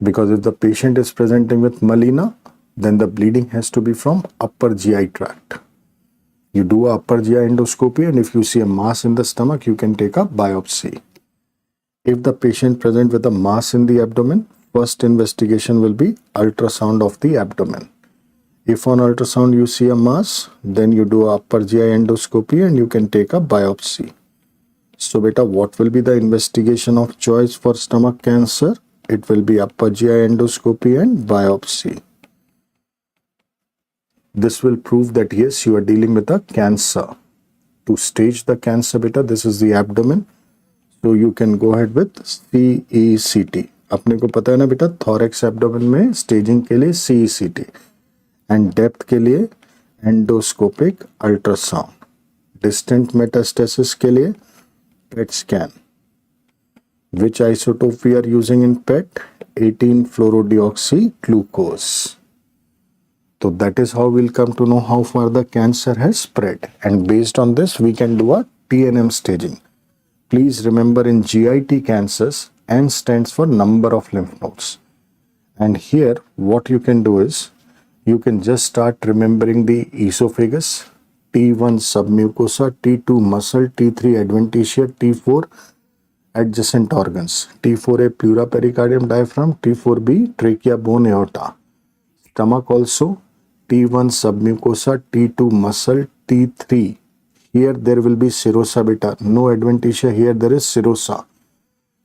Because if the patient is presenting with melena, then the bleeding has to be from upper GI tract. You do a upper GI endoscopy, and if you see a mass in the stomach, you can take a biopsy. If the patient presents with a mass in the abdomen, first investigation will be ultrasound of the abdomen. If on ultrasound you see a mass, then you do a upper GI endoscopy and you can take a biopsy. So beta, what will be the investigation of choice for stomach cancer? It will be upper GI endoscopy and biopsy. This will prove that yes, you are dealing with a cancer. To stage the cancer, beta, this is the abdomen. So you can go ahead with CECT. अपने को पता है ना बेटा, thorax abdomen में staging के लिए CECT and depth के लिए endoscopic ultrasound. Distant metastasis के लिए PET scan. Which isotope we are using in PET? 18-fluorodeoxyglucose. So that is how we'll come to know how far the cancer has spread. And based on this, we can do a TNM staging. Please remember in GIT cancers, N stands for number of lymph nodes. And here, what you can do is, you can just start remembering the esophagus, T1 submucosa, T2 muscle, T3 adventitia, T4 adjacent organs, T4A pleura pericardium diaphragm, T4B trachea bone aorta. Stomach also, T1 submucosa, T2 muscle, T3. Here there will be serosa beta. No adventitia, here there is serosa.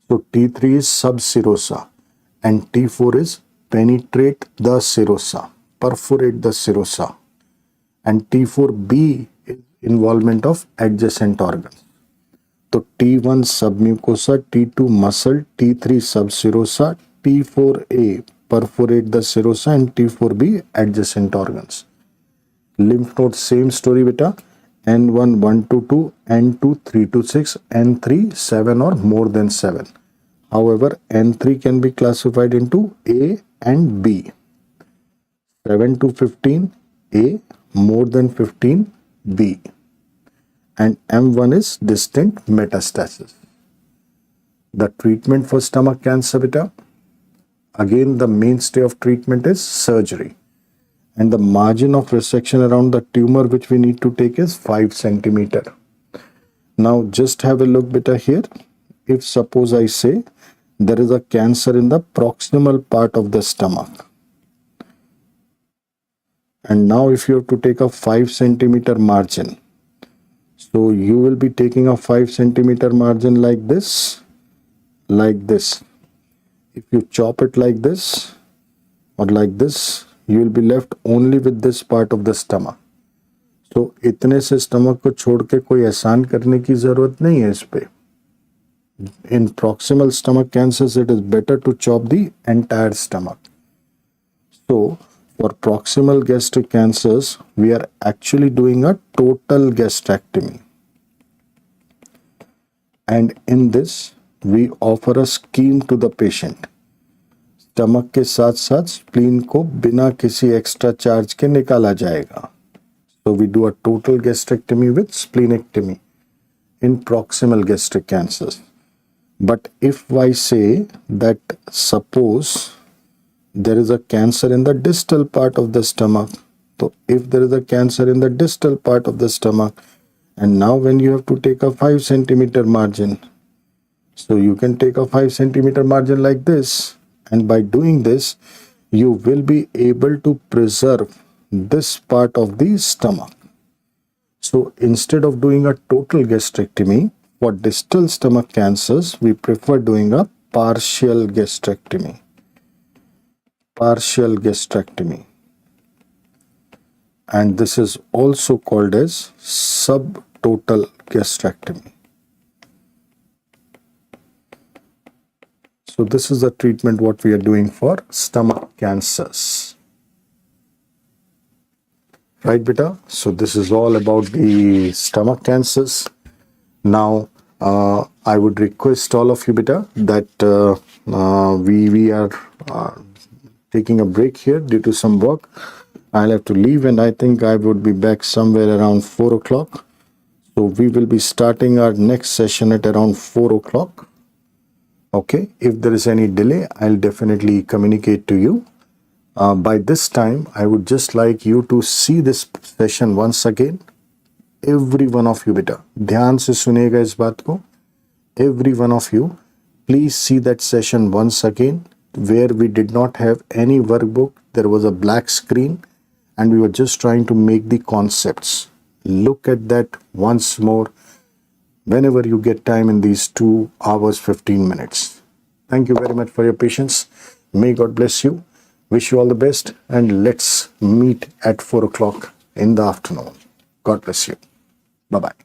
So T3 is subserosa and T4 is penetrate the serosa, perforate the serosa. And T4B is involvement of adjacent organs. So T1 submucosa, T2 muscle, T3 subserosa, T4A perforate the serosa and T4B adjacent organs. Lymph node same story beta. N1 1 to 2, N2 3 to 6, N3 7 or more than 7. However, N3 can be classified into A and B. 7 to 15 A, more than 15 B. And M1 is distant metastasis. The treatment for stomach cancer beta, again the mainstay of treatment is surgery. And the margin of resection around the tumor which we need to take is 5 centimeter. Now just have a look beta here. If suppose I say there is a cancer in the proximal part of the stomach. And now if you have to take a 5 centimeter margin. So you will be taking a 5 centimeter margin like this. Like this. If you chop it like this or like this, you will be left only with this part of the stomach. So इतने से stomach को छोड़ के कोई एहसान करने की जरूरत नहीं है इस पे. In proximal stomach cancers, it is better to chop the entire stomach. So for proximal gastric cancers, we are actually doing a total gastrectomy. And in this, we offer a scheme to the patient. Stomach के साथ साथ spleen को बिना किसी extra charge के निकाला जाएगा. So we do a total gastrectomy with splenectomy in proximal gastric cancers. But if I say that suppose there is a cancer in the distal part of the stomach, so if there is a cancer in the distal part of the stomach, and now when you have to take a 5 centimeter margin, so you can take a 5 centimeter margin like this. And by doing this, you will be able to preserve this part of the stomach. So instead of doing a total gastrectomy, for distal stomach cancers, we prefer doing a partial gastrectomy. Partial gastrectomy. And this is also called as subtotal gastrectomy. So this is the treatment what we are doing for stomach cancers. Right beta? So this is all about the stomach cancers. Now I would request all of you beta that we are taking a break here due to some work. I'll have to leave and I think I would be back somewhere around 4 o'clock. So we will be starting our next session at around 4 o'clock. Okay, if there is any delay, I'll definitely communicate to you. By this time, I would just like you to see this session once again. Every one of you beta, ध्यान से सुनेगा इस बात को. Every one of you, please see that session once again where we did not have any workbook. There was a black screen and we were just trying to make the concepts. Look at that once more whenever you get time in these 2 hours 15 minutes. Thank you very much for your patience. May God bless you. Wish you all the best and let's meet at 4 o'clock in the afternoon. God bless you. Bye-bye.